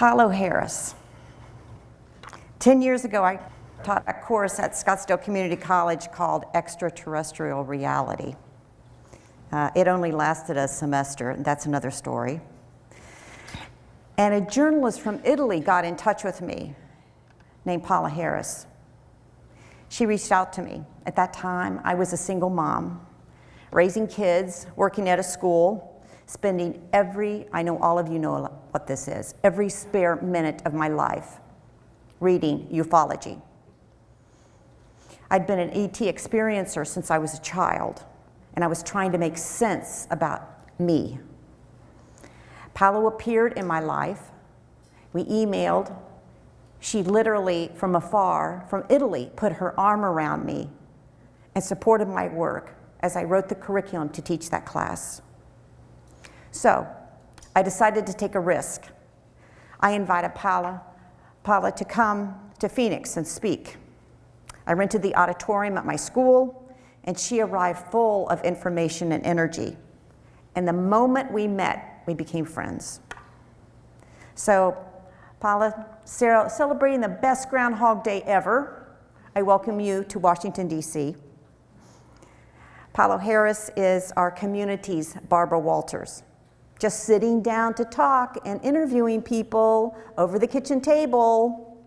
Paola Harris. 10 years ago, I taught a course at Scottsdale Community College called Extraterrestrial Reality. It only lasted a semester, and that's another story. And a journalist from Italy got in touch with me named Paola Harris. She reached out to me. At that time, I was a single mom, raising kids, working at a school, spending I know all of you know what this is, every spare minute of my life reading UFOology. I'd been an ET experiencer since I was a child, and I was trying to make sense about me. Paola appeared in my life. We emailed. She literally, from afar, from Italy, put her arm around me and supported my work as I wrote the curriculum to teach that class. So, I decided to take a risk. I invited Paola to come to Phoenix and speak. I rented the auditorium at my school, and she arrived full of information and energy. And the moment we met, we became friends. So, Paola, celebrating the best Groundhog Day ever, I welcome you to Washington, D.C. Paola Harris is our community's Barbara Walters, just sitting down to talk and interviewing people over the kitchen table.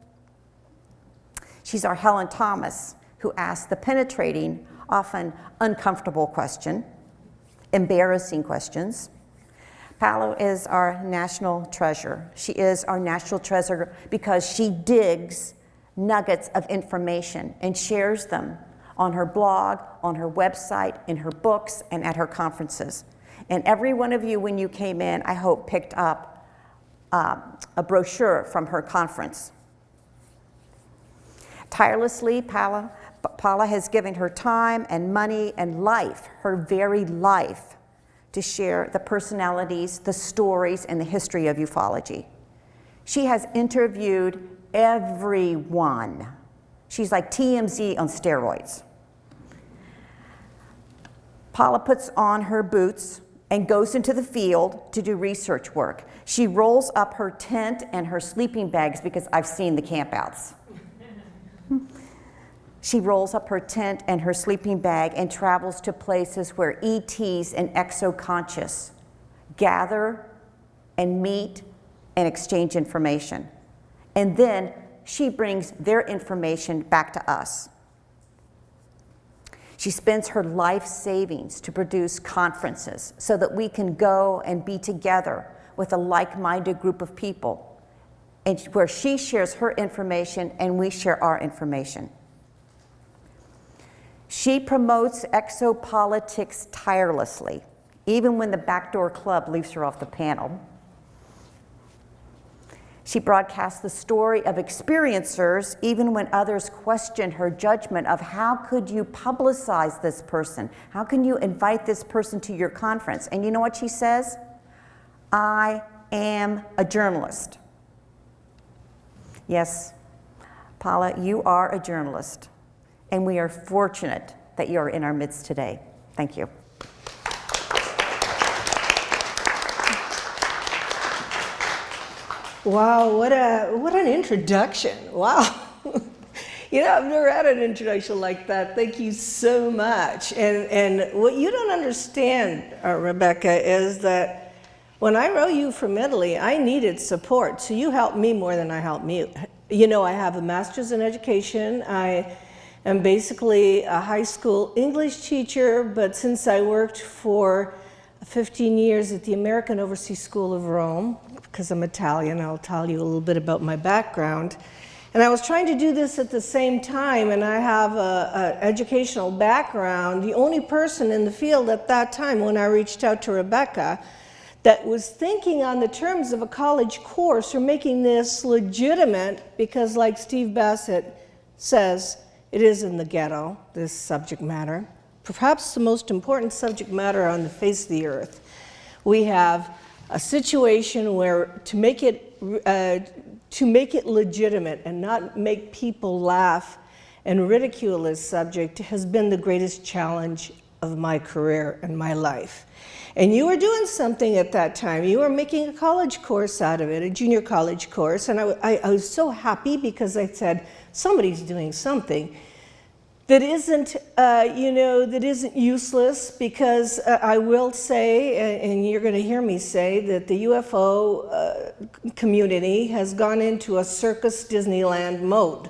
She's our Helen Thomas, who asks the penetrating, often uncomfortable question, embarrassing questions. Paola is our national treasure. She is our national treasure because she digs nuggets of information and shares them on her blog, on her website, in her books, and at her conferences. And every one of you, when you came in, I hope, picked up a brochure from her conference. Tirelessly, Paola has given her time and money and life, her very life, to share the personalities, the stories, and the history of ufology. She has interviewed everyone. She's like TMZ on steroids. Paola puts on her boots and goes into the field to do research work. She rolls up her tent and her sleeping bags because I've seen the campouts. She rolls up her tent and her sleeping bag and travels to places where ETs and exoconscious gather and meet and exchange information. And then she brings their information back to us. She spends her life savings to produce conferences so that we can go and be together with a like-minded group of people, and where she shares her information and we share our information. She promotes exopolitics tirelessly, even when the backdoor club leaves her off the panel. She broadcasts the story of experiencers even when others question her judgment of how could you publicize this person? How can you invite this person to your conference? And you know what she says? I am a journalist. Yes, Paola, you are a journalist, and we are fortunate that you are in our midst today. Thank you. Wow, what an introduction. Wow. You know, I've never had an introduction like that. Thank you so much. And what you don't understand, Rebecca, is that when I wrote you from Italy, I needed support. So you helped me more than I helped you. You know, I have a master's in education. I am basically a high school English teacher, but since I worked for 15 years at the American Overseas School of Rome, because I'm Italian, I'll tell you a little bit about my background. And I was trying to do this at the same time, and I have an educational background. The only person in the field at that time, when I reached out to Rebecca, that was thinking on the terms of a college course or making this legitimate, because like Steve Bassett says, it is in the ghetto, this subject matter. Perhaps the most important subject matter on the face of the earth. We have a situation where to make it legitimate and not make people laugh and ridicule this subject has been the greatest challenge of my career and my life. And you were doing something at that time. You were making a college course out of it, a junior college course. And I was so happy because I said, somebody's doing something that isn't, that isn't useless, because I will say, and you're going to hear me say, that the UFO community has gone into a circus Disneyland mode.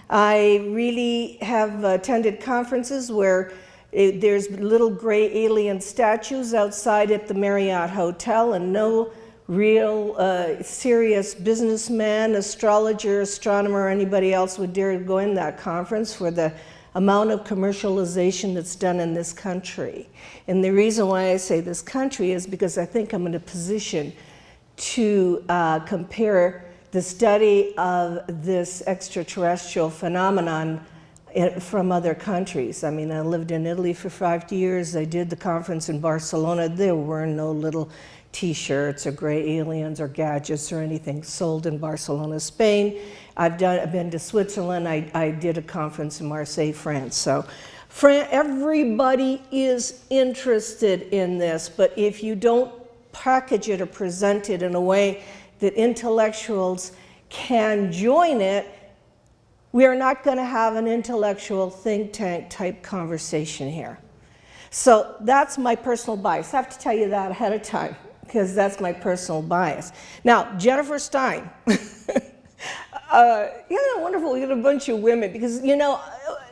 I really have attended conferences where there's little gray alien statues outside at the Marriott Hotel, and no real serious businessman, astrologer, astronomer, or anybody else would dare to go in that conference for the amount of commercialization that's done in this country. And the reason why I say this country is because I think I'm in a position to compare the study of this extraterrestrial phenomenon from other countries. I mean, I lived in Italy for 5 years. I did the conference in Barcelona. There were no little T-shirts or gray aliens or gadgets or anything sold in Barcelona, Spain. I've been to Switzerland. I did a conference in Marseille, France. So everybody is interested in this, but if you don't package it or present it in a way that intellectuals can join it, we are not going to have an intellectual think tank type conversation here. So that's my personal bias. I have to tell you that ahead of time, because that's my personal bias. Now, Jennifer Stein. Wonderful. We got a bunch of women, because,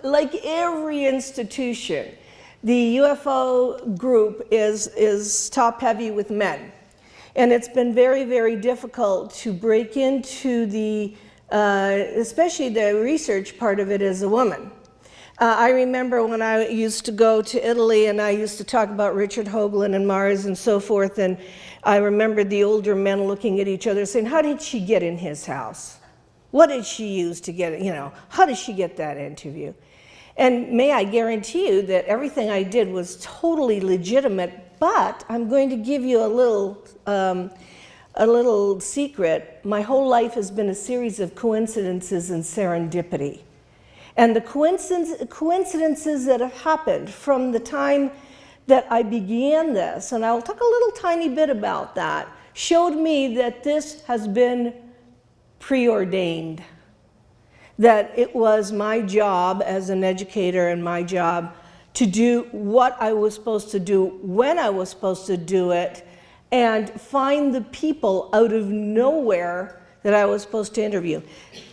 like every institution, the UFO group is top heavy with men. And it's been very, very difficult to break into the, especially the research part of it as a woman. I remember when I used to go to Italy and I used to talk about Richard Hoagland and Mars and so forth, and I remember the older men looking at each other saying, how did she get in his house? What did she use to get it? How did she get that interview? And may I guarantee you that everything I did was totally legitimate, but I'm going to give you a little secret. My whole life has been a series of coincidences and serendipity. And the coincidences that have happened from the time that I began this, and I'll talk a little tiny bit about that, showed me that this has been preordained. That it was my job as an educator and my job to do what I was supposed to do when I was supposed to do it, and find the people out of nowhere that I was supposed to interview.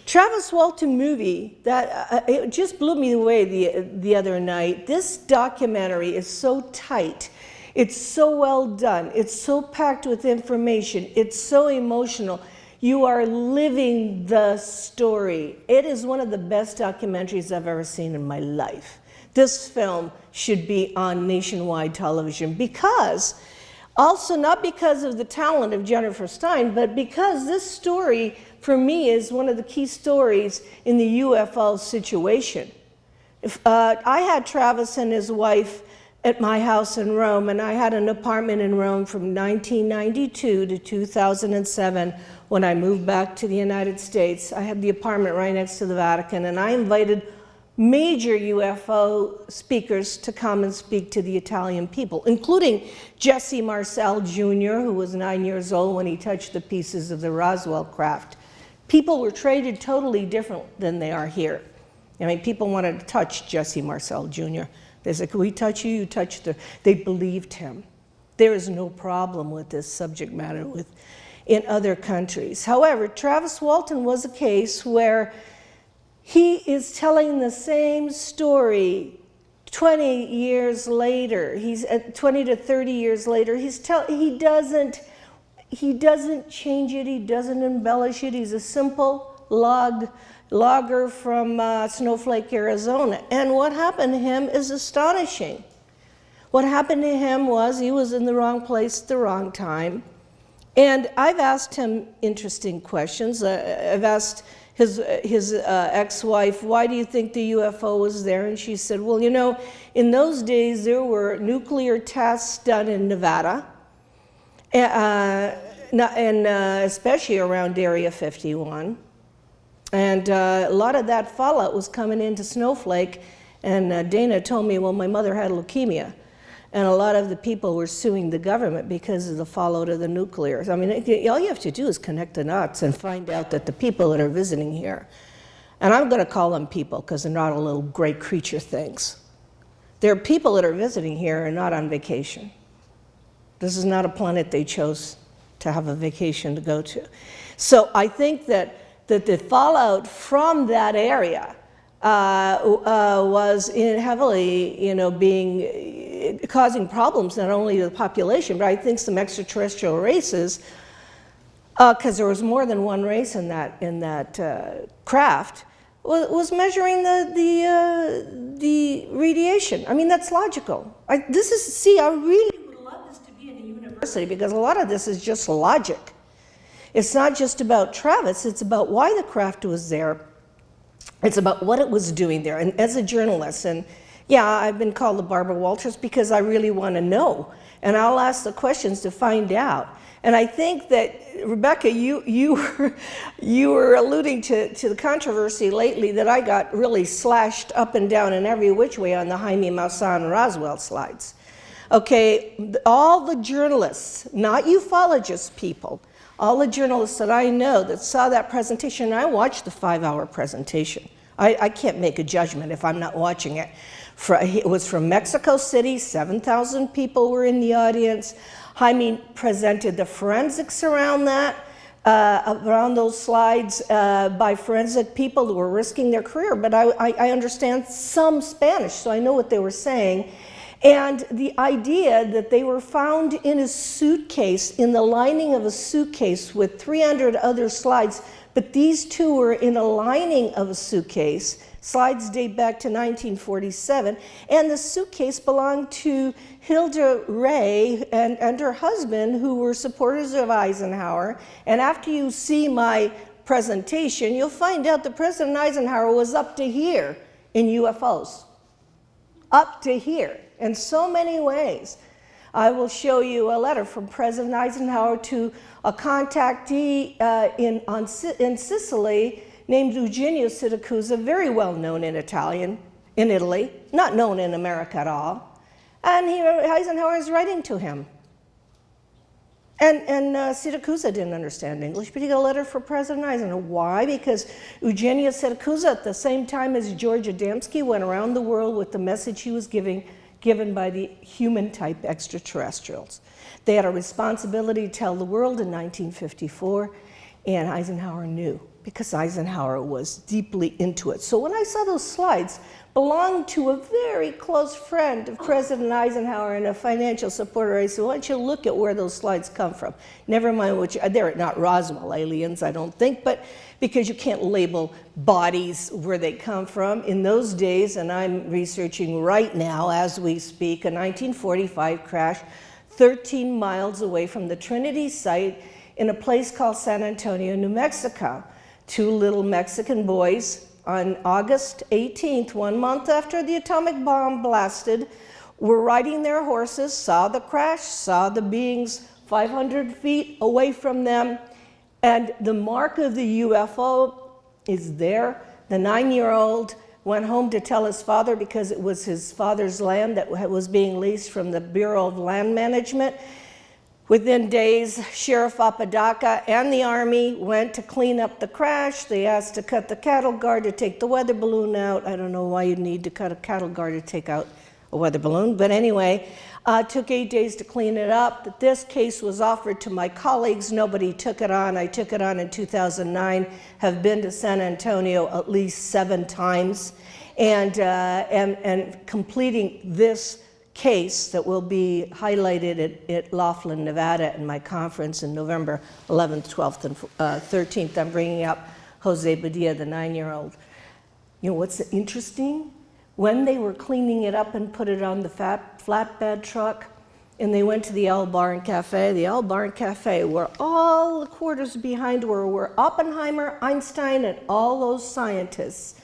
Travis Walton movie, that it just blew me away the other night. This documentary is so tight. It's so well done. It's so packed with information. It's so emotional. You are living the story. It is one of the best documentaries I've ever seen in my life. This film should be on nationwide television, because, also not because of the talent of Jennifer Stein, but because this story, for me, is one of the key stories in the UFO situation. I had Travis and his wife at my house in Rome, and I had an apartment in Rome from 1992 to 2007 when I moved back to the United States. I had the apartment right next to the Vatican, and I invited major UFO speakers to come and speak to the Italian people, including Jesse Marcel Jr., who was 9 years old when he touched the pieces of the Roswell craft. People were treated totally different than they are here. I mean, people wanted to touch Jesse Marcel Jr. They said, can we touch you? You touched the... They believed him. There is no problem with this subject matter in other countries. However, Travis Walton was a case where he is telling the same story 20 years later. He's 20 to 30 years later. He doesn't change it. He doesn't embellish it. He's a simple logger from Snowflake, Arizona. And what happened to him is astonishing. What happened to him was he was in the wrong place at the wrong time. And I've asked him interesting questions. I've asked his ex-wife, why do you think the UFO was there? And she said, well, in those days there were nuclear tests done in Nevada, and especially around Area 51. And a lot of that fallout was coming into Snowflake, And Dana told me, well, my mother had leukemia. And a lot of the people were suing the government because of the fallout of the nuclear. I mean, all you have to do is connect the dots and find out that the people that are visiting here, and I'm going to call them people because they're not all little gray creature things. There are people that are visiting here and not on vacation. This is not a planet they chose to have a vacation to go to. So I think that the fallout from that area was heavily, causing problems not only to the population, but I think some extraterrestrial races, because there was more than one race in that craft, was measuring the radiation. I mean, that's logical. I really would love this to be in a university, because a lot of this is just logic. It's not just about Travis, it's about why the craft was there. It's about what it was doing there. And as a journalist, and yeah, I've been called the Barbara Walters because I really want to know. And I'll ask the questions to find out. And I think that, Rebecca, you were alluding to the controversy lately that I got really slashed up and down in every which way on the Jaime Maussan Roswell slides. Okay, all the journalists, not ufologists people, all the journalists that I know that saw that presentation, I watched the 5-hour presentation. I can't make a judgment if I'm not watching it. It was from Mexico City, 7,000 people were in the audience. Jaime presented the forensics around that, around those slides by forensic people who were risking their career. But I understand some Spanish, so I know what they were saying. And the idea that they were found in a suitcase, in the lining of a suitcase with 300 other slides, but these two were in a lining of a suitcase. Slides date back to 1947, and the suitcase belonged to Hilda Ray and her husband, who were supporters of Eisenhower. And after you see my presentation, you'll find out that President Eisenhower was up to here in UFOs. Up to here. In so many ways. I will show you a letter from President Eisenhower to a contactee in Sicily named Eugenio Siracusa, very well known in Italy, not known in America at all. And Eisenhower is writing to him. And Siracusa didn't understand English, but he got a letter for President Eisenhower. Why? Because Eugenio Siracusa, at the same time as George Adamski, went around the world with the message he was given by the human-type extraterrestrials. They had a responsibility to tell the world in 1954, and Eisenhower knew, because Eisenhower was deeply into it. So when I saw those slides, belonged to a very close friend of President Eisenhower and a financial supporter, I said, why don't you look at where those slides come from? Never mind they're not Roswell aliens, I don't think, but because you can't label bodies where they come from. In those days, and I'm researching right now as we speak, a 1945 crash 13 miles away from the Trinity Site in a place called San Antonio, New Mexico. 2 little Mexican boys on August 18th, 1 month after the atomic bomb blasted, were riding their horses, saw the crash, saw the beings 500 feet away from them, and the mark of the UFO is there. The 9-year-old went home to tell his father, because it was his father's land that was being leased from the Bureau of Land Management. Within days, Sheriff Apodaca and the Army went to clean up the crash. They asked to cut the cattle guard to take the weather balloon out. I don't know why you'd need to cut a cattle guard to take out a weather balloon, but anyway, took 8 days to clean it up. This case was offered to my colleagues. Nobody took it on. I took it on in 2009, have been to San Antonio at least 7 times, and completing this case that will be highlighted at Laughlin, Nevada in my conference in November 11th, 12th, and 13th. I'm bringing up Jose Padilla, the 9-year-old. You know what's interesting? When they were cleaning it up and put it on the flatbed truck, and they went to the El Bar and Cafe, where all the quarters behind where Oppenheimer, Einstein, and all those scientists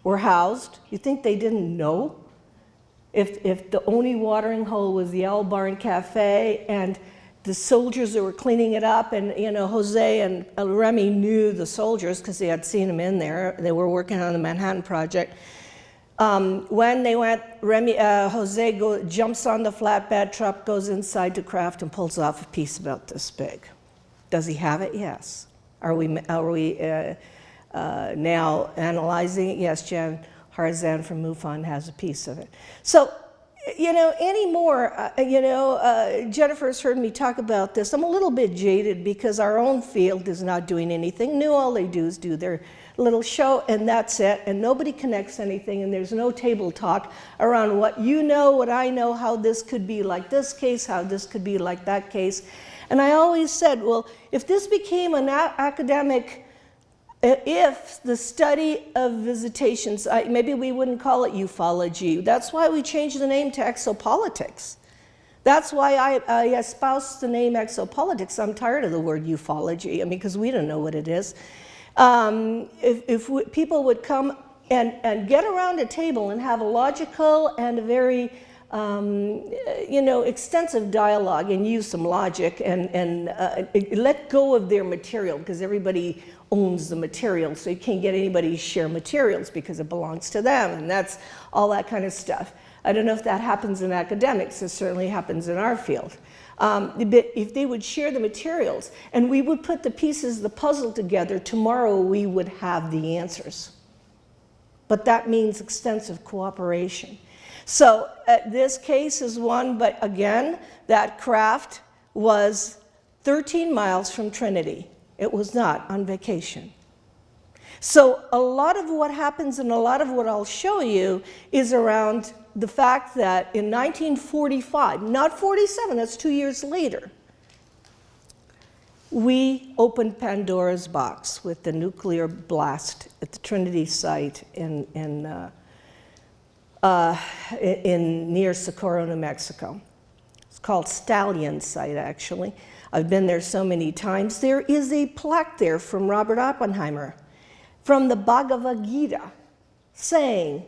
were housed. You think they didn't know? If the only watering hole was the El Bar and Cafe, and the soldiers that were cleaning it up, and Jose and Remy knew the soldiers because they had seen them in there. They were working on the Manhattan Project. When they went, Jose jumps on the flatbed truck, goes inside the craft, and pulls off a piece about this big. Does he have it? Yes. Are we now analyzing it? Yes, Jan Harzan from MUFON has a piece of it. So, Jennifer's heard me talk about this. I'm a little bit jaded because our own field is not doing anything new. All they do is do their little show, and that's it, and nobody connects anything, and there's no table talk around what you know, what I know, how this could be like this case, how this could be like that case. And I always said, well, if this became an academic, if the study of visitations, maybe we wouldn't call it ufology. That's why we changed the name to Exopolitics. That's why I espouse the name Exopolitics. I'm tired of the word ufology, because we don't know what it is. If people would come and get around a table and have a logical and a very extensive dialogue and use some logic and let go of their material, because everybody owns the material, so you can't get anybody to share materials because it belongs to them, and that's all that kind of stuff. I don't know if that happens in academics. It certainly happens in our field. But if they would share the materials and we would put the pieces of the puzzle together, tomorrow we would have the answers. But that means extensive cooperation. So this case is one, but again, that craft was 13 miles from Trinity. It was not on vacation. So a lot of what happens and a lot of what I'll show you is around the fact that in 1945, not 47, that's 2 years later, we opened Pandora's box with the nuclear blast at the Trinity Site in near Socorro, New Mexico. It's called Stallion Site, actually. I've been there so many times. There is a plaque there from Robert Oppenheimer, from the Bhagavad Gita, saying,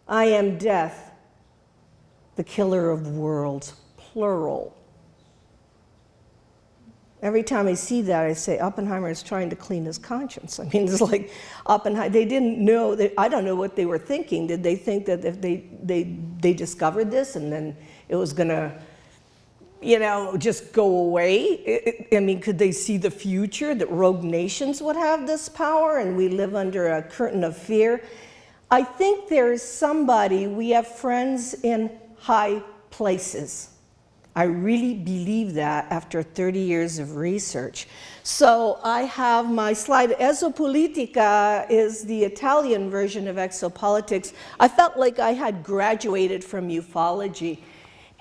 "I am death, the killer of worlds," plural. Every time I see that, I say, Oppenheimer is trying to clean his conscience. It's like Oppenheimer, they didn't know, I don't know what they were thinking. Did they think that if they discovered this and then it was gonna, just go away? Could they see the future, that rogue nations would have this power and we live under a curtain of fear? I think there is somebody, we have friends in high places. I really believe that after 30 years of research. So I have my slide. Exopolitica is the Italian version of Exopolitics. I felt like I had graduated from ufology.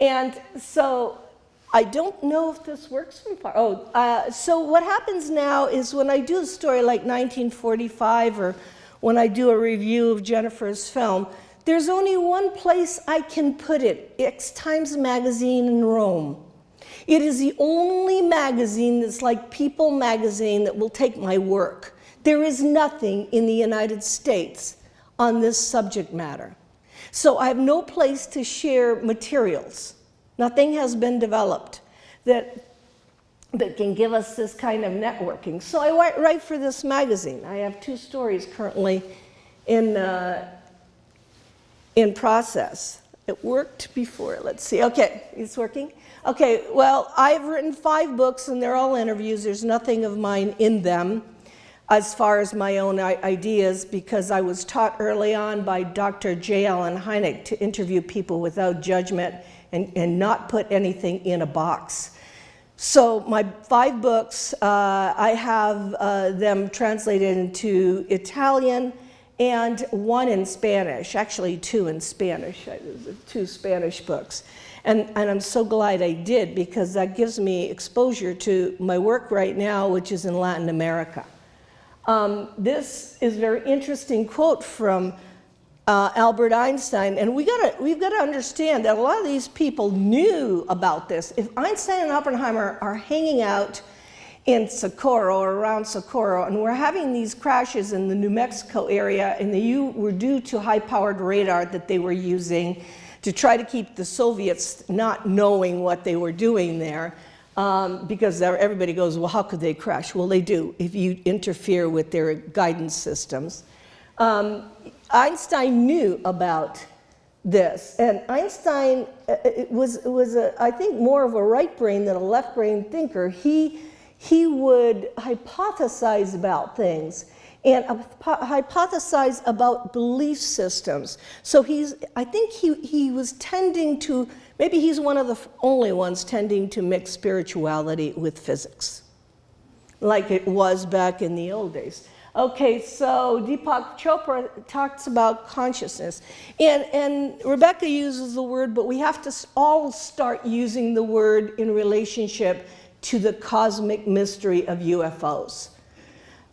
And so I don't know if this works from far. So what happens now is when I do a story like 1945 or when I do a review of Jennifer's film, there's only one place I can put it, X Times magazine in Rome. It is the only magazine that's like People magazine that will take my work. There is nothing in the United States on this subject matter. So I have no place to share materials. Nothing has been developed that can give us this kind of networking. So I write for this magazine. I have 2 stories currently in process. It worked before, let's see. Okay, it's working? Okay, well, I've written 5 books and they're all interviews. There's nothing of mine in them as far as my own ideas, because I was taught early on by Dr. J. Allen Heineck to interview people without judgment and not put anything in a box. So my 5 books, I have them translated into Italian, and 1 in Spanish, actually 2 in Spanish, 2 Spanish books. And I'm so glad I did, because that gives me exposure to my work right now, which is in Latin America. This is a very interesting quote from Albert Einstein, and we've got to understand that a lot of these people knew about this. If Einstein and Oppenheimer are hanging out in Socorro or around Socorro, and we're having these crashes in the New Mexico area, and they were due to high-powered radar that they were using to try to keep the Soviets not knowing what they were doing there, because everybody goes, well, how could they Einstein knew about this, and Einstein was I think more of a right brain than a left brain thinker. He would hypothesize about things and hypothesize about belief systems. So I think he was tending to, maybe he's one of the only ones tending to mix spirituality with physics, like it was back in the old days. Okay, so Deepak Chopra talks about consciousness. And Rebecca uses the word, but we have to all start using the word in relationship to the cosmic mystery of UFOs.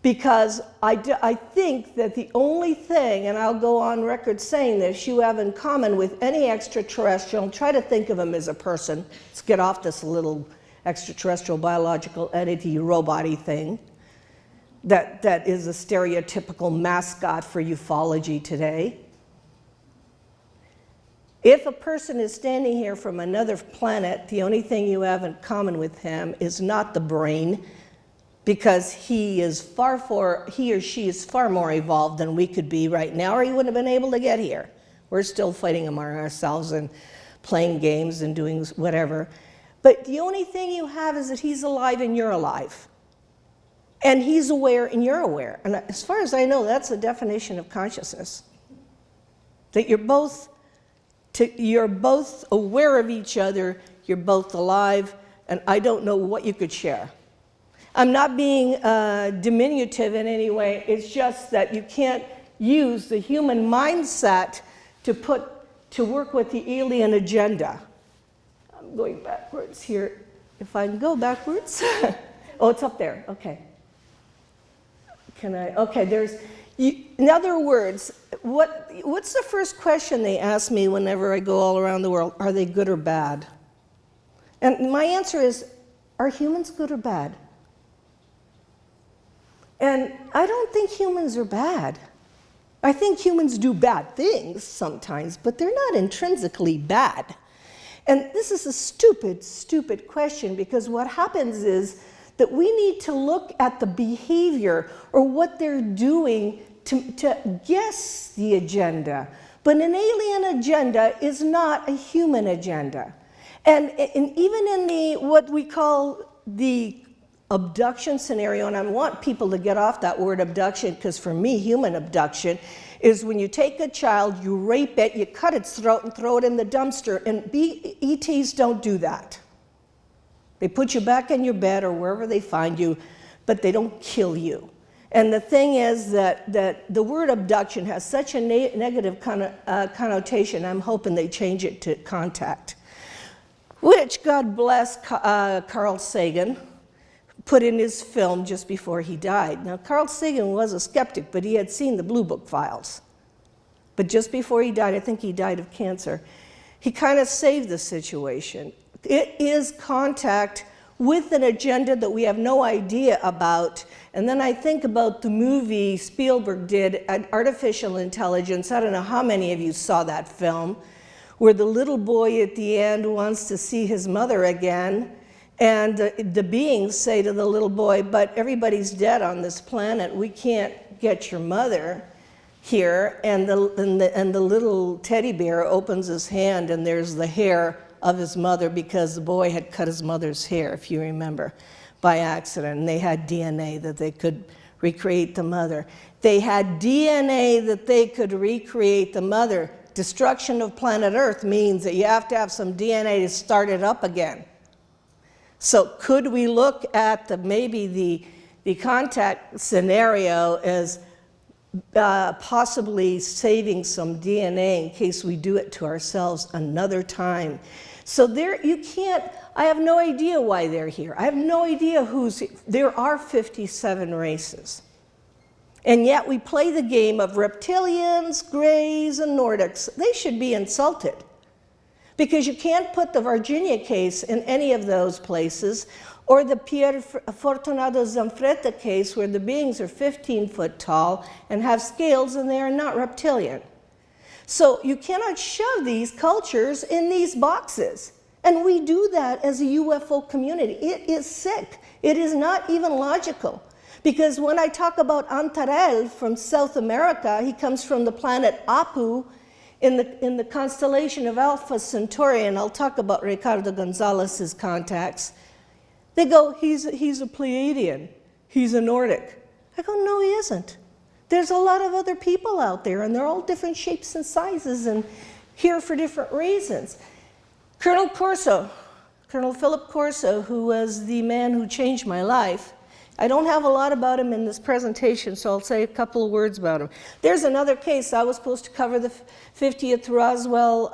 Because I think that the only thing, and I'll go on record saying this, you have in common with any extraterrestrial, try to think of him as a person. Let's get off this little extraterrestrial biological entity robot-y thing that is a stereotypical mascot for ufology today. If a person is standing here from another planet, the only thing you have in common with him is not the brain, because he or she is far more evolved than we could be right now, or he wouldn't have been able to get here. We're still fighting among ourselves and playing games and doing whatever. But the only thing you have is that he's alive and you're alive. And he's aware and you're aware. And as far as I know, that's the definition of consciousness. That you're both aware of each other, you're both alive, and I don't know what you could share. I'm not being diminutive in any way. It's just that you can't use the human mindset to work with the alien agenda. I'm going backwards here. If I can go backwards. Oh, it's up there. Okay. Can I? Okay, in other words, what's the first question they ask me whenever I go all around the world? Are they good or bad? And my answer is, are humans good or bad? And I don't think humans are bad. I think humans do bad things sometimes, but they're not intrinsically bad. And this is a stupid, stupid question, because what happens is that we need to look at the behavior or what they're doing to guess the agenda. But an alien agenda is not a human agenda. And even in what we call the abduction scenario, and I want people to get off that word abduction, because for me, human abduction is when you take a child, you rape it, you cut its throat and throw it in the dumpster, and ETs don't do that. They put you back in your bed or wherever they find you, but they don't kill you. And the thing is that the word abduction has such a negative connotation, I'm hoping they change it to contact, which, God bless Carl Sagan, put in his film just before he died. Now, Carl Sagan was a skeptic, but he had seen the Blue Book files. But just before he died, I think he died of cancer, he kind of saved the situation. It is contact with an agenda that we have no idea about. And then I think about the movie Spielberg did, Artificial Intelligence. I don't know how many of you saw that film, where the little boy at the end wants to see his mother again. And the beings say to the little boy, but everybody's dead on this planet. We can't get your mother here. And the little teddy bear opens his hand, and there's the hair of his mother, because the boy had cut his mother's hair, if you remember, by accident. And they had DNA that they could recreate the mother. They had DNA that they could recreate the mother. Destruction of planet Earth means that you have to have some DNA to start it up again. So could we look at maybe the contact scenario as possibly saving some DNA in case we do it to ourselves another time? So I have no idea why they're here. I have no idea there are 57 races. And yet we play the game of reptilians, grays, and Nordics. They should be insulted. Because you can't put the Virginia case in any of those places, or the Pier Fortunato Zanfretta case, where the beings are 15 foot tall and have scales and they are not reptilian. So you cannot shove these cultures in these boxes. And we do that as a UFO community. It is sick. It is not even logical. Because when I talk about Antarel from South America, he comes from the planet Apu in the constellation of Alpha Centauri, and I'll talk about Ricardo Gonzalez's contacts. They go, he's a Pleiadian, he's a Nordic. I go, no, he isn't. There's a lot of other people out there, and they're all different shapes and sizes and here for different reasons. Colonel Philip Corso, who was the man who changed my life, I don't have a lot about him in this presentation, so I'll say a couple of words about him. There's another case. I was supposed to cover the 50th Roswell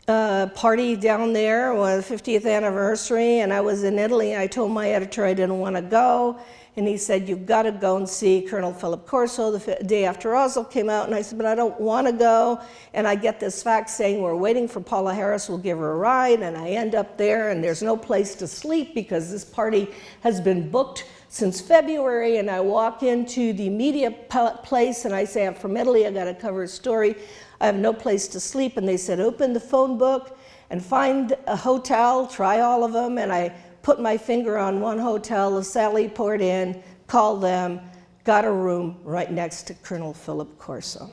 party down there, or the 50th anniversary, and I was in Italy. I told my editor I didn't want to go, and he said, you've got to go and see Colonel Philip Corso the day after Roswell came out, and I said, but I don't want to go, and I get this fax saying we're waiting for Paola Harris, we'll give her a ride, and I end up there, and there's no place to sleep because this party has been booked since February, and I walk into the media place, and I say, I'm from Italy, I got to cover a story, I have no place to sleep, and they said, open the phone book and find a hotel, try all of them, and I put my finger on one hotel, Sally poured in, called them, got a room right next to Colonel Philip Corso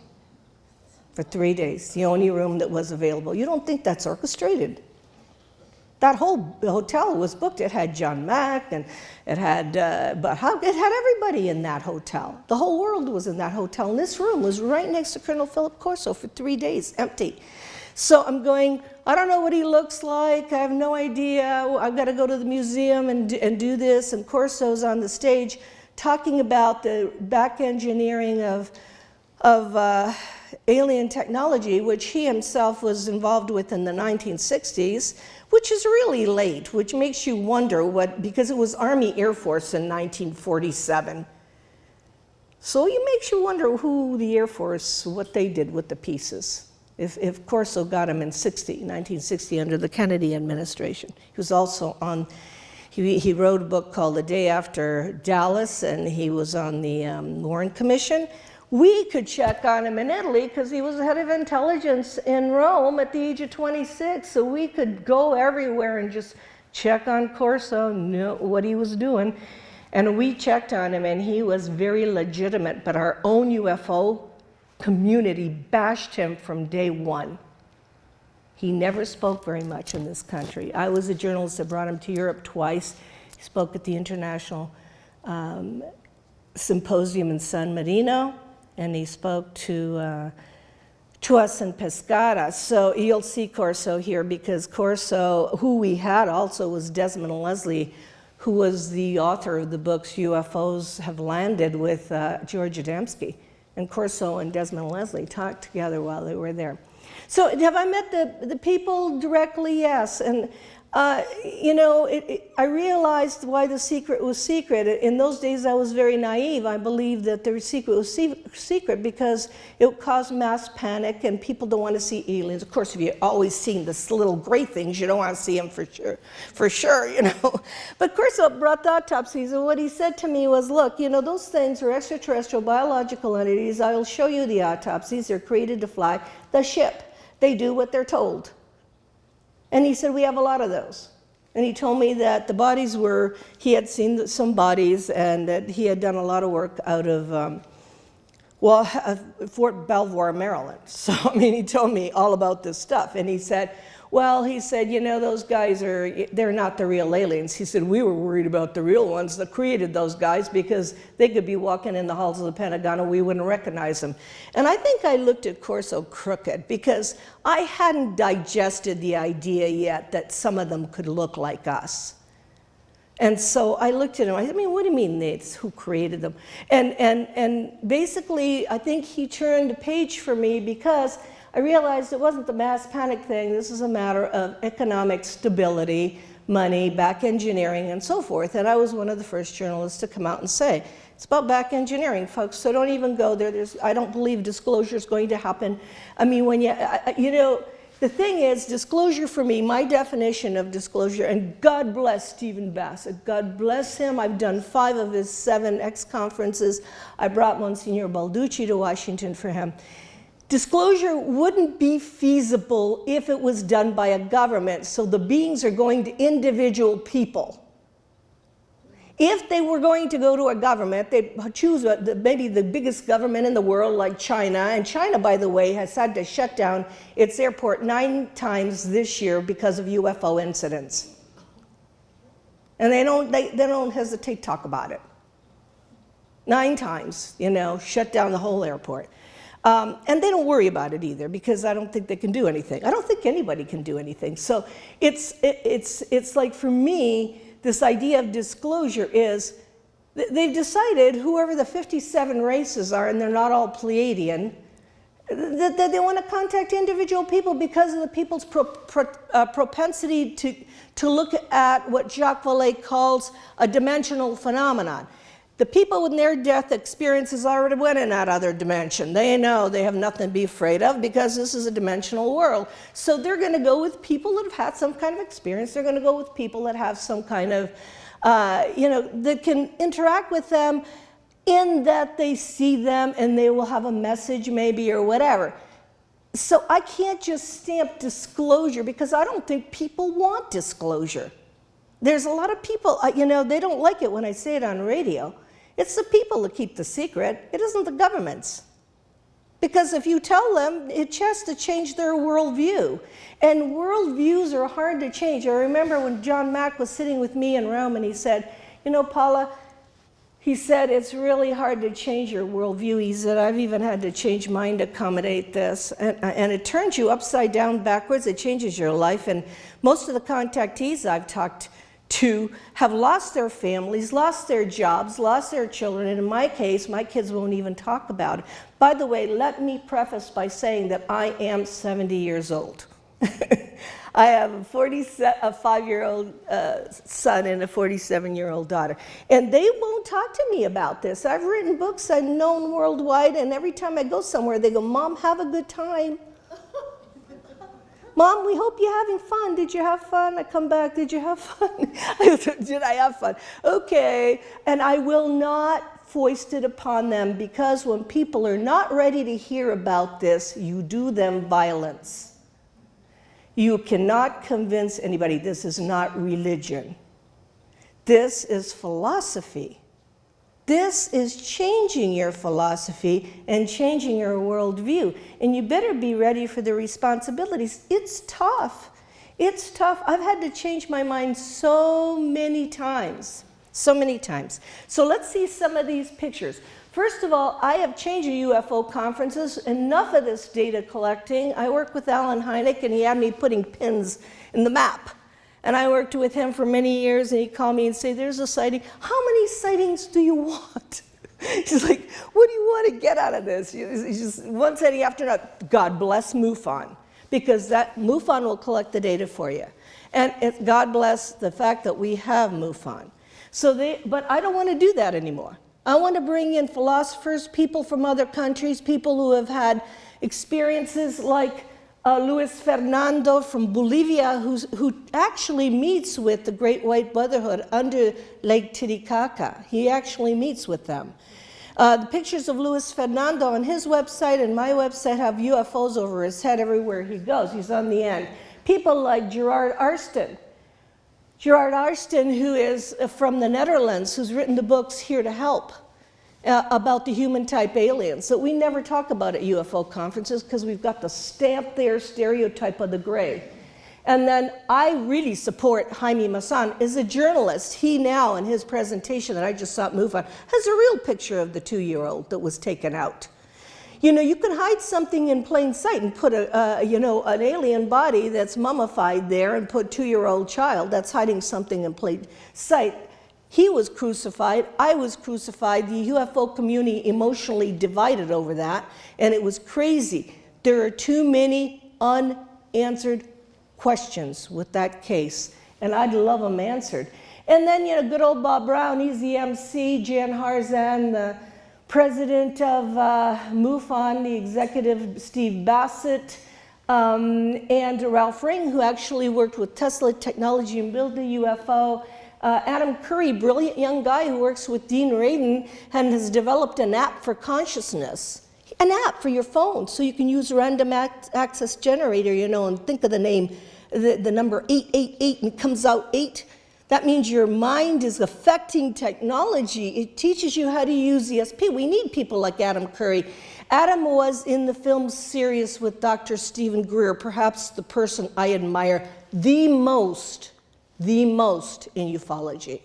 for 3 days, the only room that was available. You don't think that's orchestrated? That whole hotel was booked. It had John Mack, and it had everybody in that hotel. The whole world was in that hotel, and this room was right next to Colonel Philip Corso for 3 days, empty. So I'm going, I don't know what he looks like, I have no idea, I've got to go to the museum and do this, and Corso's on the stage talking about the back engineering of alien technology, which he himself was involved with in the 1960s, which is really late, which makes you wonder because it was Army Air Force in 1947. So it makes you wonder who the Air Force, what they did with the pieces. If Corso got him in 1960 under the Kennedy administration. He was also on, he wrote a book called The Day After Dallas, and he was on the Warren Commission. We could check on him in Italy because he was head of intelligence in Rome at the age of 26, so we could go everywhere and just check on Corso, know what he was doing. And we checked on him, and he was very legitimate, but our own UFO community bashed him from day one. He never spoke very much in this country. I was a journalist that brought him to Europe twice. He spoke at the International Symposium in San Marino, and he spoke to us in Pescara. So you'll see Corso here, because Corso, who we had also, was Desmond Leslie, who was the author of the books UFOs Have Landed with George Adamski. And Corso and Desmond Leslie talked together while they were there. So have I met the people directly? Yes. And, you know, I realized why the secret was secret. In those days, I was very naive. I believed that the secret was secret because it would cause mass panic and people don't want to see aliens. Of course, if you've always seen the little gray things, you don't want to see them for sure, you know. But Corso brought the autopsies, and what he said to me was, look, you know, those things are extraterrestrial biological entities. I will show you the autopsies. They're created to fly the ship. They do what they're told. And he said, we have a lot of those. And he told me that the bodies were, he had seen some bodies, and that he had done a lot of work out of, Fort Belvoir, Maryland. So, I mean, he told me all about this stuff. And he said, well, he said, you know, those guys they're not the real aliens. He said, we were worried about the real ones that created those guys because they could be walking in the halls of the Pentagon and we wouldn't recognize them. And I think I looked at Corso crooked because I hadn't digested the idea yet that some of them could look like us. And so I looked at him, I mean, what do you mean it's who created them? And basically, I think he turned a page for me because I realized it wasn't the mass panic thing. This is a matter of economic stability, money, back engineering, and so forth. And I was one of the first journalists to come out and say, it's about back engineering, folks, so don't even go there. I don't believe disclosure is going to happen. I mean, when you know, the thing is, disclosure for me, my definition of disclosure, and God bless Stephen Bassett, God bless him. I've done 5 of his 7 X-conferences. I brought Monsignor Balducci to Washington for him. Disclosure wouldn't be feasible if it was done by a government, so the beings are going to individual people. If they were going to go to a government, they'd choose maybe the biggest government in the world, like China. And China, by the way, has had to shut down its airport 9 times this year because of UFO incidents. And they don't hesitate to talk about it. 9 times, shut down the whole airport. And they don't worry about it either, because I don't think they can do anything. I don't think anybody can do anything. So it's like, for me, this idea of disclosure is, they've decided, whoever the 57 races are, and they're not all Pleiadian, that they want to contact individual people because of the people's propensity to look at what Jacques Vallée calls a dimensional phenomenon. The people with near-death experiences already went in that other dimension. They know they have nothing to be afraid of because this is a dimensional world. So they're going to go with people that have had some kind of experience. They're going to go with people that have some kind of, that can interact with them, in that they see them and they will have a message maybe or whatever. So I can't just stamp disclosure, because I don't think people want disclosure. There's a lot of people, they don't like it when I say it on radio. It's the people that keep the secret. It isn't the governments. Because if you tell them, it has to change their worldview. And worldviews are hard to change. I remember when John Mack was sitting with me in Rome, and he said, Paula, he said, it's really hard to change your worldview. He said, I've even had to change mine to accommodate this. And it turns you upside down, backwards. It changes your life. And most of the contactees I've talked to have lost their families, lost their jobs, lost their children. And in my case, my kids won't even talk about it. By the way, let me preface by saying that I am 70 years old. I have a 5-year-old son and a 47-year-old daughter. And they won't talk to me about this. I've written books, I'm known worldwide, and every time I go somewhere, they go, Mom, have a good time. Mom, we hope you're having fun. Did you have fun? I come back, did you have fun? Did I have fun? Okay. And I will not foist it upon them, because when people are not ready to hear about this, you do them violence. You cannot convince anybody. This is not religion. This is philosophy. This is changing your philosophy and changing your worldview. And you better be ready for the responsibilities. It's tough. It's tough. I've had to change my mind so many times. So many times. So let's see some of these pictures. First of all, I have changed the UFO conferences. Enough of this data collecting. I worked with Alan Heineck, and he had me putting pins in the map. And I worked with him for many years, and he'd call me and say, there's a sighting. How many sightings do you want? He's like, what do you want to get out of this? He's just one sighting after another. God bless MUFON, because that MUFON will collect the data for you. And God bless the fact that we have MUFON. But I don't want to do that anymore. I want to bring in philosophers, people from other countries, people who have had experiences like Luis Fernando from Bolivia, who actually meets with the Great White Brotherhood under Lake Titicaca. He actually meets with them. The pictures of Luis Fernando on his website and my website have UFOs over his head everywhere he goes. He's on the end. People like Gerard Arsten. Gerard Arsten, who is from the Netherlands, who's written the books Here to Help, about the human-type aliens that we never talk about at UFO conferences, because we've got the stamp there stereotype of the gray. And then I really support Jaime Maussan as a journalist. He now, in his presentation that I just saw at MUFON, has a real picture of the 2-year-old that was taken out. You can hide something in plain sight and put an alien body that's mummified there and put 2-year-old child. That's hiding something in plain sight. He was crucified, I was crucified, the UFO community emotionally divided over that, and it was crazy. There are too many unanswered questions with that case, and I'd love them answered. And then, good old Bob Brown, he's the MC, Jan Harzan, the president of MUFON, the executive Steve Bassett, and Ralph Ring, who actually worked with Tesla Technology and built the UFO. Adam Curry, brilliant young guy who works with Dean Radin and has developed an app for consciousness. An app for your phone, so you can use a random access generator, and think of the name, the number 888, and it comes out 8. That means your mind is affecting technology. It teaches you how to use ESP. We need people like Adam Curry. Adam was in the film series with Dr. Stephen Greer, perhaps the person I admire the most in ufology.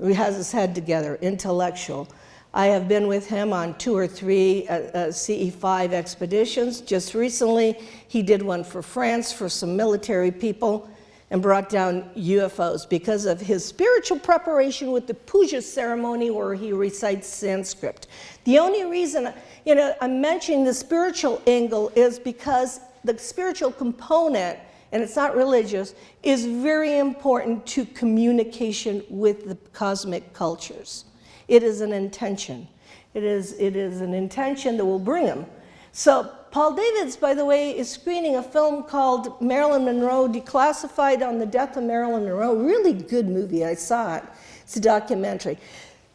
He has his head together, intellectual. I have been with him on 2 or 3 CE5 expeditions. Just recently, he did one for France for some military people and brought down UFOs because of his spiritual preparation with the puja ceremony where he recites Sanskrit. The only reason, I'm mentioning the spiritual angle is because the spiritual component, and it's not religious, is very important to communication with the cosmic cultures. It is an intention. It is an intention that will bring them. So Paul Davids, by the way, is screening a film called Marilyn Monroe, Declassified, on the death of Marilyn Monroe. Really good movie. I saw it. It's a documentary.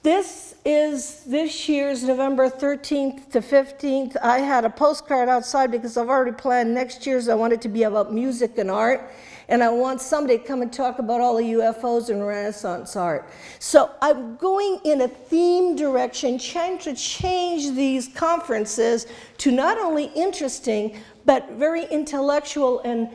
This is this year's November 13th to 15th. I had a postcard outside because I've already planned next year's. I want it to be about music and art. And I want somebody to come and talk about all the UFOs and Renaissance art. So I'm going in a theme direction, trying to change these conferences to not only interesting, but very intellectual and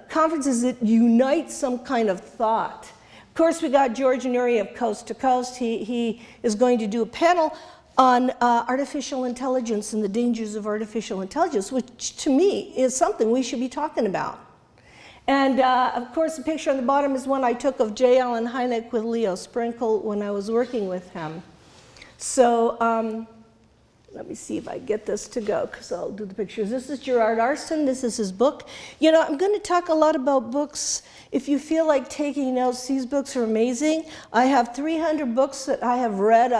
conferences that unite some kind of thought. Of course, we got George Nuri of Coast to Coast. He is going to do a panel on artificial intelligence and the dangers of artificial intelligence, which to me is something we should be talking about. And of course, the picture on the bottom is one I took of J. Allen Heineck with Leo Sprinkle when I was working with him. So let me see if I get this to go, because I'll do the pictures. This is Gerard Arson. This is his book. I'm going to talk a lot about books. If you feel like taking notes, these books are amazing. I have 300 books that I have read.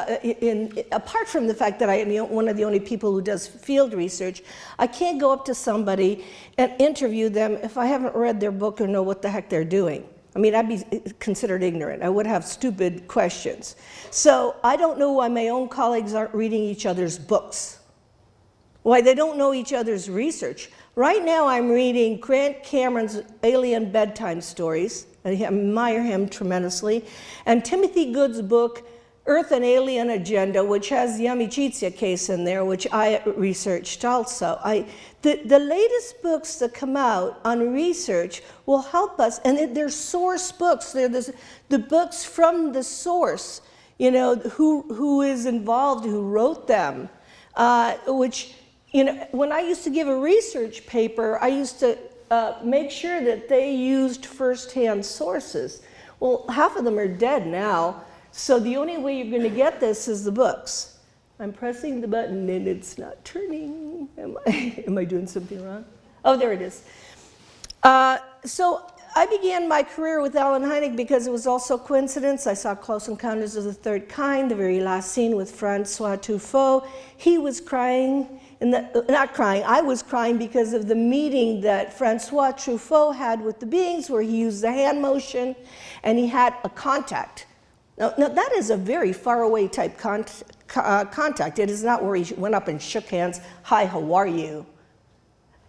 Apart from the fact that I am one of the only people who does field research, I can't go up to somebody and interview them if I haven't read their book or know what the heck they're doing. I mean, I'd be considered ignorant. I would have stupid questions. So I don't know why my own colleagues aren't reading each other's books, why they don't know each other's research. Right now I'm reading Grant Cameron's Alien Bedtime Stories. I admire him tremendously. And Timothy Good's book, Earth and Alien Agenda, which has the Amicizia case in there, which I researched also. The latest books that come out on research will help us, and they're source books. They're the books from the source, who is involved, who wrote them, which, when I used to give a research paper, I used to make sure that they used firsthand sources. Well, half of them are dead now. So the only way you're going to get this is the books. I'm pressing the button and it's not turning. Am I doing something wrong? Oh, there it is. So I began my career with Allen Hynek because it was also coincidence. I saw Close Encounters of the Third Kind, the very last scene with Francois Truffaut. He was crying, not crying, I was crying because of the meeting that Francois Truffaut had with the beings, where he used the hand motion and he had a contact. Now that is a very far away type contact. It is not where he went up and shook hands, hi, how are you?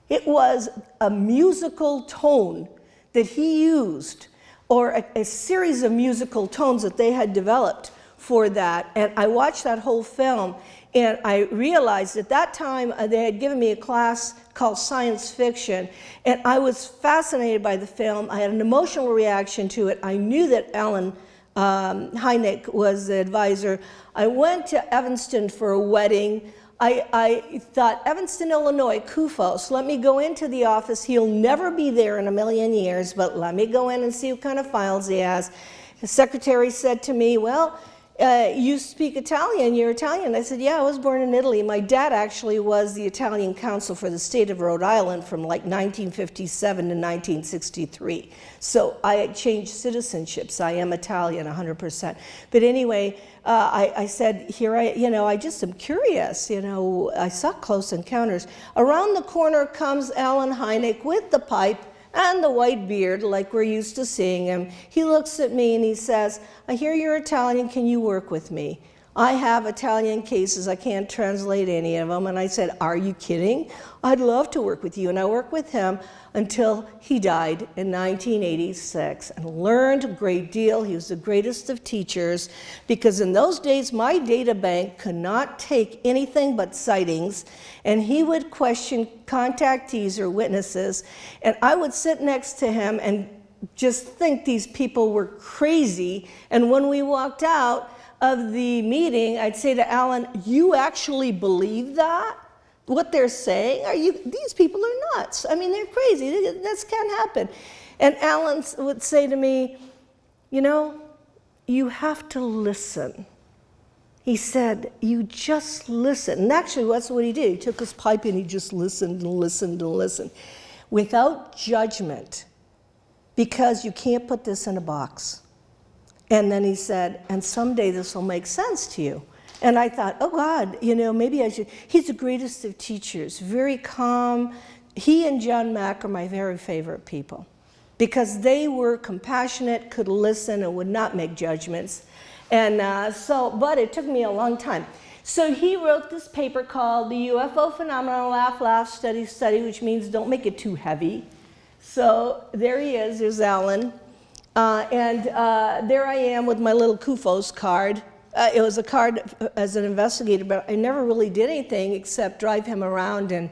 It was a musical tone that he used, or a series of musical tones that they had developed for that. And I watched that whole film, and I realized at that time they had given me a class called science fiction, and I was fascinated by the film. I had an emotional reaction to it. I knew that Allen Hynek was the advisor. I went to Evanston for a wedding. I thought, Evanston, Illinois, Kufos, let me go into the office. He'll never be there in a million years, but let me go in and see what kind of files he has. The secretary said to me, well, you speak Italian, you're Italian. I said, yeah, I was born in Italy. My dad actually was the Italian consul for the state of Rhode Island from like 1957 to 1963. So I changed citizenships. I am Italian 100%. But anyway, I said, I just am curious. I saw Close Encounters. Around the corner comes Allen Hynek with the pipe and the white beard, like we're used to seeing him. He looks at me and he says, I hear you're Italian, can you work with me? I have Italian cases. I can't translate any of them. And I said, are you kidding? I'd love to work with you. And I worked with him until he died in 1986 and learned a great deal. He was the greatest of teachers because in those days, my data bank could not take anything but sightings. And he would question contactees or witnesses. And I would sit next to him and just think these people were crazy. And when we walked out of the meeting, I'd say to Alan, you actually believe that? What they're saying? These people are nuts. I mean, they're crazy. This can't happen. And Alan would say to me, you know, you have to listen. He said, you just listen. And actually, that's what he did. He took his pipe and he just listened and listened and listened without judgment, because you can't put this in a box. And then he said, and someday this will make sense to you. And I thought, oh God, you know, maybe I should. He's the greatest of teachers, very calm. He and John Mack are my very favorite people because they were compassionate, could listen, and would not make judgments. And but it took me a long time. So he wrote this paper called The UFO Phenomenon, Laugh, Laugh, Study, Study, which means don't make it too heavy. So there he is, there's Alan. There I am with my little CUFOS card. It was a card as an investigator, but I never really did anything except drive him around. And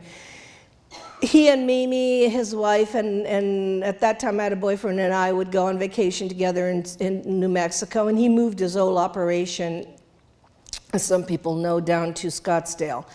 he and Mimi, his wife, and at that time I had a boyfriend, and I would go on vacation together in New Mexico. And he moved his old operation, as some people know, down to Scottsdale.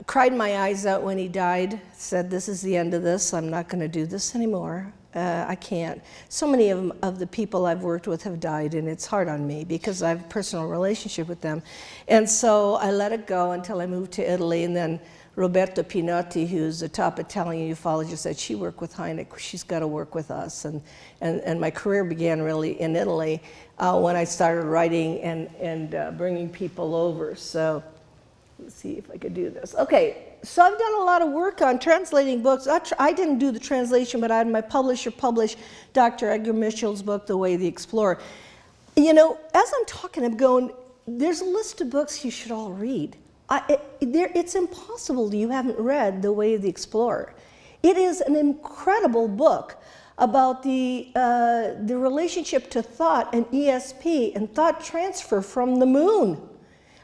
Cried my eyes out when he died, said, this is the end of this. I'm not going to do this anymore. I can't. So many of the people I've worked with have died, and it's hard on me because I have a personal relationship with them. And so I let it go until I moved to Italy, and then Roberta Pinotti, who's a top Italian ufologist, said she worked with Heineck. She's got to work with us. And my career began really in Italy when I started writing and bringing people over. So let's see if I could do this. Okay. So I've done a lot of work on translating books. I didn't do the translation, but I had my publisher publish Dr. Edgar Mitchell's book, The Way of the Explorer. You know, as I'm talking, I'm going, there's a list of books you should all read. It's impossible you haven't read The Way of the Explorer. It is an incredible book about the relationship to thought and ESP and thought transfer from the moon.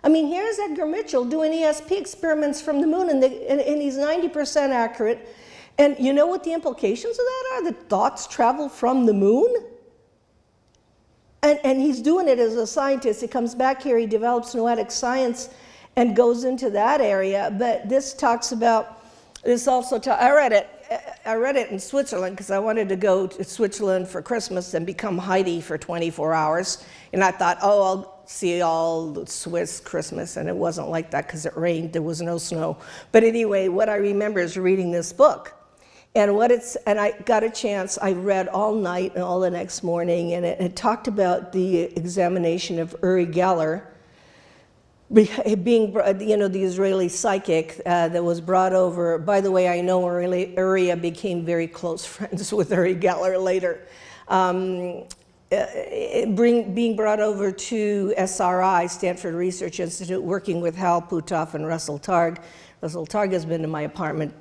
I mean, here's Edgar Mitchell doing ESP experiments from the moon, and he's 90% accurate. And you know what the implications of that are? That thoughts travel from the moon? And he's doing it as a scientist. He comes back here, he develops noetic science and goes into that area. But this talks about, this also, I read it in Switzerland because I wanted to go to Switzerland for Christmas and become Heidi for 24 hours. And I thought, oh, I'll see all the Swiss Christmas, and it wasn't like that because it rained, there was no snow. But anyway, what I remember is reading this book. And I got a chance, I read all night and all the next morning, and it talked about the examination of Uri Geller, being, you know, the Israeli psychic that was brought over. By the way, I know Uri became very close friends with Uri Geller later. Being brought over to SRI, Stanford Research Institute, working with Hal Puthoff and Russell Targ. Russell Targ has been to my apartment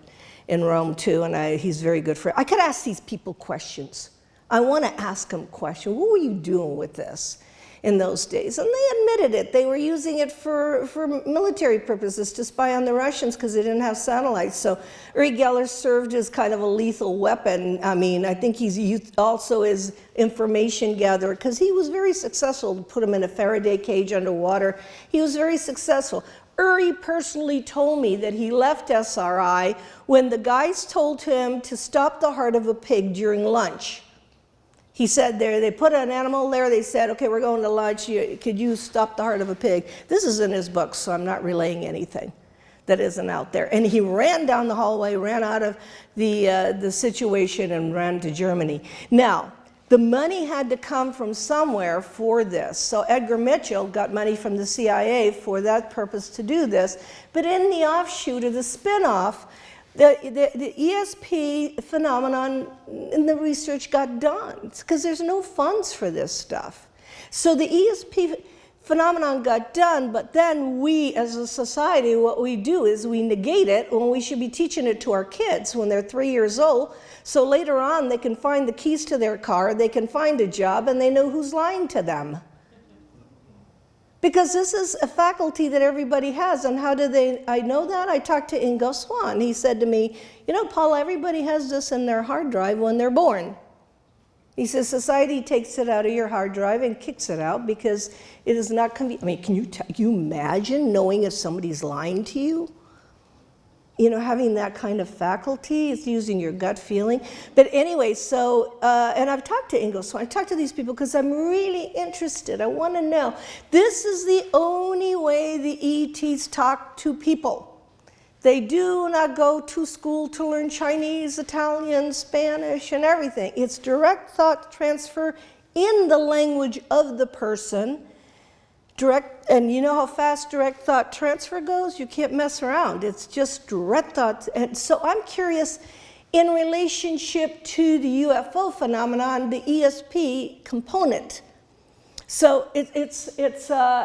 in Rome too, and he's a very good friend. I could ask these people questions. I want to ask them questions. What were you doing with this in those days? And they admitted it. They were using it for military purposes to spy on the Russians because they didn't have satellites. So Uri Geller served as kind of a lethal weapon. I mean, I think he's used also as information gatherer because he was very successful to put him in a Faraday cage underwater. He was very successful. Uri personally told me that he left SRI when the guys told him to stop the heart of a pig during lunch. He said they put an animal there, they said, okay, we're going to lunch, could you stop the heart of a pig? This is in his book, so I'm not relaying anything that isn't out there. And he ran down the hallway, ran out of the situation and ran to Germany. Now, the money had to come from somewhere for this. So Edgar Mitchell got money from the CIA for that purpose to do this. But in the offshoot of the spinoff, the ESP phenomenon in the research got done because there's no funds for this stuff. So the ESP phenomenon got done, but then we as a society, what we do is we negate it when we should be teaching it to our kids when they're 3 years old. So later on, they can find the keys to their car, they can find a job, and they know who's lying to them. Because this is a faculty that everybody has. And how do I know that? I talked to Ingo Swann. He said to me, you know, Paula, everybody has this in their hard drive when they're born. He says, society takes it out of your hard drive and kicks it out because it is not convenient. I mean, can you imagine knowing if somebody's lying to you? You know, having that kind of faculty, it's using your gut feeling. But anyway, so, and I've talked to Ingo Swann, I've talked to these people because I'm really interested. I want to know. This is the only way the ETs talk to people. They do not go to school to learn Chinese, Italian, Spanish, and everything. It's direct thought transfer in the language of the person. Direct, and you know how fast direct thought transfer goes? You can't mess around. It's just direct thought. And so I'm curious, in relationship to the UFO phenomenon, the ESP component. So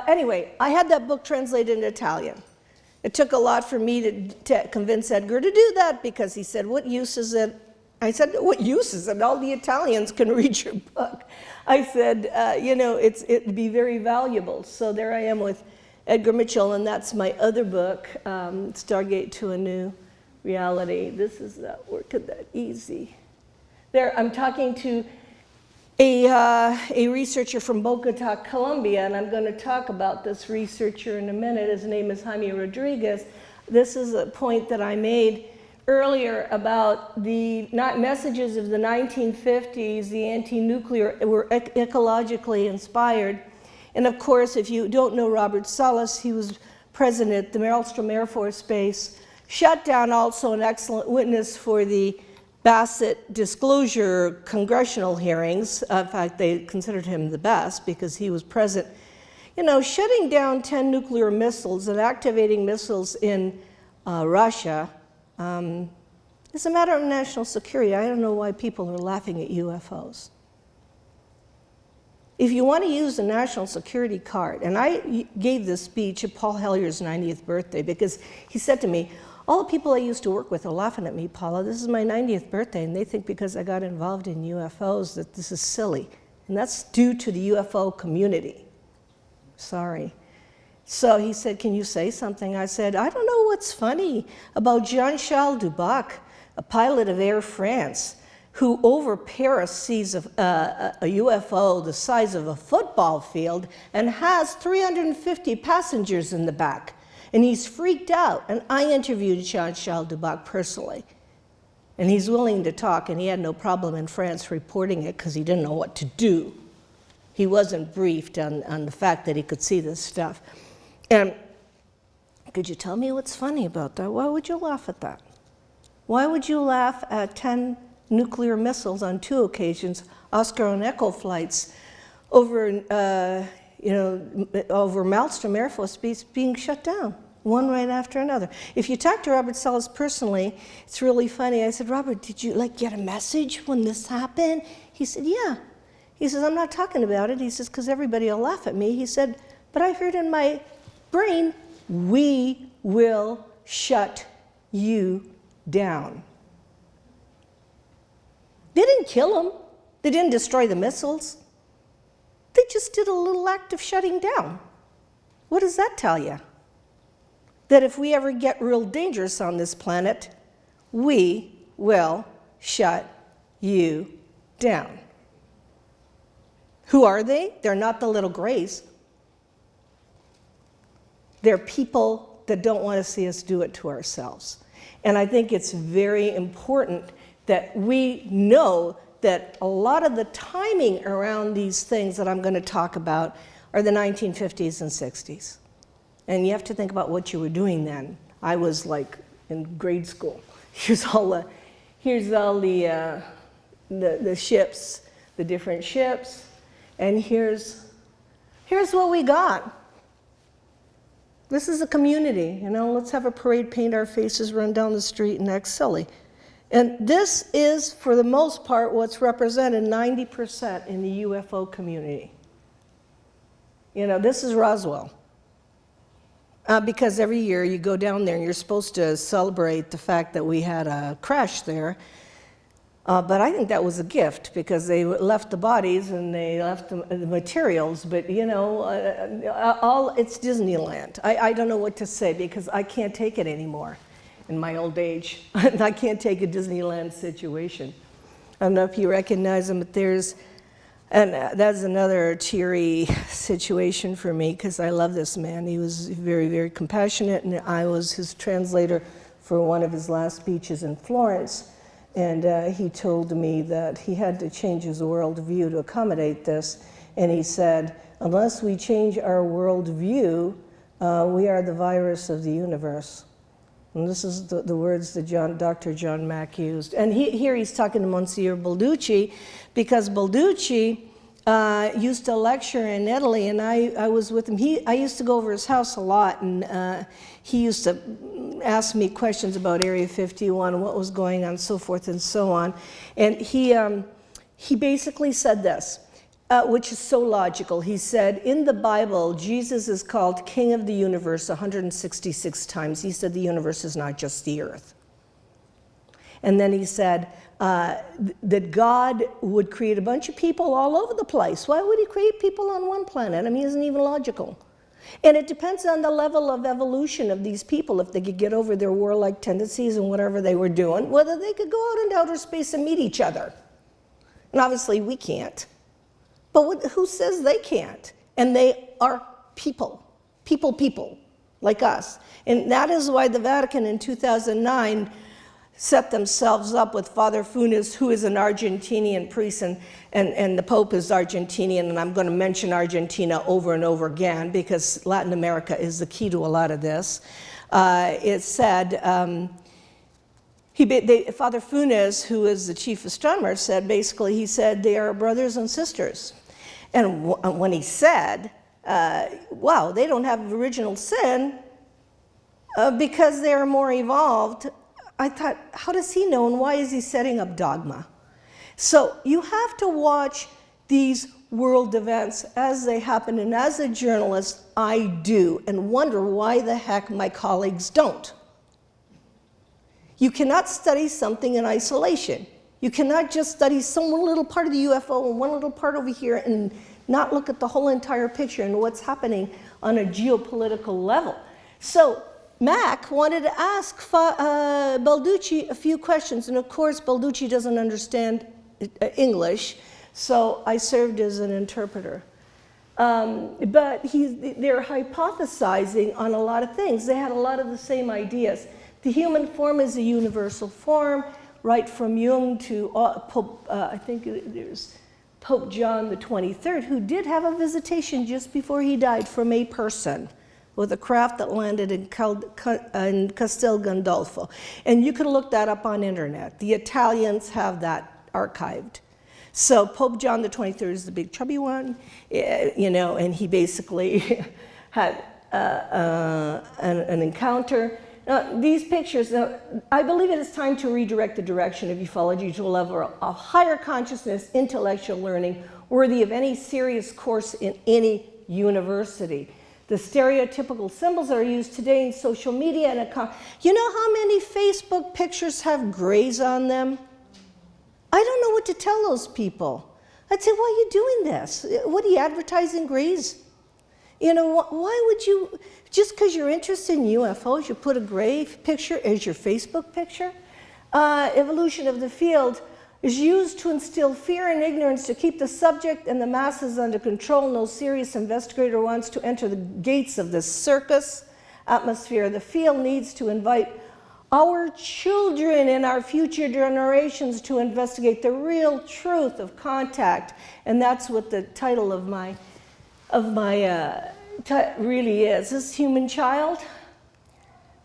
anyway, I had that book translated into Italian. It took a lot for me to convince Edgar to do that because he said, what use is it? I said, what use is it? All the Italians can read your book. I said, you know, it'd be very valuable. So there I am with Edgar Mitchell, and that's my other book, Stargate to a New Reality. This is not working that easy. There, I'm talking to a researcher from Bogota, Colombia, and I'm going to talk about this researcher in a minute. His name is Jamey Rodriguez. This is a point that I made earlier about the messages of the 1950s, the anti-nuclear, were ecologically inspired. And of course, if you don't know Robert Salas, he was president at the Maelstrom Air Force Base, shut down, also an excellent witness for the Bassett disclosure congressional hearings. In fact, they considered him the best because he was present. You know, shutting down 10 nuclear missiles and activating missiles in Russia is a matter of national security. I don't know why people are laughing at UFOs. If you want to use the national security card, and I gave this speech at Paul Hellier's 90th birthday because he said to me, all the people I used to work with are laughing at me, Paula. This is my 90th birthday, and they think because I got involved in UFOs that this is silly. And that's due to the UFO community. Sorry. So he said, can you say something? I said, I don't know what's funny about Jean-Charles Dubac, a pilot of Air France, who over Paris sees a UFO the size of a football field and has 350 passengers in the back. And he's freaked out. And I interviewed Jean-Charles Dubac personally. And he's willing to talk, and he had no problem in France reporting it because he didn't know what to do. He wasn't briefed on the fact that he could see this stuff. And could you tell me what's funny about that? Why would you laugh at that? Why would you laugh at 10 nuclear missiles on 2 occasions, Oscar and Echo flights, over over Maelstrom Air Force Base being shut down, one right after another? If you talk to Robert Salas personally, it's really funny. I said, Robert, did you get a message when this happened? He said, yeah. He says, I'm not talking about it. He says, because everybody will laugh at me. He said, but I heard in my brain, we will shut you down. They didn't kill him. They didn't destroy the missiles. They just did a little act of shutting down. What does that tell you? That if we ever get real dangerous on this planet, we will shut you down. Who are they? They're not the little grays. They're people that don't want to see us do it to ourselves. And I think it's very important that we know that a lot of the timing around these things that I'm going to talk about are the 1950s and 60s. And you have to think about what you were doing then. I was like in grade school. Here's all the ships, the different ships, and here's what we got. This is a community, let's have a parade, paint our faces, run down the street, and act silly. And this is, for the most part, what's represented 90% in the UFO community. You know, this is Roswell. Because every year you go down there and you're supposed to celebrate the fact that we had a crash there. But I think that was a gift because they left the bodies and they left the materials. But, you know, it's Disneyland. I don't know what to say because I can't take it anymore in my old age. I can't take a Disneyland situation. I don't know if you recognize them, but and that's another teary situation for me because I love this man. He was very, very compassionate, and I was his translator for one of his last speeches in Florence. And he told me that he had to change his worldview to accommodate this. And he said, unless we change our worldview, we are the virus of the universe. And this is the words that Dr. John Mack used. And here he's talking to Monsignor Balducci, because Balducci used to lecture in Italy, and I was with him. I used to go over his house a lot, and he used to ask me questions about Area 51, what was going on, so forth and so on. And he basically said this, which is so logical. He said, in the Bible, Jesus is called King of the Universe 166 times. He said the universe is not just the earth. And then he said that God would create a bunch of people all over the place. Why would he create people on one planet? I mean, it isn't even logical. And it depends on the level of evolution of these people, if they could get over their warlike tendencies and whatever they were doing, whether they could go out into outer space and meet each other. And obviously we can't. But who says they can't? And they are people, like us. And that is why the Vatican in 2009 set themselves up with Father Funes, who is an Argentinian priest, and the Pope is Argentinian, and I'm going to mention Argentina over and over again because Latin America is the key to a lot of this. It said, Father Funes, who is the chief astronomer, said basically, he said they are brothers and sisters. And when he said, wow, they don't have original sin because they are more evolved, I thought, how does he know, and why is he setting up dogma? So you have to watch these world events as they happen, and as a journalist, I do, and wonder why the heck my colleagues don't. You cannot study something in isolation. You cannot just study some little part of the UFO and one little part over here and not look at the whole entire picture and what's happening on a geopolitical level. So Mack wanted to ask Balducci a few questions, and of course Balducci doesn't understand English, so I served as an interpreter. But they're hypothesizing on a lot of things. They had a lot of the same ideas. The human form is a universal form, right from Jung to I think there's Pope John the 23rd, who did have a visitation just before he died from a person with a craft that landed in Castel Gandolfo. And you can look that up on internet. The Italians have that archived. So Pope John the 23rd is the big chubby one, you know, and he basically had an encounter. These pictures, I believe it is time to redirect the direction of ufology to a level of higher consciousness, intellectual learning, worthy of any serious course in any university. The stereotypical symbols that are used today in social media and you know how many Facebook pictures have grays on them? I don't know what to tell those people. I'd say, why are you doing this? What are you advertising grays? You know, why would you, just because you're interested in UFOs, you put a gray picture as your Facebook picture? Evolution of the field is used to instill fear and ignorance to keep the subject and the masses under control. No serious investigator wants to enter the gates of this circus atmosphere. The field needs to invite our children and our future generations to investigate the real truth of contact. And that's what the title of my really is. This human child,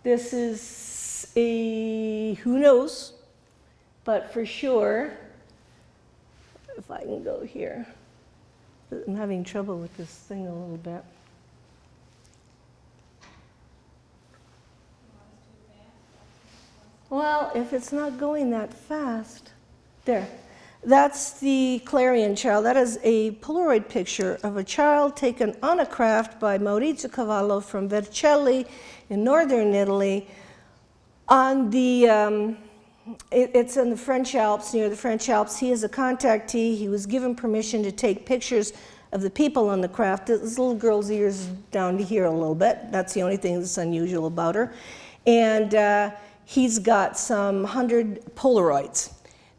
this is a, who knows, but for sure, if I can go here, I'm having trouble with this thing a little bit. Well, if it's not going that fast, there. That's the Clarion child. That is a Polaroid picture of a child taken on a craft by Maurizio Cavallo from Vercelli in northern Italy. On the, it's in the French Alps, near the French Alps. He is a contactee. He was given permission to take pictures of the people on the craft. This little girl's ears down to here a little bit. That's the only thing that's unusual about her. And he's got some 100 Polaroids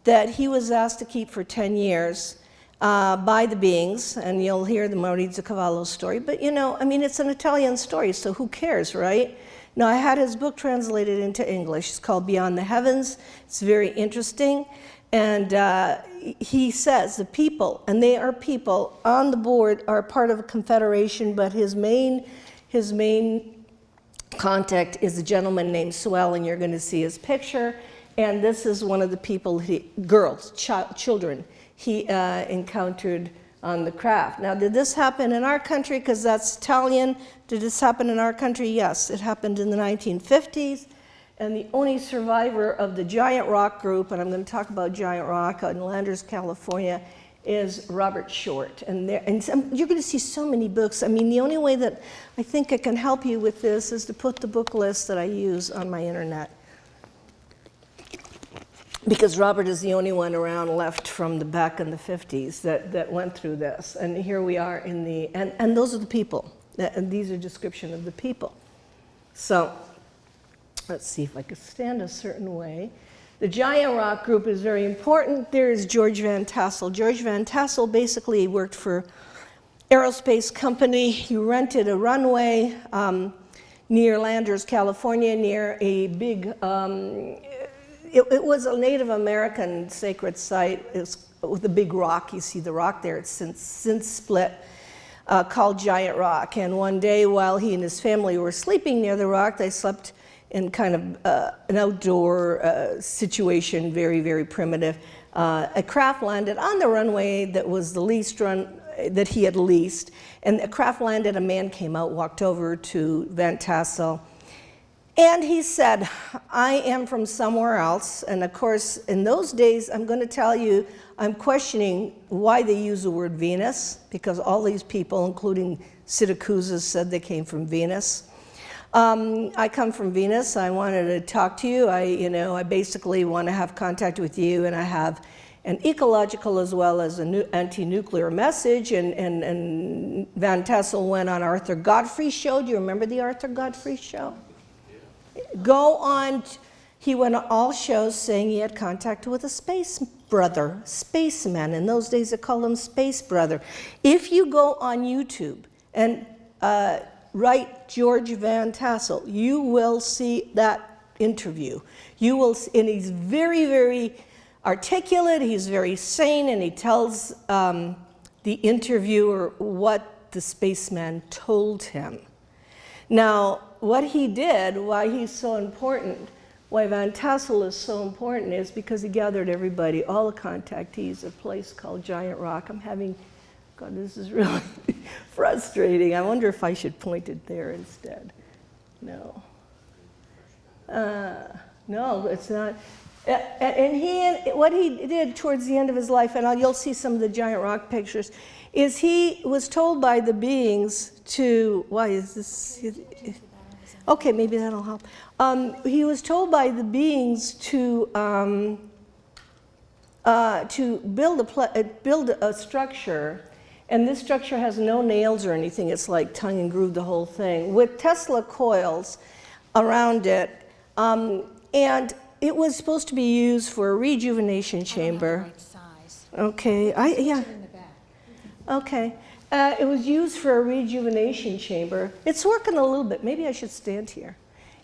that he was asked to keep for 10 years by the beings, and you'll hear the Maurizio Cavallo story, but you know, I mean, it's an Italian story, so who cares, right? Now, I had his book translated into English. It's called Beyond the Heavens. It's very interesting, and he says the people, and they are people on the board, are part of a confederation, but his main contact is a gentleman named Swell, and you're going to see his picture. And this is one of the people, children, he encountered on the craft. Now, did this happen in our country? Because that's Italian. Did this happen in our country? Yes, it happened in the 1950s. And the only survivor of the Giant Rock group, and I'm going to talk about Giant Rock in Landers, California, is Robert Short. And you're going to see so many books. I mean, the only way that I think I can help you with this is to put the book list that I use on my internet. Because Robert is the only one around left from the back in the 50s that went through this. And here we are in the, and those are the people. And these are description of the people. So let's see if I can stand a certain way. The Giant Rock group is very important. There is George Van Tassel. George Van Tassel basically worked for aerospace company. He rented a runway near Landers, California, near a big, it was a Native American sacred site. It's with a big rock. You see the rock there. It's since split, called Giant Rock. And one day while he and his family were sleeping near the rock, they slept in kind of an outdoor situation, very, very primitive. A craft landed on the runway that was the leased run that he had leased. And a craft landed, a man came out, walked over to Van Tassel. And he said, I am from somewhere else. And of course, in those days, I'm going to tell you, I'm questioning why they use the word Venus, because all these people, including Syracuse, said they came from Venus. I come from Venus. I wanted to talk to you. I basically want to have contact with you, and I have an ecological as well as an anti-nuclear message. And Van Tassel went on Arthur Godfrey's show. Do you remember the Arthur Godfrey show? Go on, he went on all shows saying he had contact with a space brother, spaceman. In those days, they called him space brother. If you go on YouTube and write George Van Tassel, you will see that interview. You will, and he's very, very articulate, he's very sane, and he tells the interviewer what the spaceman told him. Now, what he did, why he's so important, why Van Tassel is so important is because he gathered everybody, all the contactees, at a place called Giant Rock. I'm having, God, this is really frustrating. I wonder if I should point it there instead. No. No, it's not. And what he did towards the end of his life, and you'll see some of the Giant Rock pictures, is he was told by the beings to, why is this? Okay, maybe that'll help. He was told by the beings to build a structure, and this structure has no nails or anything. It's like tongue and groove, the whole thing, with Tesla coils around it, and it was supposed to be used for a rejuvenation chamber. Okay, yeah. Okay. It was used for a rejuvenation chamber. It's working a little bit. Maybe I should stand here,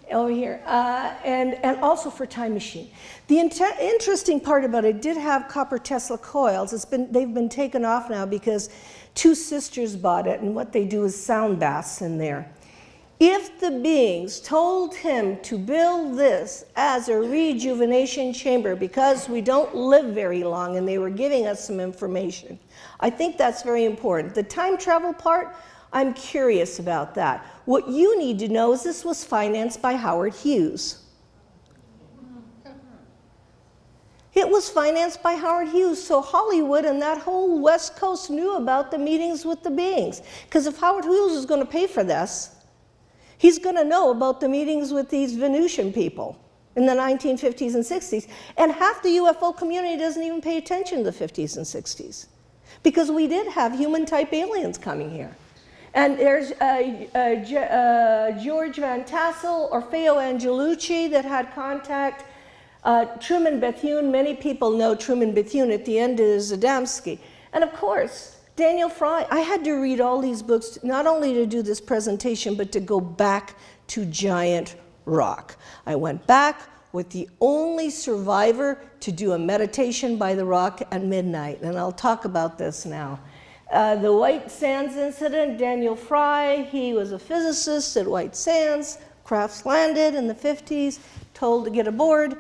over here. And also for time machine. The interesting part about it did have copper Tesla coils. They've been taken off now because two sisters bought it, and what they do is sound baths in there. If the beings told him to build this as a rejuvenation chamber because we don't live very long, and they were giving us some information, I think that's very important. The time travel part, I'm curious about that. What you need to know is this was financed by Howard Hughes. It was financed by Howard Hughes, so Hollywood and that whole West Coast knew about the meetings with the beings. Because if Howard Hughes is going to pay for this, he's going to know about the meetings with these Venusian people in the 1950s and 60s. And half the UFO community doesn't even pay attention to the 50s and 60s. Because we did have human-type aliens coming here. And there's George Van Tassel, Orfeo Angelucci that had contact. Truman Bethune, many people know Truman Bethune, at the end is Adamski. And of course, Daniel Fry. I had to read all these books, not only to do this presentation, but to go back to Giant Rock. I went back with the only survivor to do a meditation by the rock at midnight, and I'll talk about this now. The White Sands incident, Daniel Fry, he was a physicist at White Sands. Crafts landed in the 50s, told to get aboard.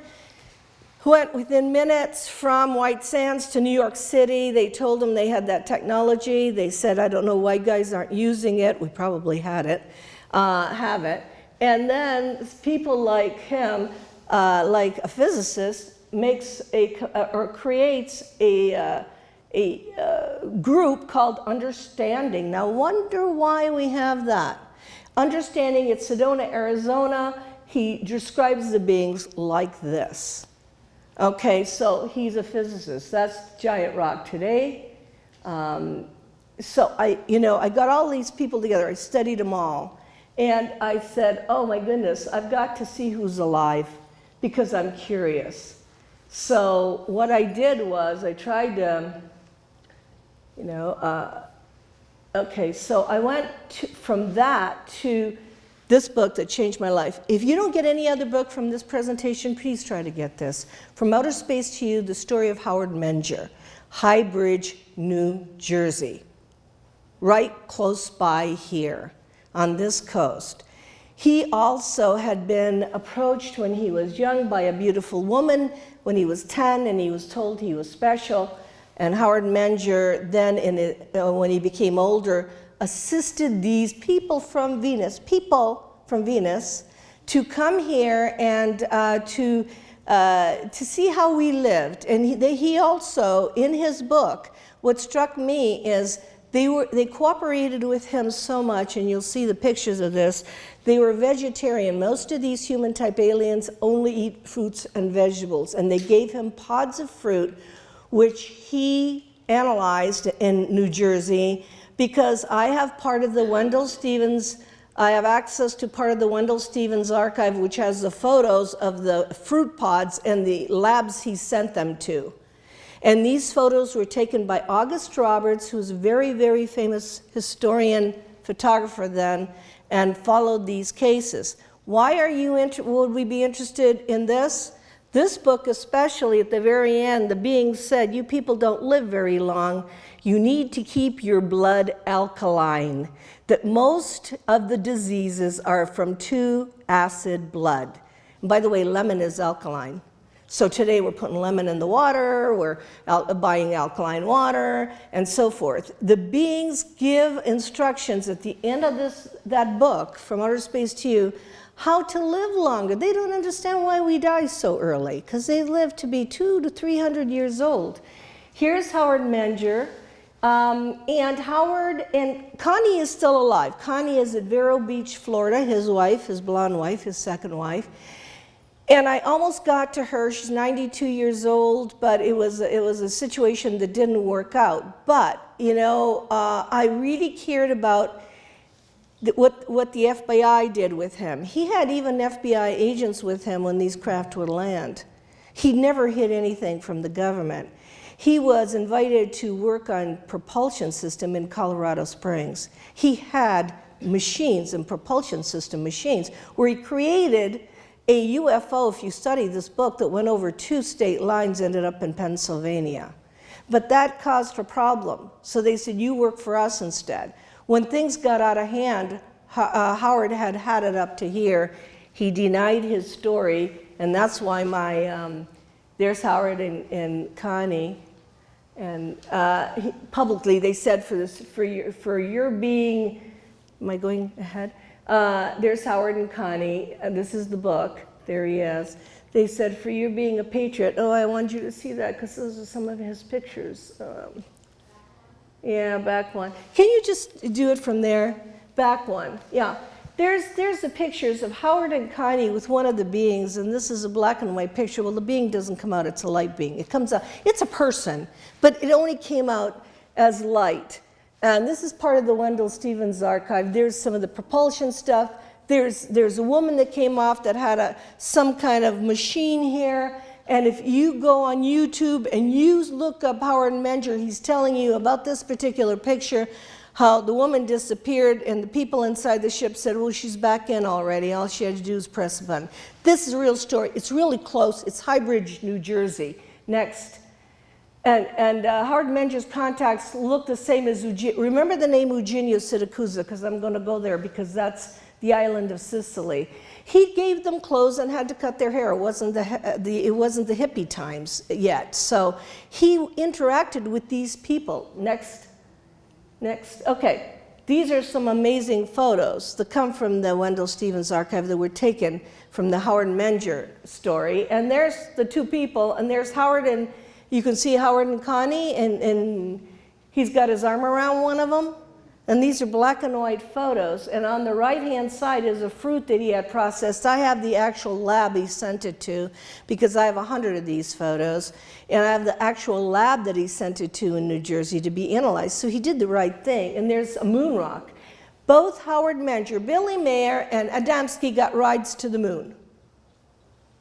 Went within minutes from White Sands to New York City. They told him they had that technology. They said, I don't know why guys aren't using it. We probably have it. And then people like him, like a physicist, creates a group called Understanding. Now, wonder why we have that. Understanding, it's Sedona, Arizona. He describes the beings like this. Okay, so he's a physicist. That's Giant Rock today. So I got all these people together. I studied them all. And I said, oh my goodness, I've got to see who's alive because I'm curious. So what I did was I tried to, okay, so I went from that to this book that changed my life. If you don't get any other book from this presentation, please try to get this. From Outer Space to You, the story of Howard Menger, High Bridge, New Jersey, right close by here on this coast. He also had been approached when he was young by a beautiful woman when he was 10, and he was told he was special. And Howard Menger then, when he became older, assisted these people from Venus, to come here and to see how we lived. And he also, in his book, what struck me is they cooperated with him so much, and you'll see the pictures of this. They were vegetarian. Most of these human-type aliens only eat fruits and vegetables, and they gave him pods of fruit, which he analyzed in New Jersey, because I have part of the Wendell Stevens, I have access to part of the Wendell Stevens archive, which has the photos of the fruit pods and the labs he sent them to. And these photos were taken by August Roberts, who's a very, very famous historian, photographer then, and followed these cases. Why would we be interested in this? This book, especially at the very end, the being said, you people don't live very long. You need to keep your blood alkaline. That most of the diseases are from too acid blood. And by the way, lemon is alkaline. So today we're putting lemon in the water, we're buying alkaline water, and so forth. The beings give instructions at the end of that book, From Outer Space to You, how to live longer. They don't understand why we die so early, because they live to be 200 to 300 years old. Here's Howard Menger, and Howard and Connie is still alive. Connie is at Vero Beach, Florida, his wife, his blonde wife, his second wife. And I almost got to her. She's 92 years old, but it was a situation that didn't work out. But, I really cared about what the FBI did with him. He had even FBI agents with him when these craft would land. He never hid anything from the government. He was invited to work on propulsion system in Colorado Springs. He had machines and propulsion system machines where he created a UFO, if you study this book, that went over 2 state lines, ended up in Pennsylvania. But that caused a problem. So they said, you work for us instead. When things got out of hand, Howard had it up to here. He denied his story, and that's why there's Howard and Connie. And publicly they said for your being, am I going ahead? There's Howard and Connie, and this is the book, there he is. They said, for you being a patriot. Oh, I want you to see that because those are some of his pictures. Yeah, back one. Can you just do it from there? Back one, yeah. There's the pictures of Howard and Connie with one of the beings, and this is a black and white picture. Well, the being doesn't come out, it's a light being. It comes out, it's a person, but it only came out as light. And this is part of the Wendell Stevens archive. There's some of the propulsion stuff. There's a woman that came off that had some kind of machine here. And if you go on YouTube and you look up Howard Menger, he's telling you about this particular picture, how the woman disappeared and the people inside the ship said, well, she's back in already. All she had to do is press a button. This is a real story. It's really close. It's High Bridge, New Jersey. Next. And Howard Menger's contacts look the same as remember the name Eugenio Siracusa, because I'm going to go there because that's the island of Sicily. He gave them clothes and had to cut their hair. It wasn't the hippie times yet. So he interacted with these people. Next. Okay. These are some amazing photos that come from the Wendell Stevens archive that were taken from the Howard Menger story. And there's the two people, and there's Howard, and you can see Howard and Connie, and he's got his arm around one of them. And these are black and white photos. And on the right-hand side is a fruit that he had processed. I have the actual lab he sent it to because I have 100 of these photos. And I have the actual lab that he sent it to in New Jersey to be analyzed. So he did the right thing. And there's a moon rock. Both Howard Menger, Billy Mayer, and Adamski got rides to the moon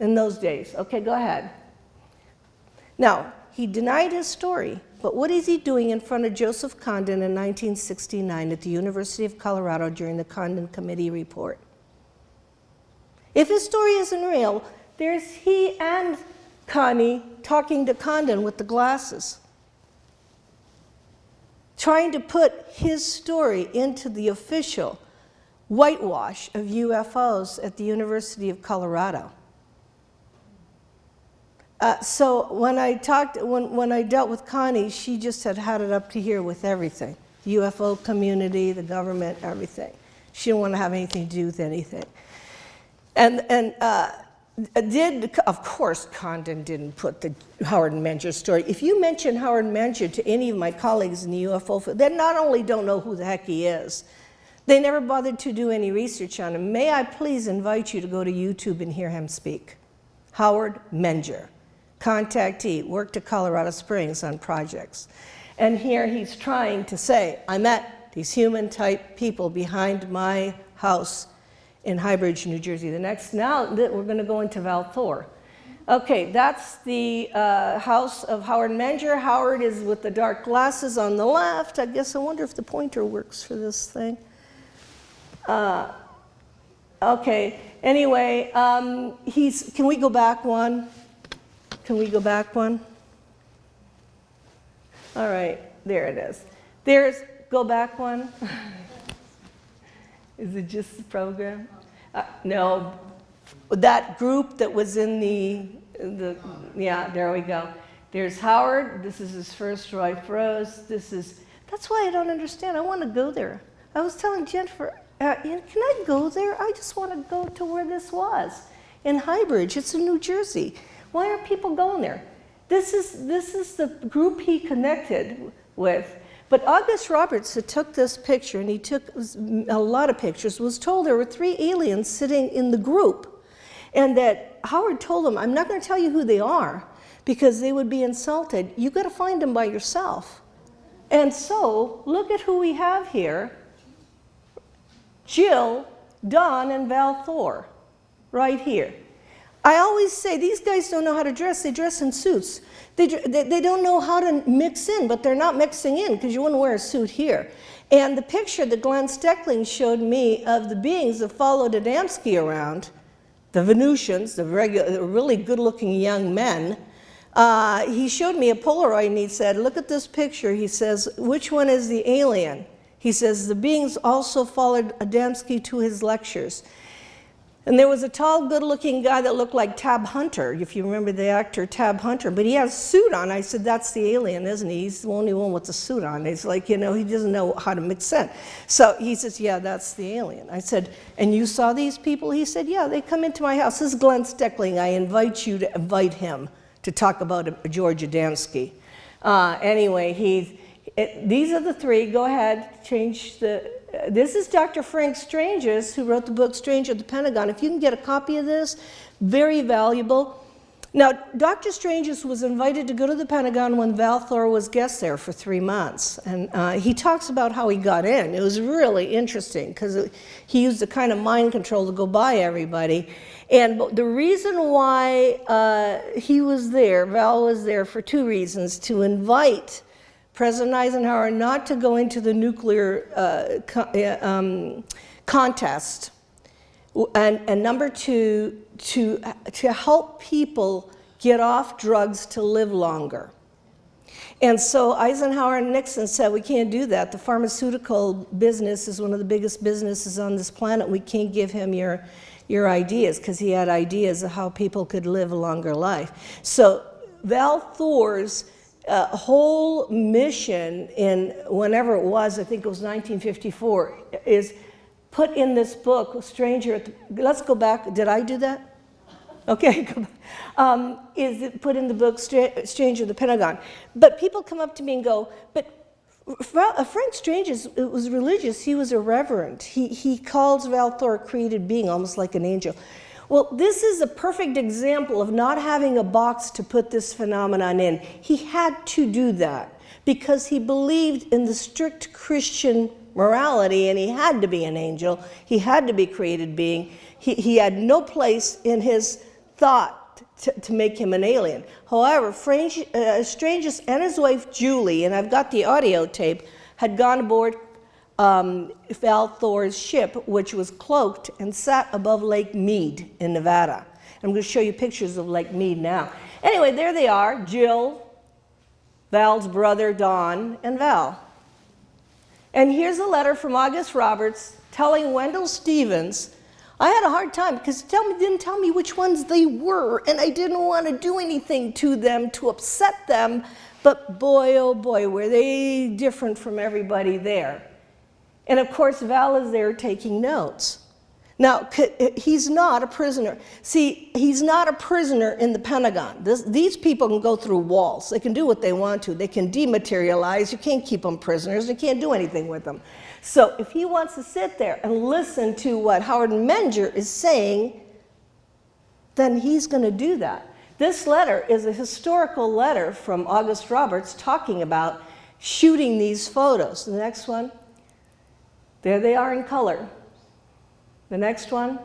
in those days. Okay, go ahead. Now, he denied his story. But what is he doing in front of Joseph Condon in 1969 at the University of Colorado during the Condon Committee report? If his story isn't real, there's he and Connie talking to Condon with the glasses, trying to put his story into the official whitewash of UFOs at the University of Colorado. So when I dealt with Connie, she just had it up to here with everything. The UFO community, the government, everything. She didn't want to have anything to do with anything. Of course, Condon didn't put the Howard Menger story. If you mention Howard Menger to any of my colleagues in the UFO field, they not only don't know who the heck he is, they never bothered to do any research on him. May I please invite you to go to YouTube and hear him speak. Howard Menger. Contactee, worked at Colorado Springs on projects. And here he's trying to say, I met these human-type people behind my house in High Bridge, New Jersey. Now we're going to go into Val Thor. Okay, that's the house of Howard Menger. Howard is with the dark glasses on the left. I guess I wonder if the pointer works for this thing. Okay, anyway, can we go back one? Can we go back one? All right, there it is. Go back one. Is it just the program? No, that group that was in yeah, there we go. There's Howard, this is his first right rows. That's why I don't understand, I want to go there. I was telling Jennifer, can I go there? I just want to go to where this was, in High Bridge, it's in New Jersey. Why are people going there? This is the group he connected with. But August Roberts, who took this picture, and he took a lot of pictures, was told there were 3 aliens sitting in the group. And that Howard told them, I'm not going to tell you who they are, because they would be insulted. You've got to find them by yourself. And so, look at who we have here. Jill, Don, and Val Thor, right here. I always say, these guys don't know how to dress. They dress in suits. They don't know how to mix in, but they're not mixing in because you wouldn't wear a suit here. And the picture that Glenn Steckling showed me of the beings that followed Adamski around, the Venusians, the really good-looking young men, he showed me a Polaroid and he said, look at this picture. He says, which one is the alien? He says, the beings also followed Adamski to his lectures. And there was a tall, good-looking guy that looked like Tab Hunter, if you remember the actor Tab Hunter, but he had a suit on. I said, that's the alien, isn't he? He's the only one with the suit on. He's like, he doesn't know how to mix sense. So he says, yeah, that's the alien. I said, and you saw these people? He said, yeah, they come into my house. This is Glenn Steckling. I invite you to invite him to talk about George Adamski. Anyway, these are the three. Go ahead, change the... This is Dr. Frank Stranges, who wrote the book Strange at the Pentagon. If you can get a copy of this, very valuable. Now, Dr. Stranges was invited to go to the Pentagon when Val Thor was guest there for 3 months. And he talks about how he got in. It was really interesting because he used the kind of mind control to go by everybody. And the reason why he was there, Val was there for 2 reasons: to invite President Eisenhower not to go into the nuclear contest, and number 2, to help people get off drugs to live longer. And so Eisenhower and Nixon said, we can't do that. The pharmaceutical business is one of the biggest businesses on this planet. We can't give him your ideas, because he had ideas of how people could live a longer life. So Val Thor's whole mission in whenever it was, I think it was 1954, is put in this book, Stranger at the... Let's go back. Did I do that? Okay. Is it put in the book, Stranger at the Pentagon. But people come up to me and go, but Frank Strange was religious. He was a reverend. He calls Val Thor a created being, almost like an angel. Well, this is a perfect example of not having a box to put this phenomenon in. He had to do that because he believed in the strict Christian morality, and he had to be an angel. He had to be a created being. He had no place in his thought to make him an alien. However, Stranges and his wife Julie, and I've got the audio tape, had gone aboard Val Thor's ship, which was cloaked and sat above Lake Mead in Nevada. I'm going to show you pictures of Lake Mead now. Anyway, there they are, Jill, Val's brother Don, and Val. And here's a letter from August Roberts telling Wendell Stevens, I had a hard time because he didn't tell me which ones they were, and I didn't want to do anything to them to upset them, but boy, oh boy, were they different from everybody there. And of course, Val is there taking notes. Now, he's not a prisoner. See, he's not a prisoner in the Pentagon. These people can go through walls. They can do what they want to. They can dematerialize. You can't keep them prisoners. You can't do anything with them. So if he wants to sit there and listen to what Howard Menger is saying, then he's going to do that. This letter is a historical letter from August Roberts talking about shooting these photos. The next one. There they are in color. The next one.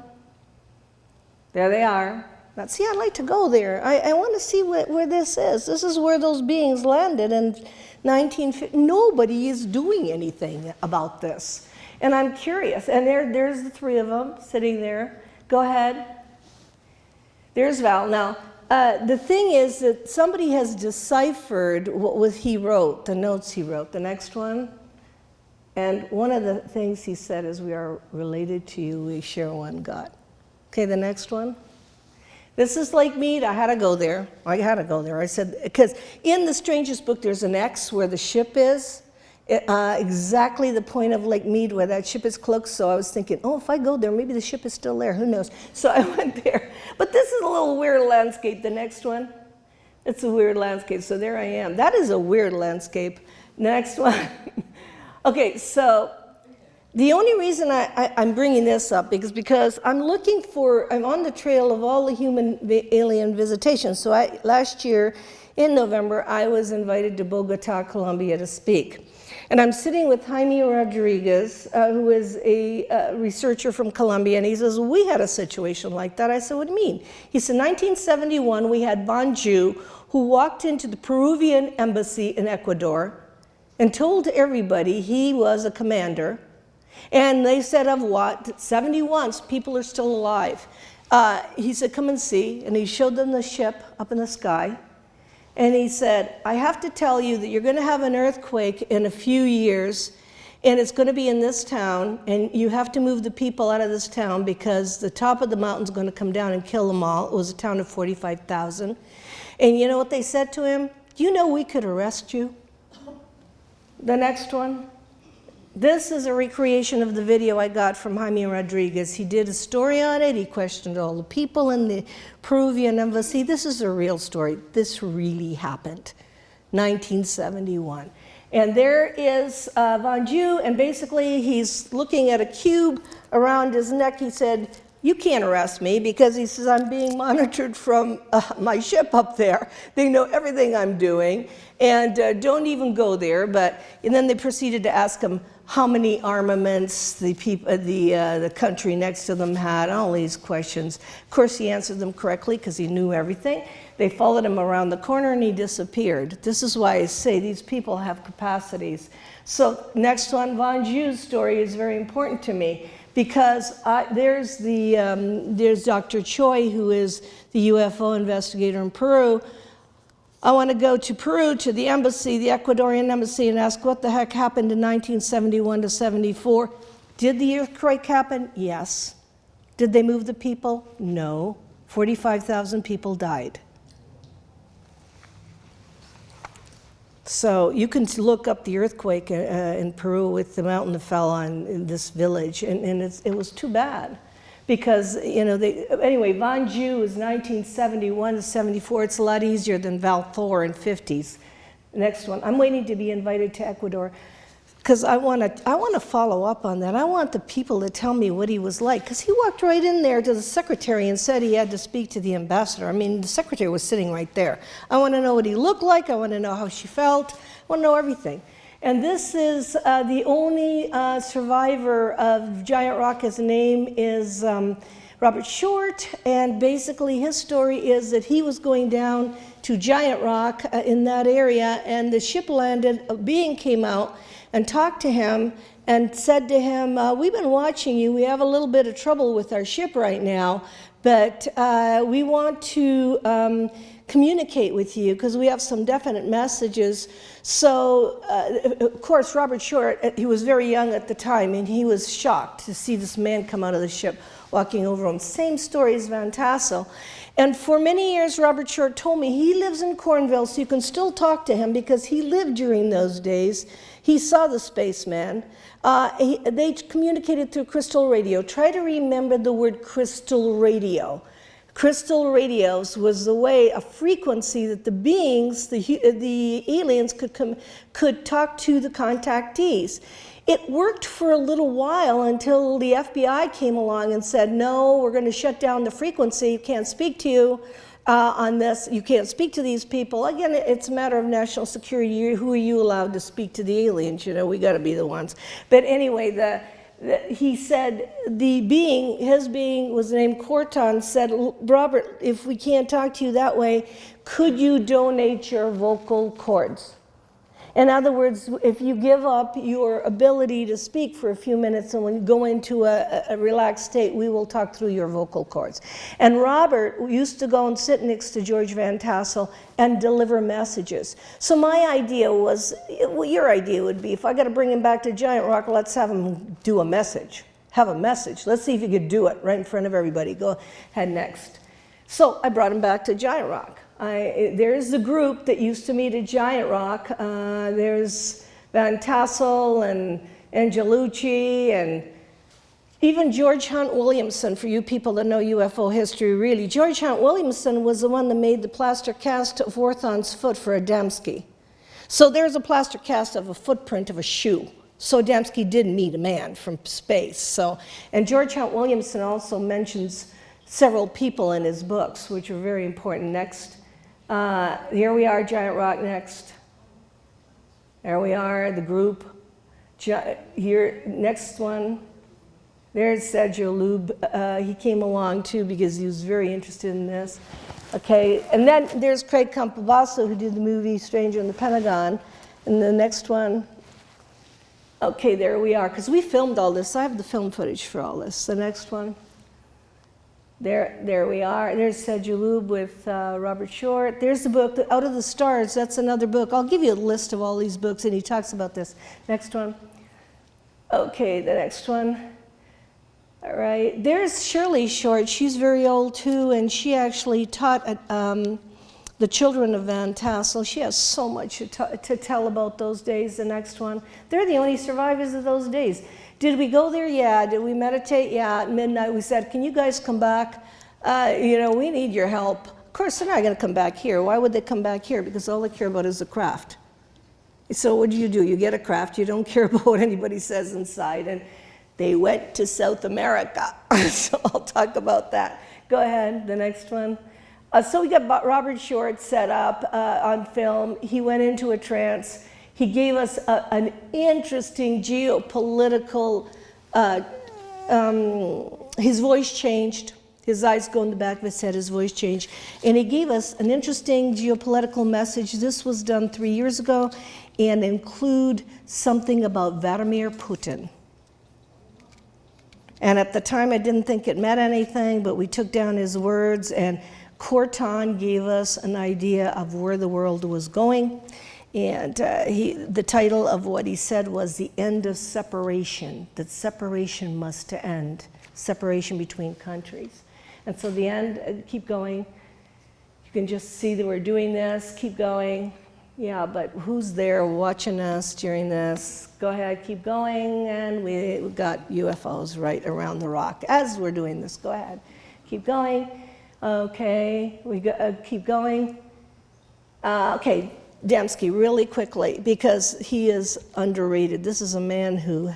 There they are. Now, see, I'd like to go there. I want to see where this is. This is where those beings landed in 1950. Nobody is doing anything about this. And I'm curious. And there's the 3 of them sitting there. Go ahead. There's Val. Now, the thing is that somebody has deciphered what he wrote, the notes he wrote. The next one. And one of the things he said is, we are related to you, we share one God. Okay, the next one. This is Lake Mead. I had to go there. I said, because in the Strangest book, there's an X where the ship is, exactly the point of Lake Mead where that ship is cloaked. So I was thinking, oh, if I go there, maybe the ship is still there. Who knows? So I went there. But this is a little weird landscape. The next one. It's a weird landscape. So there I am. That is a weird landscape. Next one. Okay, so the only reason I'm bringing this up is because I'm on the trail of all the human alien visitations. So last year in November, I was invited to Bogota, Colombia to speak. And I'm sitting with Jamey Rodriguez, who is a researcher from Colombia, and he says, we had a situation like that. I said, what do you mean? He said, 1971, we had Bonju, who walked into the Peruvian embassy in Ecuador and told everybody he was a commander. And they said, of what? 71 people are still alive. He said, come and see. And he showed them the ship up in the sky. And he said, I have to tell you that you're going to have an earthquake in a few years. and it's going to be in this town, and you have to move the people out of this town because the top of the mountain's going to come down and kill them all. It was a town of 45,000. And you know what they said to him? You know we could arrest you. The next one. This is a recreation of the video I got from Jamey Rodriguez. He did a story on it. He questioned all the people in the Peruvian embassy. This is a real story. This really happened, 1971. And there is Von Jew, and basically he's looking at a cube around his neck. He said, you can't arrest me, because he says, I'm being monitored from my ship up there. They know everything I'm doing, and don't even go there. And then they proceeded to ask him how many armaments the country next to them had, all these questions. Of course, he answered them correctly because he knew everything. They followed him around the corner and he disappeared. This is why I say these people have capacities. So next one, Von Jew's story is very important to me, because there's Dr. Choi, who is the UFO investigator in Peru. I want to go to Peru, to the embassy, the Ecuadorian embassy, and ask what the heck happened in 1971 to 74. Did the earthquake happen? Yes. Did they move the people? No. 45,000 people died. So you can look up the earthquake in Peru with the mountain that fell on this village, and it was too bad. Because, anyway, Von Jew is 1971 to 74. It's a lot easier than Val Thor in 50s. Next one. I'm waiting to be invited to Ecuador because I want to follow up on that. I want the people to tell me what he was like, because he walked right in there to the secretary and said he had to speak to the ambassador. I mean, the secretary was sitting right there. I want to know what he looked like. I want to know how she felt. I want to know everything. And this is the only survivor of Giant Rock. His name is Robert Short, and basically his story is that he was going down to Giant Rock in that area, and the ship landed, a being came out and talked to him and said to him, we've been watching you, we have a little bit of trouble with our ship right now, but we want to communicate with you because we have some definite messages. So, of course, Robert Short, he was very young at the time, and he was shocked to see this man come out of the ship walking over him. Same story as Van Tassel. And for many years, Robert Short told me he lives in Cornville, so you can still talk to him because he lived during those days. He saw the spaceman. They communicated through crystal radio. Try to remember the word crystal radio. Crystal radios was the way, a frequency that the beings, the aliens could talk to the contactees. It worked for a little while until the FBI came along and said, no, we're going to shut down the frequency. You can't speak to you on this. You can't speak to these people. Again, it's a matter of national security. Who are you allowed to speak to the aliens? We got to be the ones. But anyway, he said his being was named Corton, said, Robert, if we can't talk to you that way, could you donate your vocal cords? In other words, if you give up your ability to speak for a few minutes and when you go into a relaxed state, we will talk through your vocal cords. And Robert used to go and sit next to George Van Tassel and deliver messages. So my idea was, well, your idea would be, if I got to bring him back to Giant Rock, let's have him do a message. Have a message. Let's see if you could do it right in front of everybody. Go ahead next. So I brought him back to Giant Rock. There's the group that used to meet at Giant Rock. There's Van Tassel and Angelucci and even George Hunt Williamson, for you people that know UFO history, really. George Hunt Williamson was the one that made the plaster cast of Orthon's foot for Adamski. So there's a plaster cast of a footprint of a shoe. So Adamski did meet a man from space. And George Hunt Williamson also mentions several people in his books, which are very important. Next. Here we are, Giant Rock next. There we are, the group. Here, next one. There's Sergio Lube. He came along too because he was very interested in this. Okay, and then there's Craig Campobasso, who did the movie Stranger in the Pentagon. And the next one. Okay, there we are, because we filmed all this. I have the film footage for all this. The next one. There we are. There's Sergio Lube with Robert Short. There's the book, Out of the Stars. That's another book. I'll give you a list of all these books, and he talks about this. Next one. Okay, the next one. All right, there's Shirley Short. She's very old too, and she actually taught at the children of Van Tassel. She has so much to tell about those days. The next one. They're the only survivors of those days. Did we go there? Yeah. Did we meditate? Yeah. At midnight we said, can you guys come back? We need your help. Of course, they're not going to come back here. Why would they come back here? Because all they care about is the craft. So what do? You get a craft. You don't care about what anybody says inside. And they went to South America. So I'll talk about that. Go ahead, the next one. So we got Robert Short set up on film. He went into a trance. He gave us an interesting geopolitical, his voice changed. His eyes go in the back of his head, his voice changed. And he gave us an interesting geopolitical message. This was done 3 years ago, and include something about Vladimir Putin. And at the time, I didn't think it meant anything, but we took down his words, and Corton gave us an idea of where the world was going. And the title of what he said was The End of Separation, that separation must end, separation between countries. And so the end, keep going. You can just see that we're doing this, keep going. Yeah, but who's there watching us during this? Go ahead, keep going, and we got UFOs right around the rock as we're doing this. Go ahead, keep going. Okay, we go, keep going. Okay, Dembski, really quickly, because he is underrated. This is a man who,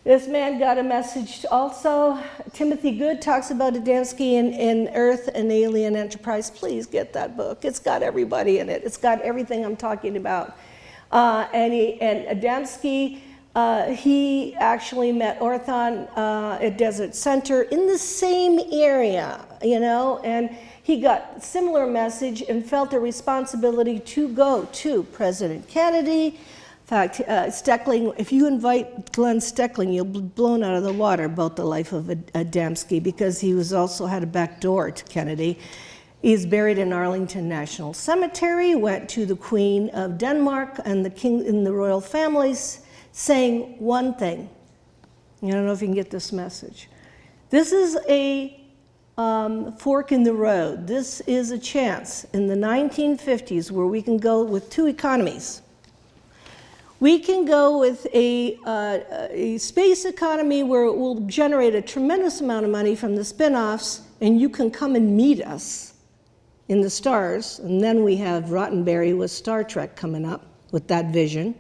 this man got a message also. Timothy Good talks about Adamski in Earth and Alien Enterprise. Please get that book. It's got everybody in it. It's got everything I'm talking about. And Adamski, he actually met Orthon at Desert Center in the same area, and he got a similar message and felt a responsibility to go to President Kennedy. In fact, Steckling, if you invite Glenn Steckling, you'll be blown out of the water about the life of Adamski, because he was also had a back door to Kennedy. He's buried in Arlington National Cemetery, went to the Queen of Denmark and the king in the royal families, saying one thing. I don't know if you can get this message. This is a fork in the road. This is a chance in the 1950s where we can go with two economies. We can go with a space economy where it will generate a tremendous amount of money from the spin-offs, and you can come and meet us in the stars. And then we have Roddenberry with Star Trek coming up with that vision.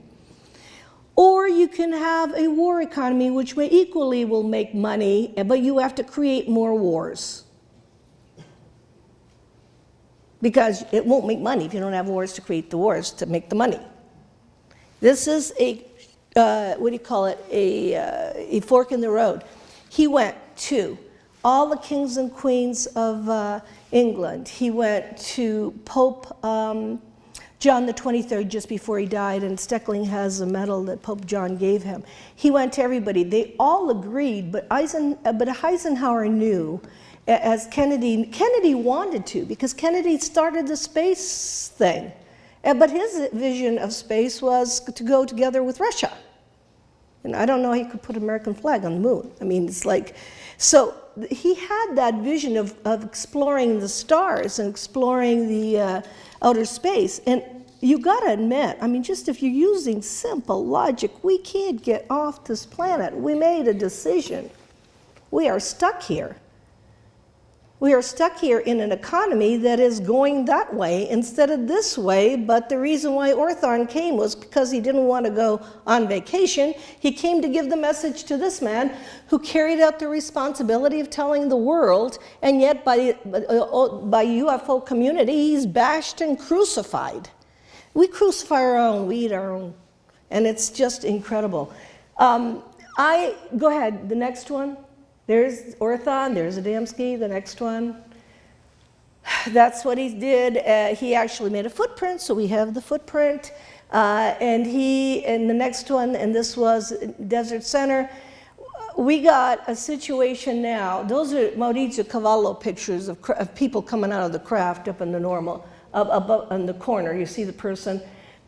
Or you can have a war economy, which may equally will make money, but you have to create more wars. Because it won't make money if you don't have wars to create the wars to make the money. This is a, a fork in the road. He went to all the kings and queens of England. He went to Pope John the 23rd just before he died, and Steckling has a medal that Pope John gave him. He went to everybody. They all agreed, but Eisenhower knew, as Kennedy wanted to, because Kennedy started the space thing. But his vision of space was to go together with Russia. And I don't know how he could put an American flag on the moon. I mean, it's like, so he had that vision of exploring the stars and exploring the outer space. And you gotta admit, I mean, just if you're using simple logic, we can't get off this planet. We made a decision. We are stuck here. We are stuck here in an economy that is going that way instead of this way, but the reason why Orthon came was because he didn't want to go on vacation. He came to give the message to this man who carried out the responsibility of telling the world, and yet by UFO community, he's bashed and crucified. We crucify our own, we eat our own, and it's just incredible. Go ahead, the next one. There's Orthon, there's Adamski, the next one. That's what he did. He actually made a footprint, so we have the footprint. And the next one, and this was Desert Center, we got a situation now. Those are Maurizio Cavallo pictures of people coming out of the craft up in the normal, up in the corner. You see the person.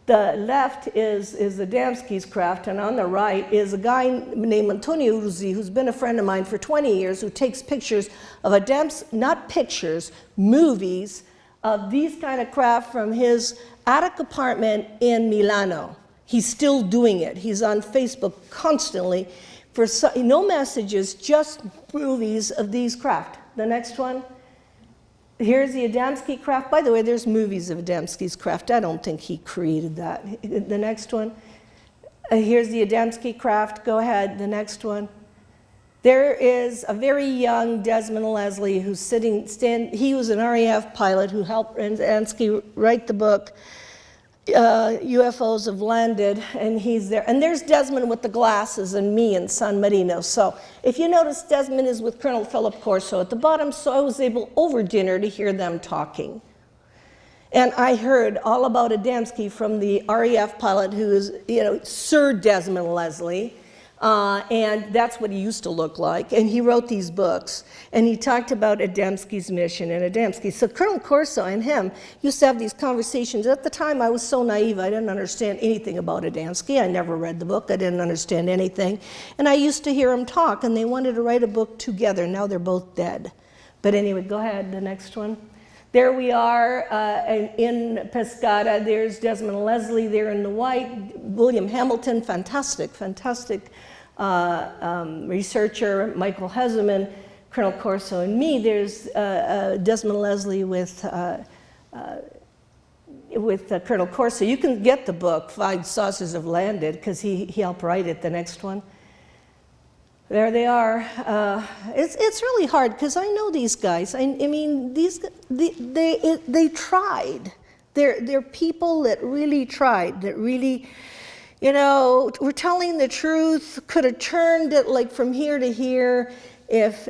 The left is Adamski's craft, and on the right is a guy named Antonio Urzi, who's been a friend of mine for 20 years, who takes pictures of not pictures, movies of these kind of craft from his attic apartment in Milano. He's still doing it. He's on Facebook constantly for no messages, just movies of these craft. The next one. Here's the Adamski craft. By the way, there's movies of Adamski's craft. I don't think he created that. The next one. Here's the Adamski craft. Go ahead. The next one. There is a very young Desmond Leslie who's he was an RAF pilot who helped Adamski write the book, UFOs Have Landed, and he's there. And there's Desmond with the glasses and me in San Marino. So if you notice, Desmond is with Col Philip Corso at the bottom, so I was able over dinner to hear them talking. And I heard all about Adamski from the RAF pilot who is, Sir Desmond Leslie. And that's what he used to look like. And he wrote these books. And he talked about Adamski's mission and Adamski. So Colonel Corso and him used to have these conversations. At the time, I was so naive. I didn't understand anything about Adamski. I never read the book. I didn't understand anything. And I used to hear them talk. And they wanted to write a book together. Now they're both dead. But anyway, go ahead, the next one. There we are in Pescara. There's Desmond Leslie there in the white. William Hamilton, fantastic researcher. Michael Heseman, Colonel Corso, and me. There's Desmond Leslie with Colonel Corso. You can get the book, Five Saucers Have Landed, because he helped write it, the next one. There they are. It's really hard because I know these guys. I mean, they tried. They're people that really tried. That really, were telling the truth. Could have turned it like from here to here, if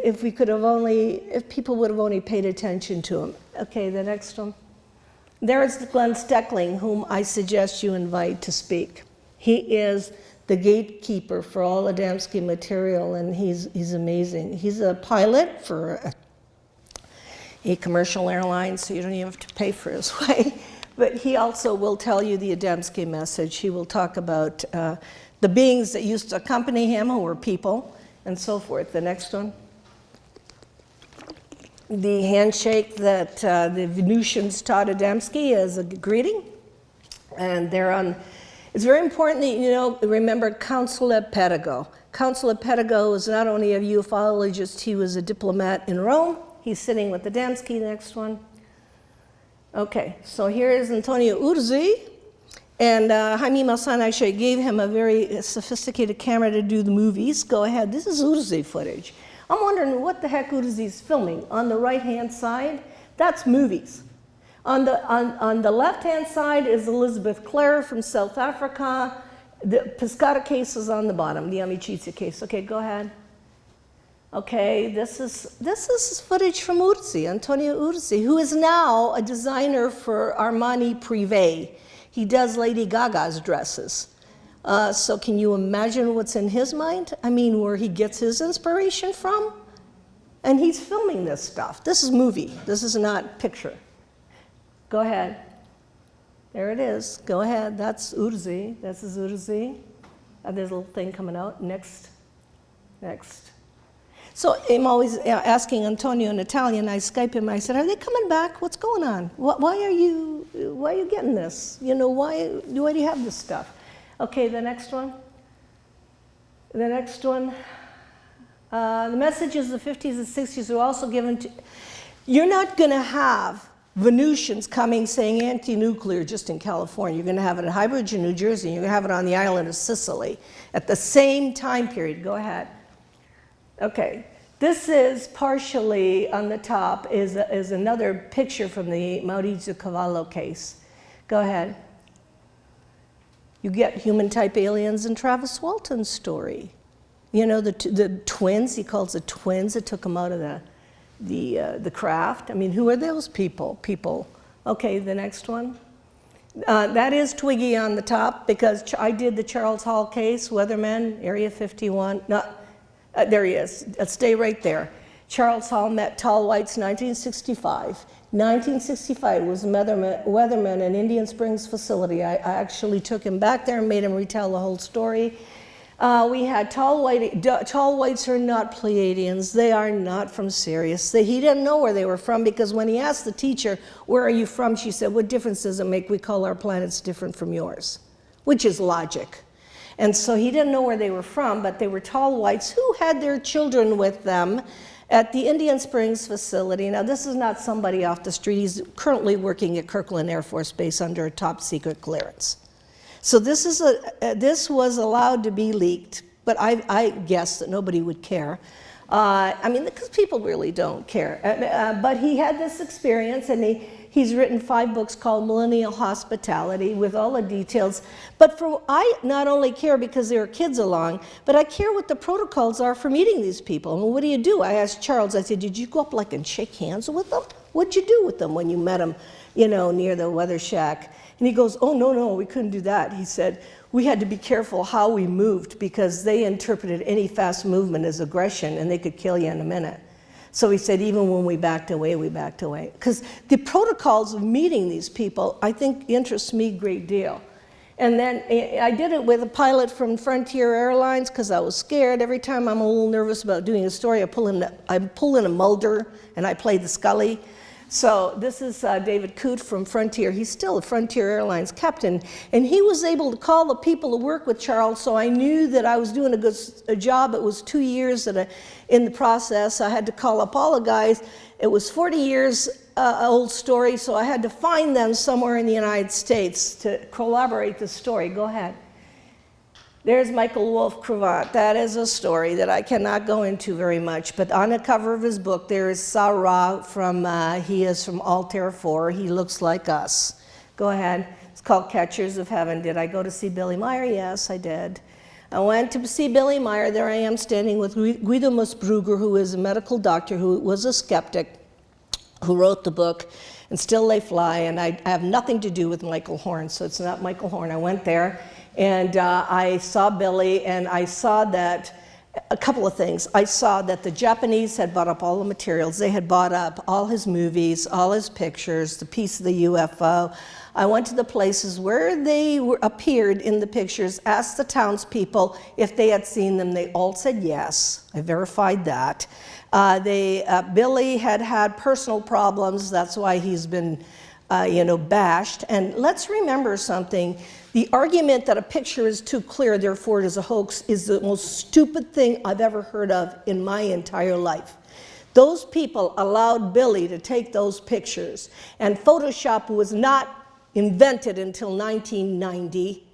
people would have only paid attention to them. Okay, the next one. There's Glenn Steckling, whom I suggest you invite to speak. He is the gatekeeper for all Adamski material, and he's amazing. He's a pilot for a commercial airline, so you don't even have to pay for his way. But he also will tell you the Adamski message. He will talk about the beings that used to accompany him, who were people, and so forth. The next one. The handshake that the Venusians taught Adamski as a greeting. And they're on. It's very important that remember Council at Apodaca. Council at Apodaca was not only a ufologist, he was a diplomat in Rome. He's sitting with Adamski, next one. Okay, so here is Antonio Urzi. And Jaime Maussan actually gave him a very sophisticated camera to do the movies. Go ahead, this is Urzi footage. I'm wondering what the heck Urzi's filming. On the right-hand side, that's movies. On the left-hand side is Elizabeth Clare from South Africa. The Pescara case is on the bottom, the Amicizia case. Okay, go ahead. Okay, this is footage from Urzi, Antonio Urzi, who is now a designer for Armani Privé. He does Lady Gaga's dresses. So can you imagine what's in his mind? I mean, where he gets his inspiration from? And he's filming this stuff. This is movie. This is not picture. Go ahead. There it is. Go ahead. That's Urzi. This is Urzi. There's a little thing coming out. Next. So I'm always asking Antonio in Italian. I Skype him. I said, "Are they coming back? What's going on? Why are you getting this? Why do you have this stuff?" Okay, the next one. The next one. The messages of the 50s and 60s were also given to. You're not going to have Venusians coming saying anti-nuclear just in California. You're going to have it in High Bridge in New Jersey, and you're going to have it on the island of Sicily at the same time period. Go ahead. Okay, this is partially on the top is another picture from the Maurizio Cavallo case. Go ahead. You get human-type aliens in Travis Walton's story. The twins, he calls it twins that took them out of the craft. I mean, who are those people? Okay, the next one. That is Twiggy on the top because I did the Charles Hall case, Weatherman, Area 51. No, there he is. Stay right there. Charles Hall met Tall Whites 1965. 1965 was a weatherman in Indian Springs facility. I actually took him back there and made him retell the whole story. We had tall whites are not Pleiadians. They are not from Sirius. He didn't know where they were from, because when he asked the teacher, "Where are you from?" she said, "What difference does it make? We call our planets different from yours," which is logic. And so he didn't know where they were from, but they were tall whites who had their children with them at the Indian Springs facility. Now, this is not somebody off the street. He's currently working at Kirkland Air Force Base under a top secret clearance. So this was allowed to be leaked, but I guess that nobody would care. I mean, because people really don't care. But he had this experience, and he's written 5 books called Millennial Hospitality with all the details. But I not only care because there are kids along, but I care what the protocols are for meeting these people. I mean, what do? I asked Charles, I said, "Did you go up and shake hands with them? What'd you do with them when you met them, near the weather shack?" And he goes, "Oh, no, we couldn't do that." He said, "We had to be careful how we moved, because they interpreted any fast movement as aggression, and they could kill you in a minute." So he said, even when we backed away, Because the protocols of meeting these people, I think, interests me a great deal. And then I did it with a pilot from Frontier Airlines, because I was scared. Every time I'm a little nervous about doing a story, I pull in a Mulder, and I play the Scully. So this is David Coote from Frontier. He's still a Frontier Airlines captain, and he was able to call the people to work with Charles, so I knew that I was doing a good job. It was 2 years in the process. I had to call up all the guys. It was 40 years old story, so I had to find them somewhere in the United States to corroborate the story. Go ahead. There's Michael Wolff-Cravat. That is a story that I cannot go into very much, but on the cover of his book, there is Sarah he is from Altair 4. He looks like us. Go ahead. It's called Catchers of Heaven. Did I go to see Billy Meyer? Yes, I did. I went to see Billy Meyer. There I am standing with Guido Musbrugger, who is a medical doctor, who was a skeptic, who wrote the book, And Still They Fly, and I have nothing to do with Michael Horn, so it's not Michael Horn. I went there, and I saw Billy, and I saw that, a couple of things. I saw that the Japanese had bought up all the materials. They had bought up all his movies, all his pictures, the piece of the UFO. I went to the places where they appeared in the pictures, asked the townspeople if they had seen them. They all said yes. I verified that. Billy had personal problems. That's why he's been bashed. And let's remember something. The argument that a picture is too clear, therefore it is a hoax, is the most stupid thing I've ever heard of in my entire life. Those people allowed Billy to take those pictures, and Photoshop was not invented until 1990.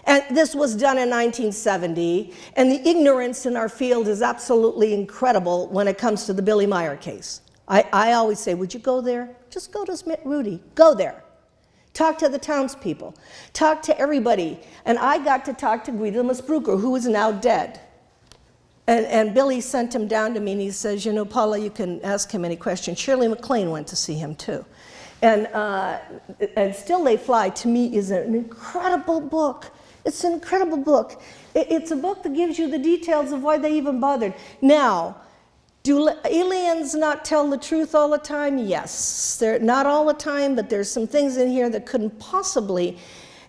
And this was done in 1970, and the ignorance in our field is absolutely incredible when it comes to the Billy Meyer case. I always say, would you go there? Just go to Rudy. Go there. Talk to the townspeople. Talk to everybody. And I got to talk to Guido Musbrugger, who is now dead. And Billy sent him down to me, and he says, Paula, you can ask him any questions. Shirley MacLaine went to see him, too. And Still They Fly, to me, is an incredible book. It's an incredible book. It's a book that gives you the details of why they even bothered. Now, do aliens not tell the truth all the time? Yes. They're not all the time, but there's some things in here that couldn't possibly.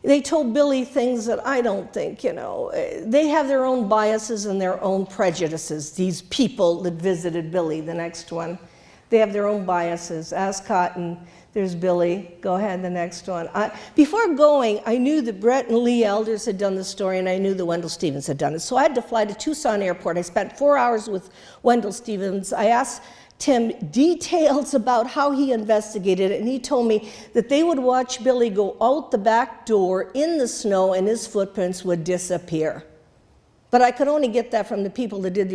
They told Billy things that I don't think, they have their own biases and their own prejudices, these people that visited Billy. The next one. They have their own biases. Ascot, and there's Billy. Go ahead, the next one. Before going, I knew that Brett and Lee Elders had done the story, and I knew that Wendell Stevens had done it. So I had to fly to Tucson Airport. I spent 4 hours with Wendell Stevens. I asked Tim details about how he investigated it, and he told me that they would watch Billy go out the back door in the snow, and his footprints would disappear. But I could only get that from the people that did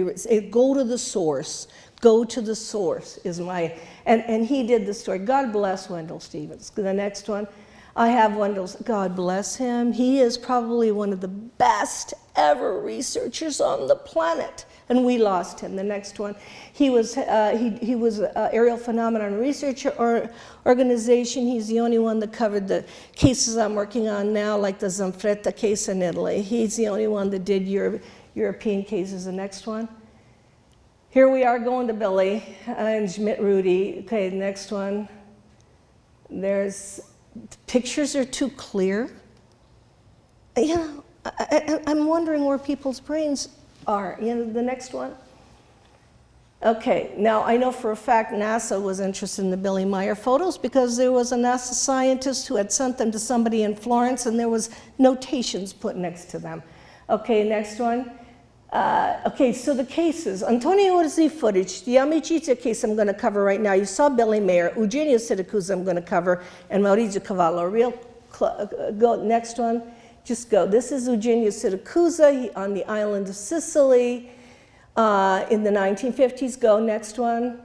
go to the source. Go to the source is my, and he did the story. God bless Wendell Stevens. The next one, I have Wendell's, God bless him. He is probably one of the best ever researchers on the planet, and we lost him. The next one, he was Aerial Phenomenon Research Organization. He's the only one that covered the cases I'm working on now, like the Zanfretta case in Italy. He's the only one that did European cases. The next one. Here we are going to Billy and Schmidt Rudy. Okay, next one. Pictures are too clear. You know, I'm wondering where people's brains are. You know, the next one. Okay, now I know for a fact NASA was interested in the Billy Meyer photos because there was a NASA scientist who had sent them to somebody in Florence and there was notations put next to them. Okay, next one. Okay, so the cases. Antonio Orsi footage, the Amicizia case I'm going to cover right now. You saw Billy Meyer, Eugenio Siracusa I'm going to cover, and Maurizio Cavallo. Go, next one. Just go. This is Eugenio Siracusa on the island of Sicily. In the 1950s, go, next one.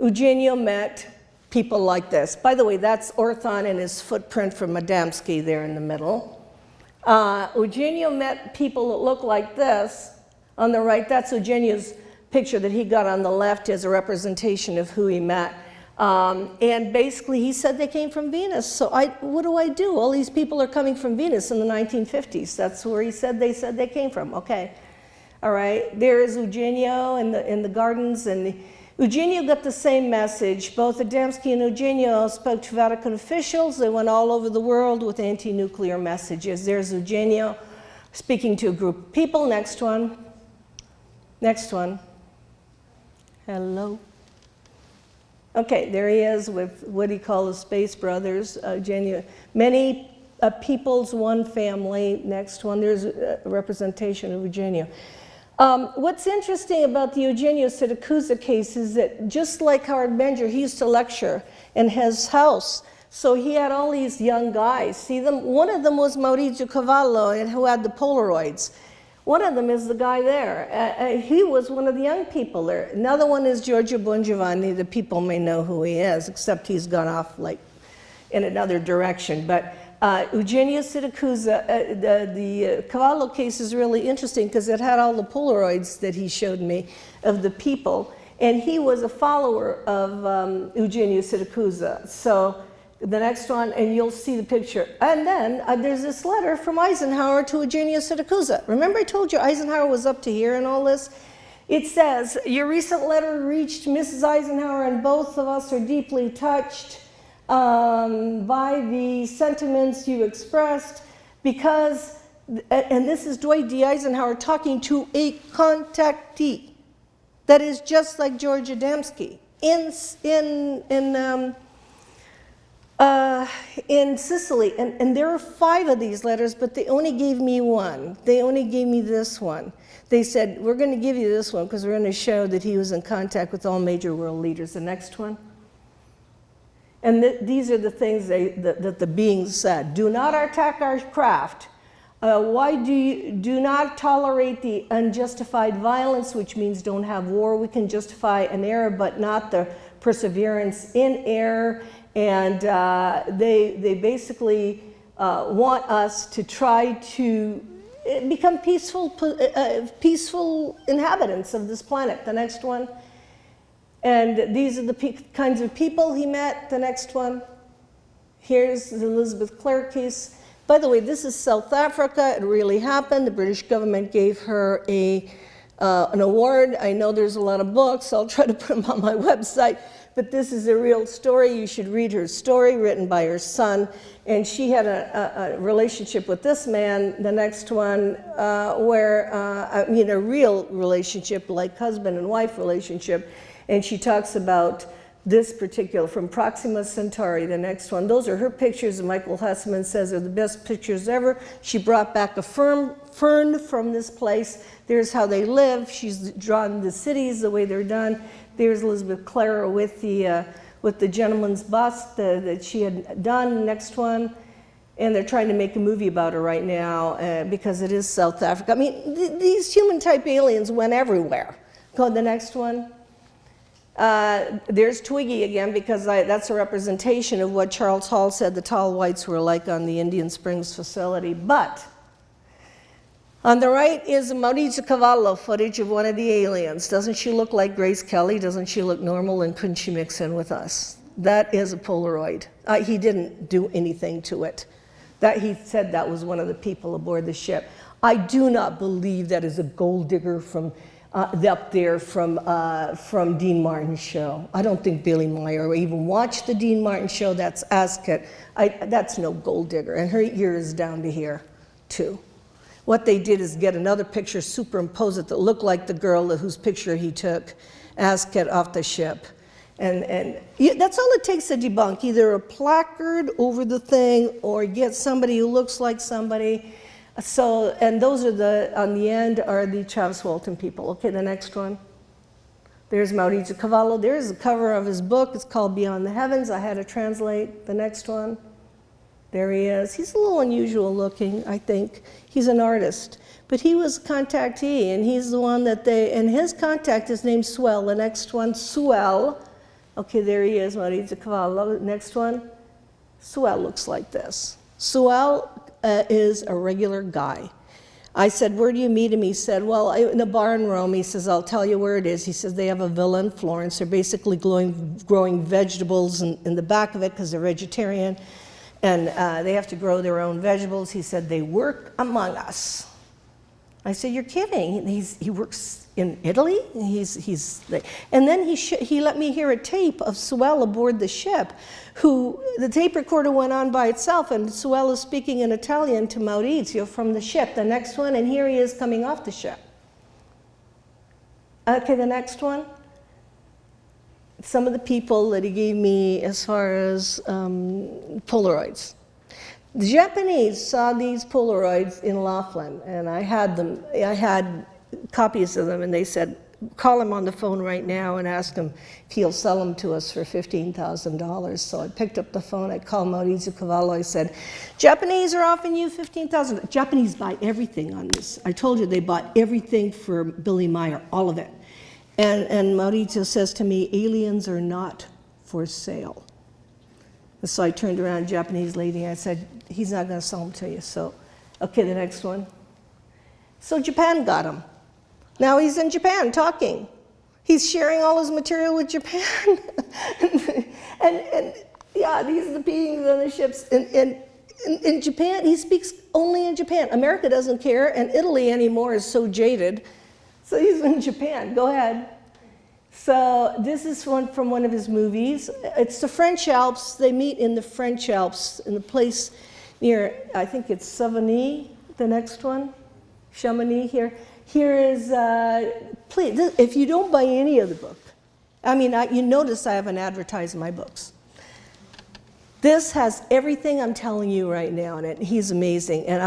Eugenio met people like this. By the way, that's Orthon and his footprint from Adamski there in the middle. Eugenio met people that look like this. On the right, that's Eugenio's picture that he got on the left as a representation of who he met. And basically, he said they came from Venus. So what do I do? All these people are coming from Venus in the 1950s. That's where he said they came from. Okay. All right, there is Eugenio in the gardens, and Eugenio got the same message. Both Adamski and Eugenio spoke to Vatican officials. They went all over the world with anti-nuclear messages. There's Eugenio speaking to a group of people. Next one. Next one. Hello. Okay, there he is with what he called the Space Brothers. Eugenio. Many peoples, one family. Next one. There's a representation of Eugenio. What's interesting about the Eugenio Siracusa case is that just like Howard Benger, he used to lecture in his house. So he had all these young guys. See them? One of them was Maurizio Cavallo, who had the Polaroids. One of them is the guy there. He was one of the young people there. Another one is Giorgio Bongiovanni. The people may know who he is, except he's gone off like in another direction. But Eugenio Siracusa, the Cavallo case is really interesting because it had all the Polaroids that he showed me of the people, and he was a follower of Eugenio Siracusa. So the next one, and you'll see the picture. And then there's this letter from Eisenhower to Eugenio Siracusa. Remember I told you Eisenhower was up to here and all this? It says, your recent letter reached Mrs. Eisenhower and both of us are deeply touched by the sentiments you expressed, because, and this is Dwight D. Eisenhower talking to a contactee that is just like George Adamski in Sicily. And there are 5 of these letters, but they only gave me one. They only gave me this one. They said, we're going to give you this one because we're going to show that he was in contact with all major world leaders. The next one. And these are the things that the beings said. Do not attack our craft. Why do not tolerate the unjustified violence, which means don't have war. We can justify an error, but not the perseverance in error. And they basically want us to try to become peaceful inhabitants of this planet. The next one. And these are the kinds of people he met. The next one. Here's the Elizabeth Clare case. By the way, this is South Africa. It really happened. The British government gave her an award. I know there's a lot of books. I'll try to put them on my website. But this is a real story. You should read her story, written by her son. And she had a relationship with this man. The next one, a real relationship, like husband and wife relationship. And she talks about this particular, from Proxima Centauri, the next one. Those are her pictures, and Michael Hessman says are the best pictures ever. She brought back a fern from this place. There's how they live. She's drawn the cities the way they're done. There's Elizabeth Clare with the gentleman's bust that she had done. Next one. And they're trying to make a movie about her right now because it is South Africa. I mean, these human-type aliens went everywhere. Go to the next one. There's Twiggy again, because that's a representation of what Charles Hall said the tall whites were like on the Indian Springs facility. But on the right is a Maurizio Cavallo footage of one of the aliens. Doesn't she look like Grace Kelly? Doesn't she look normal? And couldn't she mix in with us? That is a Polaroid. He didn't do anything to it. He said that was one of the people aboard the ship. I do not believe that is a gold digger from up there from Dean Martin's show. I don't think Billy Meyer even watched the Dean Martin show. That's Ascot. That's no gold digger, and her ear is down to here, too. What they did is get another picture, superimpose it that looked like the girl whose picture he took, Ascot, off the ship. And that's all it takes to debunk, either a placard over the thing or get somebody who looks like somebody. So, and those are on the end are the Travis Walton people. Okay, the next one. There's Maurizio Cavallo. There's the cover of his book. It's called Beyond the Heavens. I had to translate the next one. There he is. He's a little unusual looking, I think. He's an artist. But he was a contactee, and he's the one that and his contact is named Swell. The next one, Swell. Okay, there he is, Maurizio Cavallo. Next one, Swell looks like this. Swell is a regular guy. I said, where do you meet him? He said, well, in a bar in Rome. He says, I'll tell you where it is. He says, they have a villa in Florence. They're basically growing vegetables in the back of it because they're vegetarian. And they have to grow their own vegetables. He said, they work among us. I said, you're kidding. He works in Italy? And then he let me hear a tape of Sewell aboard the ship, who the tape recorder went on by itself, and Sewell is speaking in Italian to Maurizio from the ship. The next one, and here he is coming off the ship. Okay, the next one. Some of the people that he gave me as far as Polaroids. The Japanese saw these Polaroids in Laughlin, and I had them. I had copies of them, and they said, call him on the phone right now and ask him if he'll sell them to us for $15,000. So I picked up the phone. I called Maurizio Cavallo. I said, Japanese are offering you $15,000. Japanese buy everything on this. I told you they bought everything for Billy Meyer, all of it. And Maurizio says to me, aliens are not for sale. And so I turned around, Japanese lady, and I said, he's not going to sell them to you. So, okay, the next one. So Japan got him. Now he's in Japan talking. He's sharing all his material with Japan. and yeah, these are the beings on the ships. In Japan, he speaks only in Japan. America doesn't care, and Italy anymore is so jaded. So he's in Japan. Go ahead. So this is one from one of his movies. It's the French Alps. They meet in the French Alps in the place near, I think it's Savigny, the next one. Chamonix here. Here is, please, if you don't buy any of the book, I mean, you notice I haven't advertised my books. This has everything I'm telling you right now in it. He's amazing. And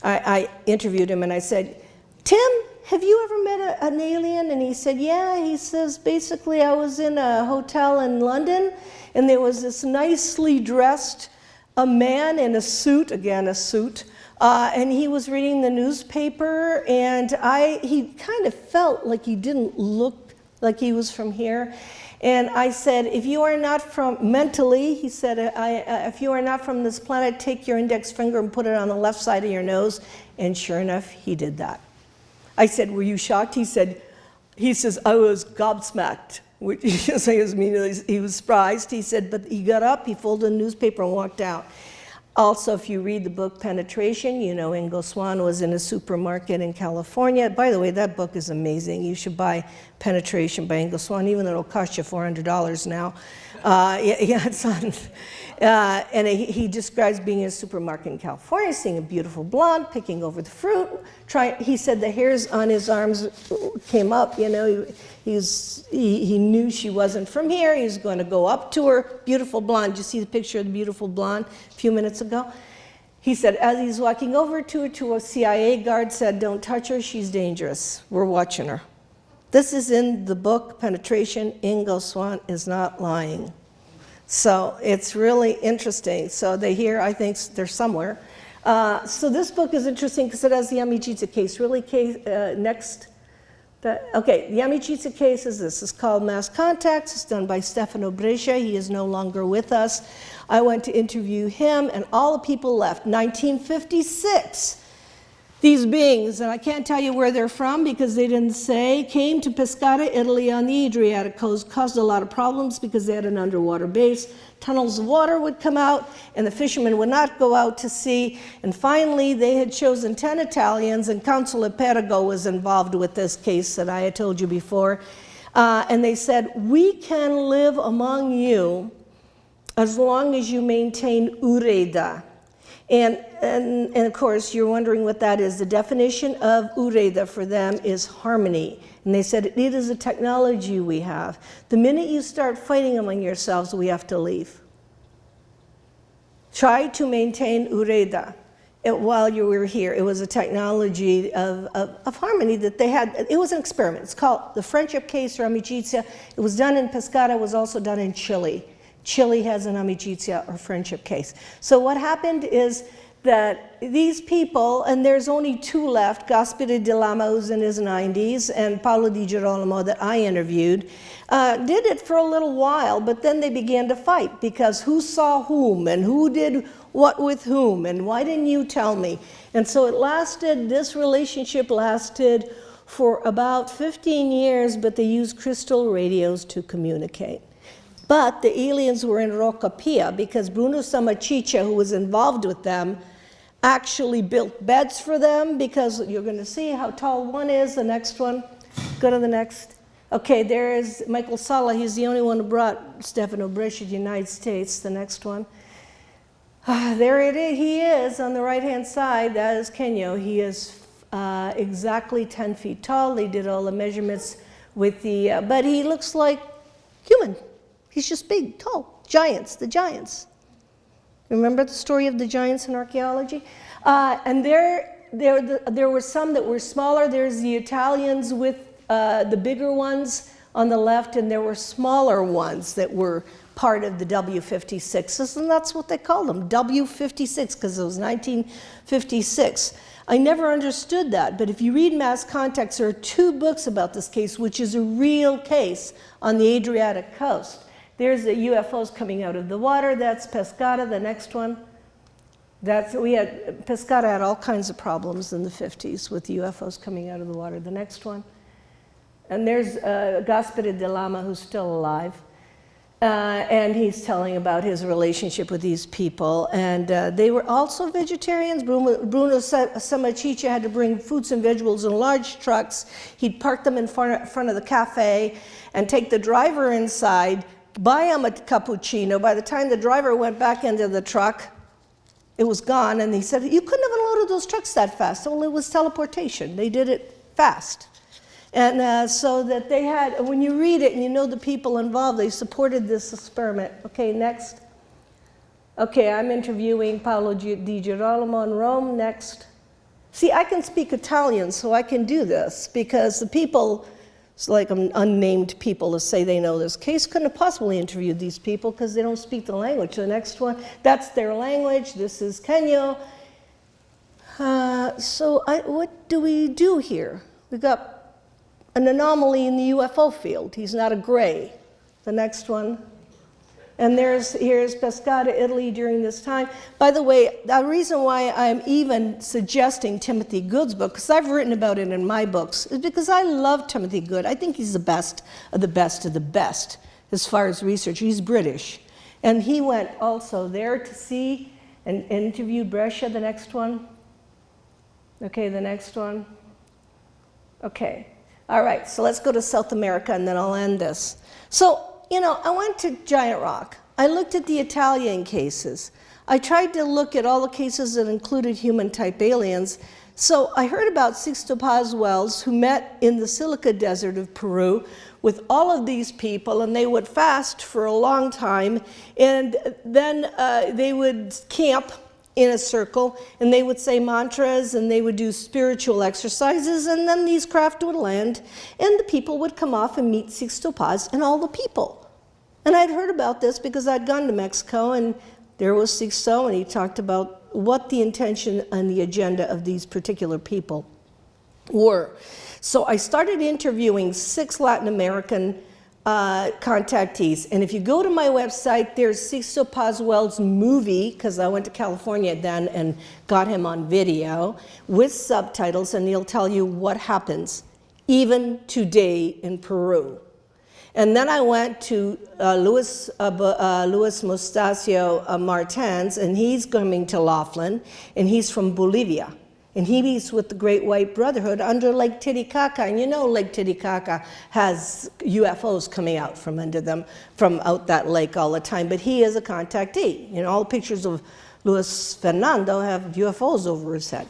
I interviewed him and I said, Tim, have you ever met an alien? And he said, yeah. He says, basically, I was in a hotel in London, and there was this nicely dressed a man in a suit, again, a suit, and he was reading the newspaper, and he kind of felt like he didn't look like he was from here. And I said, if you are not from, mentally, he said, if you are not from this planet, take your index finger and put it on the left side of your nose. And sure enough, he did that. I said, were you shocked? He says, I was gobsmacked, which he was surprised. He said, but he got up, he folded the newspaper and walked out. Also, if you read the book Penetration, you know Ingo Swann was in a supermarket in California. By the way, that book is amazing. You should buy Penetration by Ingo Swann, even though it'll cost you $400 now. Yeah, it's on. And he describes being in a supermarket in California, seeing a beautiful blonde, picking over the fruit. He said the hairs on his arms came up, you know. He knew she wasn't from here. He was going to go up to her, beautiful blonde. Did you see the picture of the beautiful blonde a few minutes ago? He said, as he's walking over to her, a CIA guard said, don't touch her, she's dangerous. We're watching her. This is in the book, Penetration. Ingo Swann is not lying. So it's really interesting. So I think they're somewhere. So this book is interesting because it has the Amicitia case. Next. The Amicitia case is this. It's called Mass Contacts. It's done by Stefano Brescia. He is no longer with us. I went to interview him, and all the people left. 1956. These beings, and I can't tell you where they're from because they didn't say, came to Pescara, Italy on the Adriatic coast, caused a lot of problems because they had an underwater base. Tunnels of water would come out, and the fishermen would not go out to sea. And finally, they had chosen 10 Italians, and Council of Perego was involved with this case that I had told you before. And they said, we can live among you as long as you maintain ureda. And of course, you're wondering what that is. The definition of ureda for them is harmony. And they said, it is a technology we have. The minute you start fighting among yourselves, we have to leave. Try to maintain ureda while you were here. It was a technology of harmony that they had. It was an experiment. It's called the friendship case or amicizia. It was done in Pescara. It was also done in Chile. Chile has an amicizia or friendship case. So what happened is that these people, and there's only 2 left, Gaspare de Lama, who's in his 90s, and Paolo Di Girolamo that I interviewed, did it for a little while, but then they began to fight because who saw whom and who did what with whom and why didn't you tell me? And so it lasted, this relationship lasted for about 15 years, but they used crystal radios to communicate. But the aliens were in Rocca Pia because Bruno Samachicha, who was involved with them, actually built beds for them because you're going to see how tall one is. The next one. Go to the next. Okay, there is Michael Sala. He's the only one who brought Stefano Brescia to the United States. The next one. There it is. He is on the right-hand side. That is Kenyo. He is exactly 10 feet tall. They did all the measurements with the, but he looks like human. He's just big, tall, giants, the giants. Remember the story of the giants in archaeology? And there were some that were smaller. There's the Italians with the bigger ones on the left, and there were smaller ones that were part of the W-56s, and that's what they called them, W-56, because it was 1956. I never understood that, but if you read Mass Context, there are 2 books about this case, which is a real case on the Adriatic coast. There's the UFOs coming out of the water. That's Pescara, the next one. Pescara had all kinds of problems in the 50s with UFOs coming out of the water. The next one. And there's Gaspare de Lama, who's still alive. And he's telling about his relationship with these people. And they were also vegetarians. Bruno Samachicha had to bring fruits and vegetables in large trucks. He'd park them in front of the cafe and take the driver inside, buy him a cappuccino. By the time the driver went back into the truck, it was gone. And he said, you couldn't have unloaded those trucks that fast. Well, it was teleportation. They did it fast. And so that they had, when you read it and you know the people involved, they supported this experiment. Okay, next. Okay, I'm interviewing Paolo Di Girolamo in Rome. Next. See, I can speak Italian, so I can do this because the people, it's like unnamed people to say they know this case, couldn't have possibly interviewed these people because they don't speak the language. The next one, that's their language. This is Kenyo. What do we do here? We've got an anomaly in the UFO field. He's not a gray. The next one. And here's Pescara, Italy during this time. By the way, the reason why I'm even suggesting Timothy Good's book, because I've written about it in my books, is because I love Timothy Good. I think he's the best of the best of the best as far as research. He's British. And he went also there to see and interviewed Brescia. The next one. Okay, the next one. Okay. All right, so let's go to South America and then I'll end this. So, I went to Giant Rock. I looked at the Italian cases. I tried to look at all the cases that included human-type aliens. So I heard about Sixto Paz Wells, who met in the Silica Desert of Peru with all of these people, and they would fast for a long time, and then they would camp in a circle, and they would say mantras, and they would do spiritual exercises, and then these craft would land, and the people would come off and meet Sixto Paz and all the people. And I'd heard about this because I'd gone to Mexico, and there was Sixto, and he talked about what the intention and the agenda of these particular people were. So I started interviewing 6 Latin American contactees. And if you go to my website, there's Sixto Paswell's movie, because I went to California then and got him on video with subtitles, and he'll tell you what happens even today in Peru. And then I went to Luis Mostacio Martins, and he's coming to Laughlin, and he's from Bolivia. And he's with the Great White Brotherhood under Lake Titicaca. And you know Lake Titicaca has UFOs coming out from under them, from out that lake all the time. But he is a contactee. You know, all the pictures of Luis Fernando have UFOs over his head.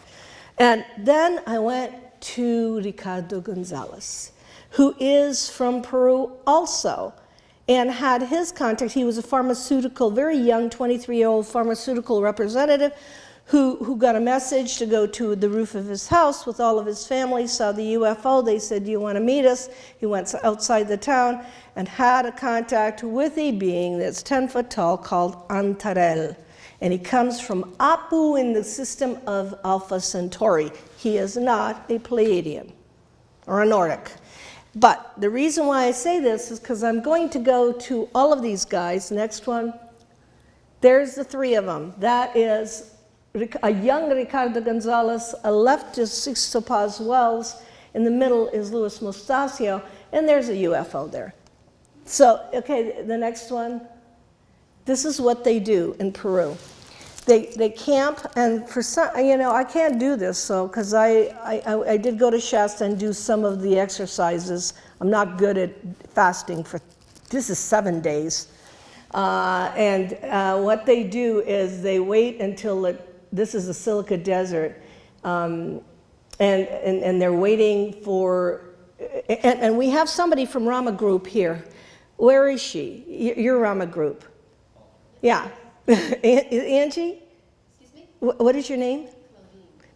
And then I went to Ricardo Gonzalez, who is from Peru also, and had his contact. He was a pharmaceutical, very young, 23-year-old pharmaceutical representative who got a message to go to the roof of his house with all of his family, saw the UFO. They said, "Do you want to meet us?" He went outside the town and had a contact with a being that's 10 foot tall called Antarel. And he comes from Apu in the system of Alpha Centauri. He is not a Pleiadian or a Nordic. But the reason why I say this is because I'm going to go to all of these guys. Next one. There's the three of them. That is a young Ricardo Gonzalez, a left is Sixto Paz Wells, in the middle is Luis Mostacio, and there's a UFO there. So, okay, the next one. This is what they do in Peru. They camp, and for some, you know, I can't do this, so because I did go to Shasta and do some of the exercises. I'm not good at fasting for, this is 7 days. What they do is they wait until this is the Silica Desert, and they're waiting for, and we have somebody from Rama Group here. Where is she? Your Rama Group. Yeah. Angie? Excuse me? What is your name?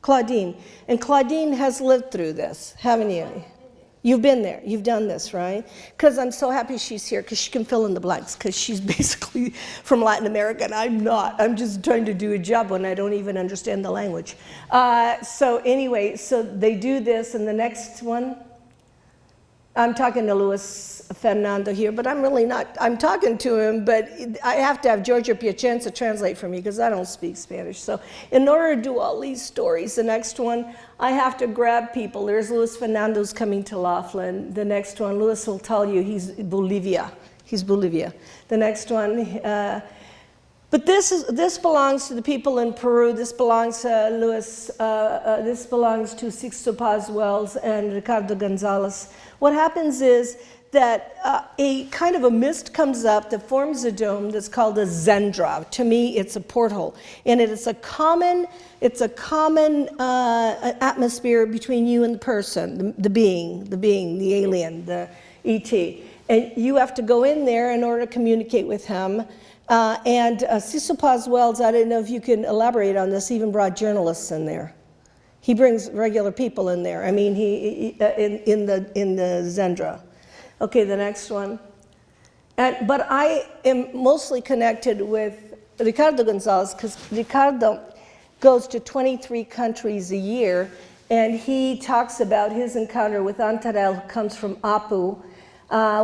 Claudine. And Claudine has lived through this, haven't you? You've been there. You've done this, right? Because I'm so happy she's here, because she can fill in the blanks, because she's basically from Latin America, and I'm not. I'm just trying to do a job when I don't even understand the language. So anyway, so they do this, and the next one, I'm talking to Luis Fernando here, but I'm really not. I'm talking to him, but I have to have Giorgio Piacenza translate for me because I don't speak Spanish. So in order to do all these stories, the next one, I have to grab people. There's Luis Fernando's coming to Laughlin. The next one, Luis will tell you he's Bolivia. He's Bolivia. The next one, but this belongs to the people in Peru. This belongs to Luis. This belongs to Sixto Paz Wells and Ricardo Gonzalez. What happens is that a kind of a mist comes up that forms a dome that's called a zendra. To me, it's a porthole, and it's a common atmosphere between you and the person, the being, the alien, the ET. And you have to go in there in order to communicate with him. Sixto Paz Wells, I don't know if you can elaborate on this, even brought journalists in there. He brings regular people in there. I mean, in the Zendra. Okay, the next one. But I am mostly connected with Ricardo Gonzalez because Ricardo goes to 23 countries a year, and he talks about his encounter with Antarel, who comes from Apu,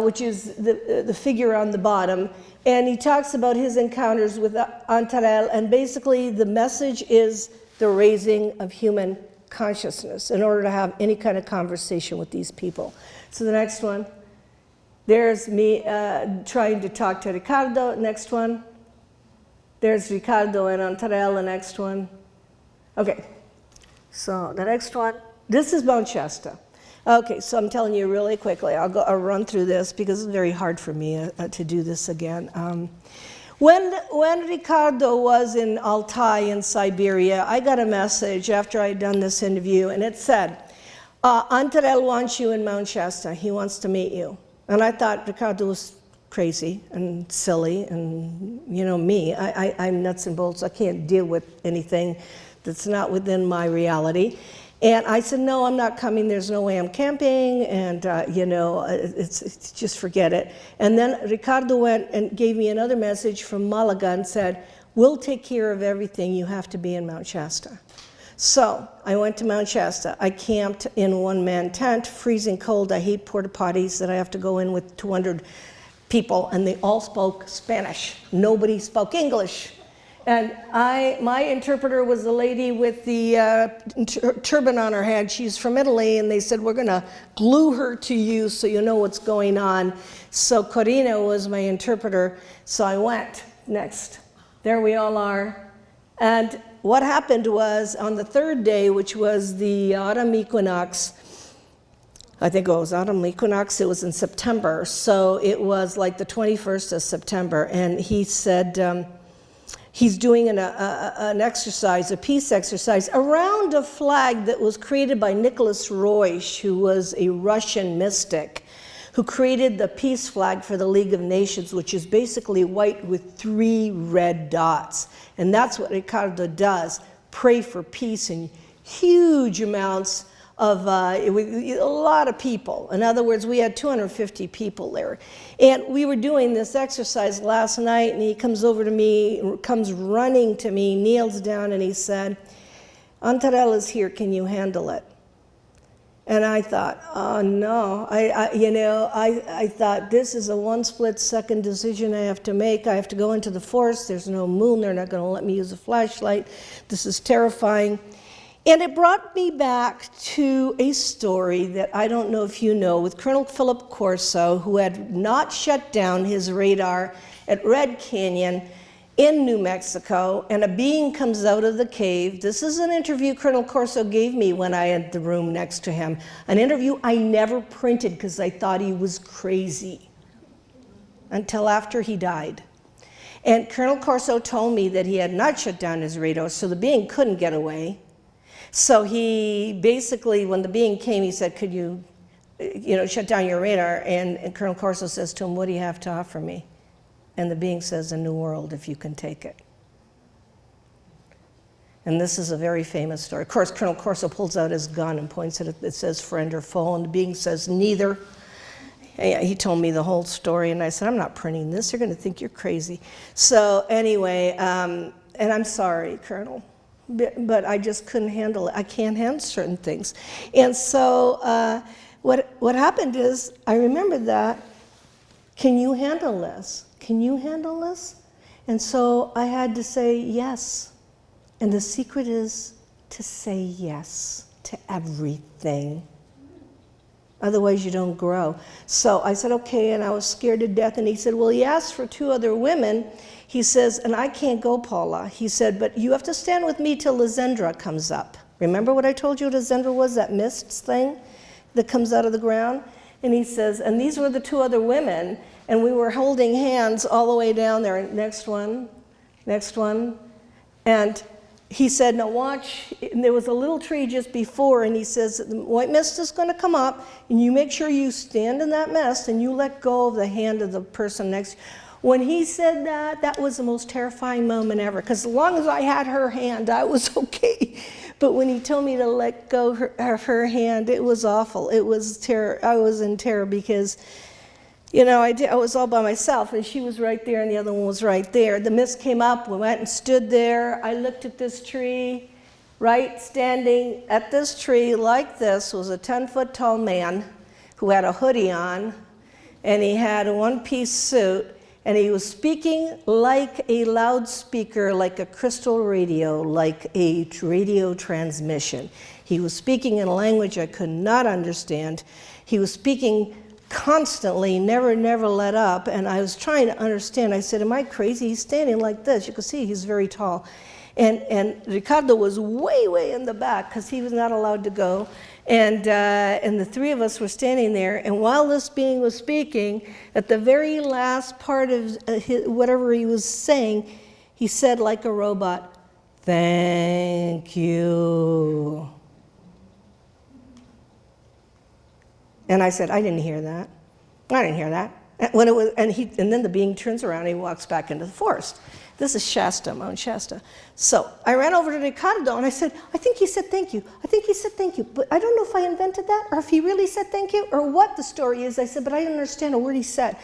which is the figure on the bottom. And he talks about his encounters with Antarel, and basically the message is the raising of human consciousness in order to have any kind of conversation with these people. So the next one, there's me trying to talk to Ricardo. Next one, there's Ricardo and Antarel. The next one. Okay, so the next one, this is Mount Shasta. Okay, so I'm telling you really quickly. I'll run through this because it's very hard for me to do this again. When Ricardo was in Altai in Siberia, I got a message after I'd done this interview, and it said, Antarel wants you in Mount Shasta. He wants to meet you. And I thought Ricardo was crazy and silly, and you know me, I'm nuts and bolts. I can't deal with anything that's not within my reality. And I said, no, I'm not coming. There's no way I'm camping. And, it's just forget it. And then Ricardo went and gave me another message from Malaga and said, we'll take care of everything. You have to be in Mount Shasta. So I went to Mount Shasta. I camped in a one-man tent, freezing cold. I hate porta potties that I have to go in with 200 people, and they all spoke Spanish. Nobody spoke English. And my interpreter was the lady with the turban on her head. She's from Italy, and they said, we're going to glue her to you so you know what's going on. So Corina was my interpreter, so I went next. There we all are. And what happened was, on the third day, which was the autumn equinox, I think it was autumn equinox, it was in September, so it was like the 21st of September, and he said, he's doing an exercise, a peace exercise, around a flag that was created by Nicholas Royce, who was a Russian mystic, who created the peace flag for the League of Nations, which is basically white with 3 red dots. And that's what Ricardo does, pray for peace in huge amounts of, a lot of people. In other words, we had 250 people there. And we were doing this exercise last night, and he comes over to me, comes running to me, kneels down, and he said, Antarella's here, can you handle it? And I thought, oh no, I thought this is a 1-split-second decision I have to make. I have to go into the forest, there's no moon, they're not gonna let me use a flashlight. This is terrifying. And it brought me back to a story that I don't know if you know, with Col Philip Corso, who had not shut down his radar at Red Canyon in New Mexico, and a being comes out of the cave. This is an interview Col Corso gave me when I had the room next to him, an interview I never printed because I thought he was crazy until after he died. And Col Corso told me that he had not shut down his radar, so the being couldn't get away. So he basically, when the being came, he said, could you shut down your radar? And Col Corso says to him, what do you have to offer me? And the being says, a new world, if you can take it. And this is a very famous story. Of course, Col Corso pulls out his gun and points at it. It says friend or foe, and the being says neither. He told me the whole story, and I said, I'm not printing this. They're going to think you're crazy. So anyway, and I'm sorry, Colonel. But I just couldn't handle it. I can't handle certain things. And so what happened is, I remembered that, can you handle this? Can you handle this? And so I had to say yes. And the secret is to say yes to everything. Otherwise you don't grow. So I said, okay, and I was scared to death. And he said, well, he asked for 2 other women. He says, and I can't go, Paula. He said, but you have to stand with me till Lizendra comes up. Remember what I told you Lizendra was, that mist thing that comes out of the ground? And he says, and these were the 2 other women, and we were holding hands all the way down there. Next one, next one. And he said, now watch, and there was a little tree just before, and he says, the white mist is going to come up, and you make sure you stand in that mist, and you let go of the hand of the person next to you. When he said that, that was the most terrifying moment ever, because as long as I had her hand, I was okay. But when he told me to let go of her hand, it was awful. It was terror. I was in terror because, I was all by myself, and she was right there, and the other one was right there. The mist came up. We went and stood there. I looked at this tree. Right standing at this tree like this was a 10-foot tall man who had a hoodie on, and he had a one-piece suit. And he was speaking like a loudspeaker, like a crystal radio, like a radio transmission. He was speaking in a language I could not understand. He was speaking constantly, never let up. And I was trying to understand. I said, am I crazy? He's standing like this. You can see he's very tall. And Ricardo was way in the back because he was not allowed to go. And the 3 of us were standing there, and while this being was speaking, at the very last part of whatever he was saying, he said like a robot, thank you. And I said, I didn't hear that. I didn't hear that. And then the being turns around and he walks back into the forest. This is Shasta, Mount Shasta. So I ran over to Ricardo and I said, I think he said thank you. I think he said thank you. But I don't know if I invented that or if he really said thank you or what the story is. I said, but I didn't understand a word he said.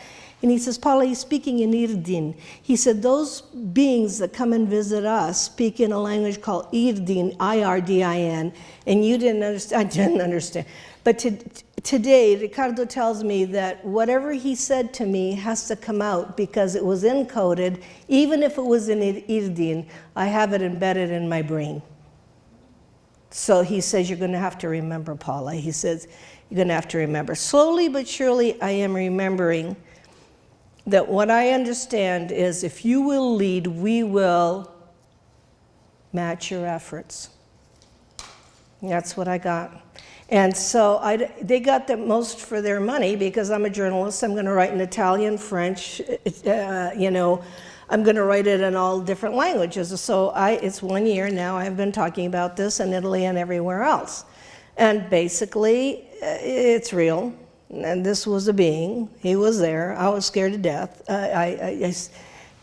And he says, Paula, he's speaking in Irdin. He said, those beings that come and visit us speak in a language called Irdin, I-R-D-I-N, and you didn't understand, I didn't understand. But today, Ricardo tells me that whatever he said to me has to come out because it was encoded. Even if it was in Irdin, I have it embedded in my brain. So he says, you're going to have to remember, Paula. He says, you're going to have to remember. Slowly but surely, I am remembering that what I understand is if you will lead, we will match your efforts. That's what I got. And so they got the most for their money because I'm a journalist. I'm going to write in Italian, French, you know, I'm going to write it in all different languages. So it's 1 year now. I've been talking about this in Italy and everywhere else. And basically, it's real. And this was a being. He was there. I was scared to death. The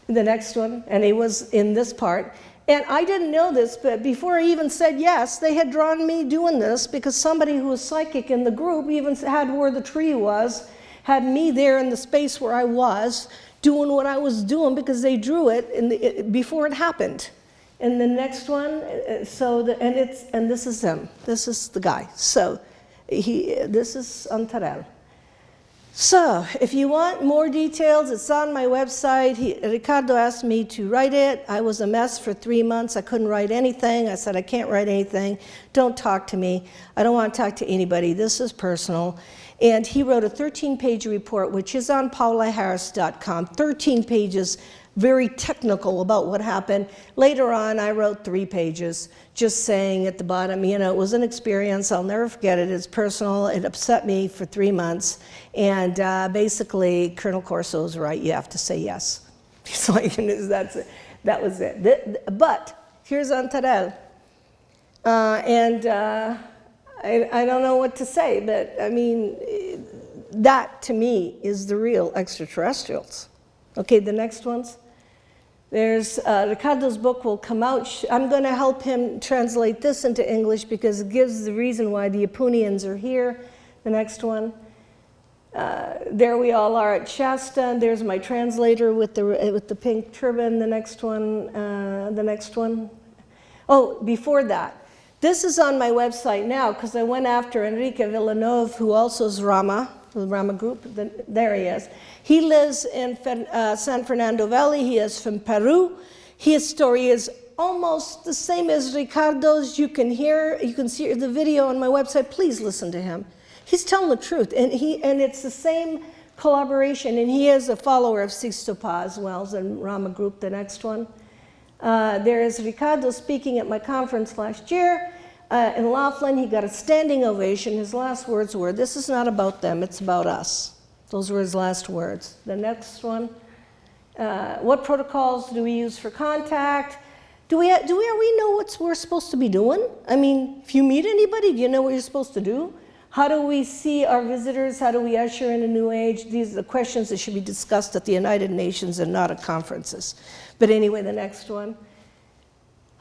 next one, and he was in this part. And I didn't know this, but before I even said yes, they had drawn me doing this because somebody who was psychic in the group even had where the tree was, had me there in the space where I was, doing what I was doing because they drew it before it happened. And the next one, and this is him. This is the guy. So this is Antarel. So, if you want more details, it's on my website. Ricardo asked me to write it. I was a mess for 3 months. I couldn't write anything. I said, I can't write anything. Don't talk to me. I don't want to talk to anybody. This is personal. And he wrote a 13-page report, which is on paolaharris.com, 13 pages, very technical about what happened. Later on, I wrote 3 pages, just saying at the bottom, you know, it was an experience. I'll never forget it. It's personal. It upset me for 3 months. And basically, Colonel Corso is right. You have to say yes. So that was it. But here's Antarel. I don't know what to say, but I mean, that to me is the real extraterrestrials. Okay, the next ones. There's Ricardo's book will come out. I'm going to help him translate this into English because it gives the reason why the Apunians are here. The next one. There we all are at Shasta. There's my translator with the pink turban. The next one. The next one. Oh, before that. This is on my website now because I went after Enrique Villanova, who also is Rama, the Rama group. There he is. He lives in San Fernando Valley. He is from Peru. His story is almost the same as Ricardo's. You can see the video on my website. Please listen to him. He's telling the truth, and it's the same collaboration. And he is a follower of Sixto Paz Wells and Rama group. The next one. There is Ricardo speaking at my conference last year in Laughlin. He got a standing ovation. His last words were, "This is not about them, it's about us." Those were his last words. The next one, what protocols do we use for contact? Do we know what we're supposed to be doing? I mean, if you meet anybody, do you know what you're supposed to do? How do we see our visitors? How do we usher in a new age? These are the questions that should be discussed at the United Nations and not at conferences. But anyway, the next one.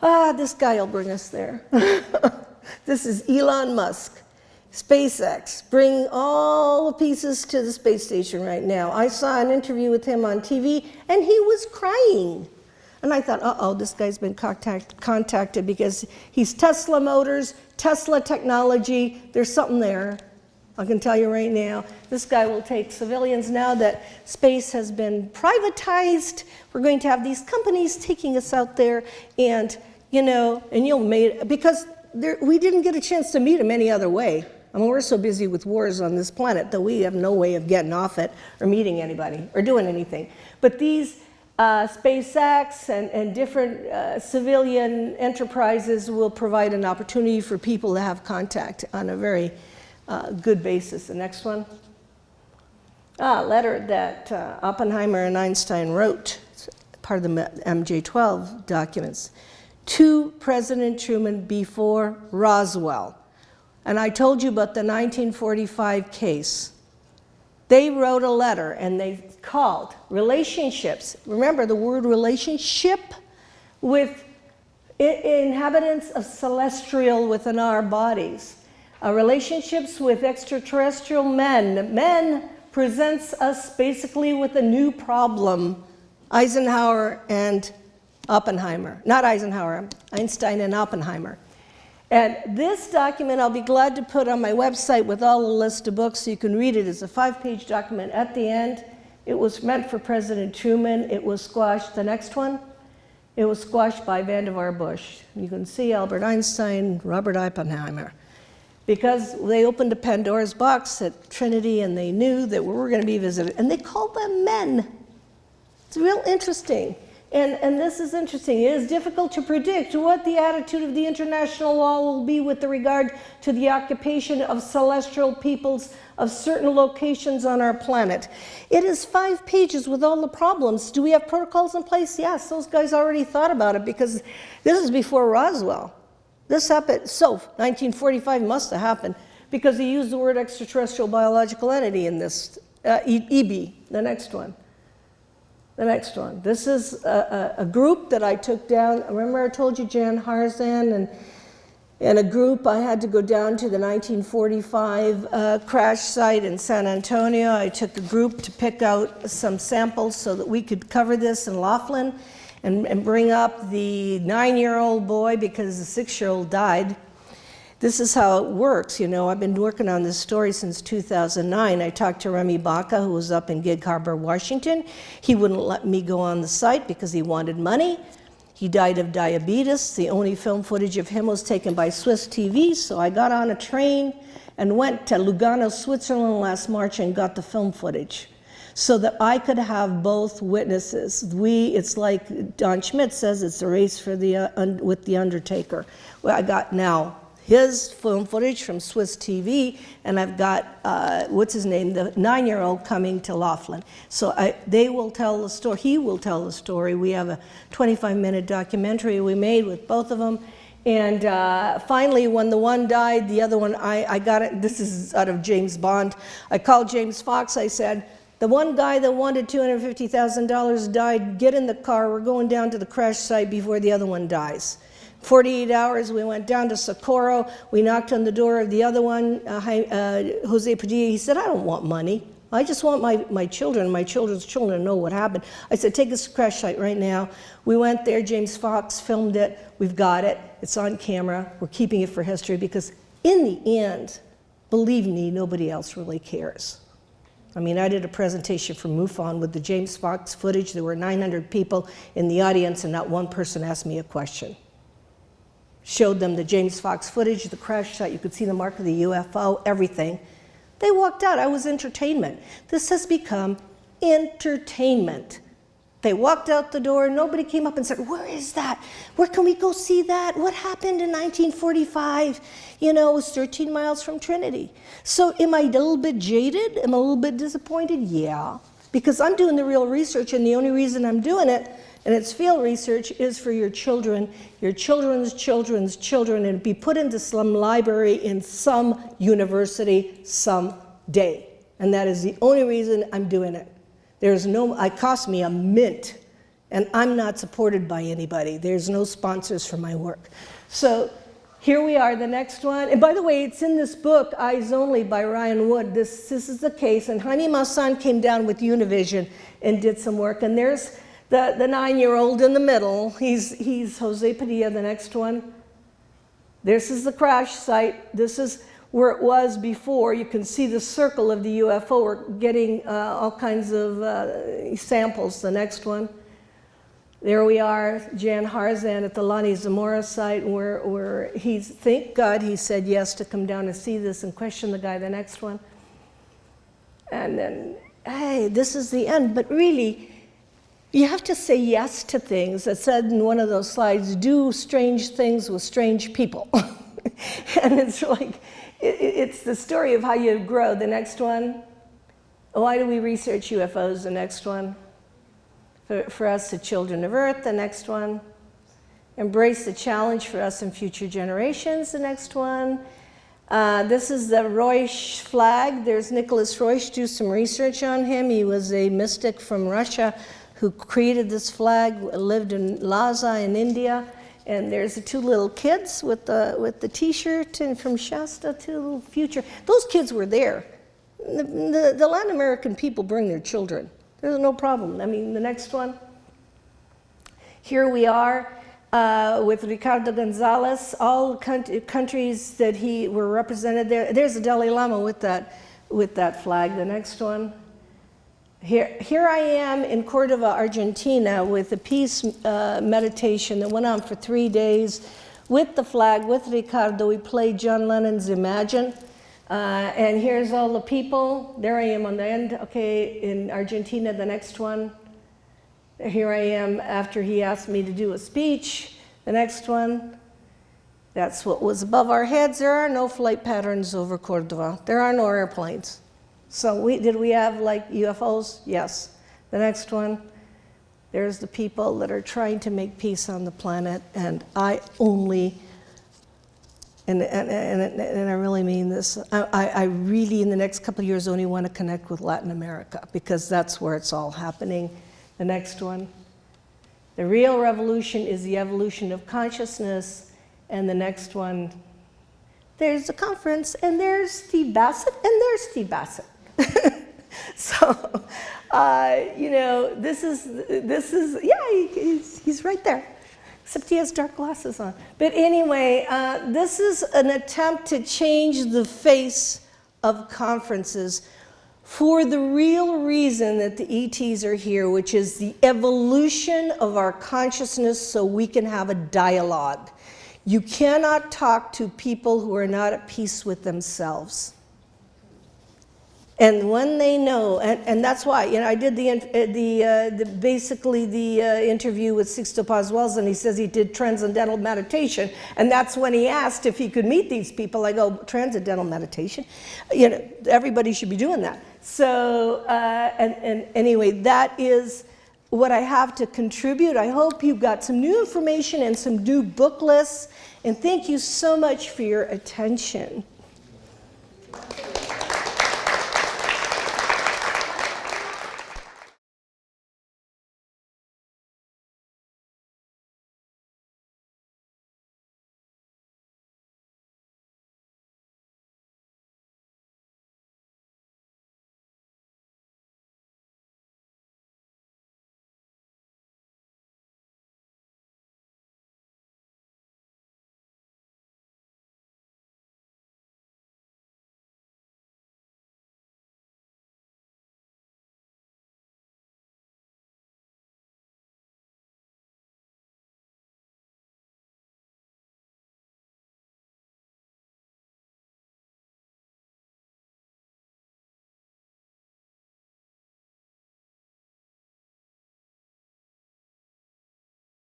This guy will bring us there. This is Elon Musk, SpaceX, bringing all the pieces to the space station right now. I saw an interview with him on TV, and he was crying. And I thought, uh-oh, this guy's been contacted because he's Tesla Motors, Tesla technology. There's something there. I can tell you right now, this guy will take civilians. Now that space has been privatized, we're going to have these companies taking us out there, and because we didn't get a chance to meet him any other way. I mean, we're so busy with wars on this planet that we have no way of getting off it or meeting anybody or doing anything. But these SpaceX and different civilian enterprises will provide an opportunity for people to have contact on a very good basis. The next one. A letter that Oppenheimer and Einstein wrote, part of the MJ-12 documents, to President Truman before Roswell. And I told you about the 1945 case. They wrote a letter and they called relationships. Remember the word relationship with inhabitants of celestial within our bodies. Relationships with extraterrestrial men presents us basically with a new problem. Eisenhower and Oppenheimer. Not Eisenhower, Einstein and Oppenheimer. And this document I'll be glad to put on my website with all the list of books so you can read it. It's a 5-page document at the end. It was meant for President Truman. It was squashed. The next one? It was squashed by Vannevar Bush. You can see Albert Einstein, Robert Oppenheimer. Because they opened a Pandora's box at Trinity and they knew that we were going to be visited. And they called them men. It's real interesting. And this is interesting. It is difficult to predict what the attitude of the international law will be with regard to the occupation of celestial peoples of certain locations on our planet. It is 5 pages with all the problems. Do we have protocols in place? Yes, those guys already thought about it because this is before Roswell. This happened, so 1945 must have happened because he used the word extraterrestrial biological entity in this, EB, the next one. The next one. This is a group that I took down. Remember I told you Jan Harzan and a group, I had to go down to the 1945 crash site in San Antonio. I took a group to pick out some samples so that we could cover this in Laughlin and bring up the 9-year-old boy because the 6-year-old died. This is how it works, you know. I've been working on this story since 2009. I talked to Remy Baca, who was up in Gig Harbor, Washington. He wouldn't let me go on the site because he wanted money. He died of diabetes. The only film footage of him was taken by Swiss TV, so I got on a train and went to Lugano, Switzerland last March and got the film footage so that I could have both witnesses. It's like Don Schmidt says, it's a race for with the Undertaker. Well, I got now his film footage from Swiss TV, and I've got, what's his name, the 9-year-old coming to Laughlin. So they will tell the story, he will tell the story. We have a 25-minute documentary we made with both of them. And finally, when the one died, the other one, I got it, this is out of James Bond. I called James Fox, I said, the one guy that wanted $250,000 died, get in the car, we're going down to the crash site before the other one dies. 48 hours, we went down to Socorro. We knocked on the door of the other one, Jose Padilla. He said, I don't want money. I just want my children, my children's children to know what happened. I said, take us to crash site right now. We went there. James Fox filmed it. We've got it. It's on camera. We're keeping it for history because in the end, believe me, nobody else really cares. I mean, I did a presentation for MUFON with the James Fox footage. There were 900 people in the audience and not one person asked me a question. Showed them the James Fox footage, the crash site, you could see the mark of the UFO, everything. They walked out. I was entertainment. This has become entertainment. They walked out the door, nobody came up and said, where is that? Where can we go see that? What happened in 1945? You know, it was 13 miles from Trinity. So am I a little bit jaded? Am I a little bit disappointed? Yeah, because I'm doing the real research and the only reason I'm doing it, and it's field research, is for your children, your children's children's children, and be put into some library in some university someday. And that is the only reason I'm doing it. It cost me a mint, and I'm not supported by anybody. There's no sponsors for my work. So here we are, the next one. And by the way, it's in this book, Eyes Only by Ryan Wood. This is the case. And Jaime Maussan came down with Univision and did some work. And there's the 9-year-old in the middle. He's Jose Padilla, the next one. This is the crash site. This is where it was before. You can see the circle of the UFO. We're getting all kinds of samples. The next one. There we are, Jan Harzan at the Lonnie Zamora site, where thank God he said yes to come down and see this and question the guy. The next one. And then, hey, this is the end. But really, you have to say yes to things. It said in one of those slides, do strange things with strange people. And it's like, it's the story of how you grow. The next one. Why do we research UFOs? The next one. For us, the children of Earth. The next one. Embrace the challenge for us and future generations. The next one. This is the Reusch flag. There's Nicholas Reusch. Do some research on him. He was a mystic from Russia who created this flag, lived in Lhasa in India. And there's the two little kids with the T-shirt and from Shasta to Future. Those kids were there. the Latin American people bring their children. There's no problem. I mean, the next one. Here we are with Ricardo Gonzalez, all countries that were represented there. There's the Dalai Lama with that flag. The next one. Here I am in Cordova, Argentina, with a peace meditation that went on for 3 days with the flag, with Ricardo. We played John Lennon's Imagine. And here's all the people. There I am on the end. Okay, in Argentina, the next one. Here I am after he asked me to do a speech. The next one. That's what was above our heads. There are no flight patterns over Cordova. There are no airplanes. So did we have like UFOs? Yes. The next one. There's the people that are trying to make peace on the planet, and I only, and I really mean this, I really in the next couple of years only want to connect with Latin America, because that's where it's all happening. The next one. The real revolution is the evolution of consciousness, and the next one. There's the conference, and there's Steve Bassett, and there's Steve Bassett. So, you know, this is yeah, he's right there, except he has dark glasses on. But anyway, this is an attempt to change the face of conferences for the real reason that the ETs are here, which is the evolution of our consciousness so we can have a dialogue. You cannot talk to people who are not at peace with themselves. And when they know, and that's why, you know, I did basically the interview with Sixto Paz Wells, and he says he did transcendental meditation, and that's when he asked if he could meet these people. I go, transcendental meditation? You know, everybody should be doing that. So, and anyway, that is what I have to contribute. I hope you got some new information and some new book lists, and thank you so much for your attention.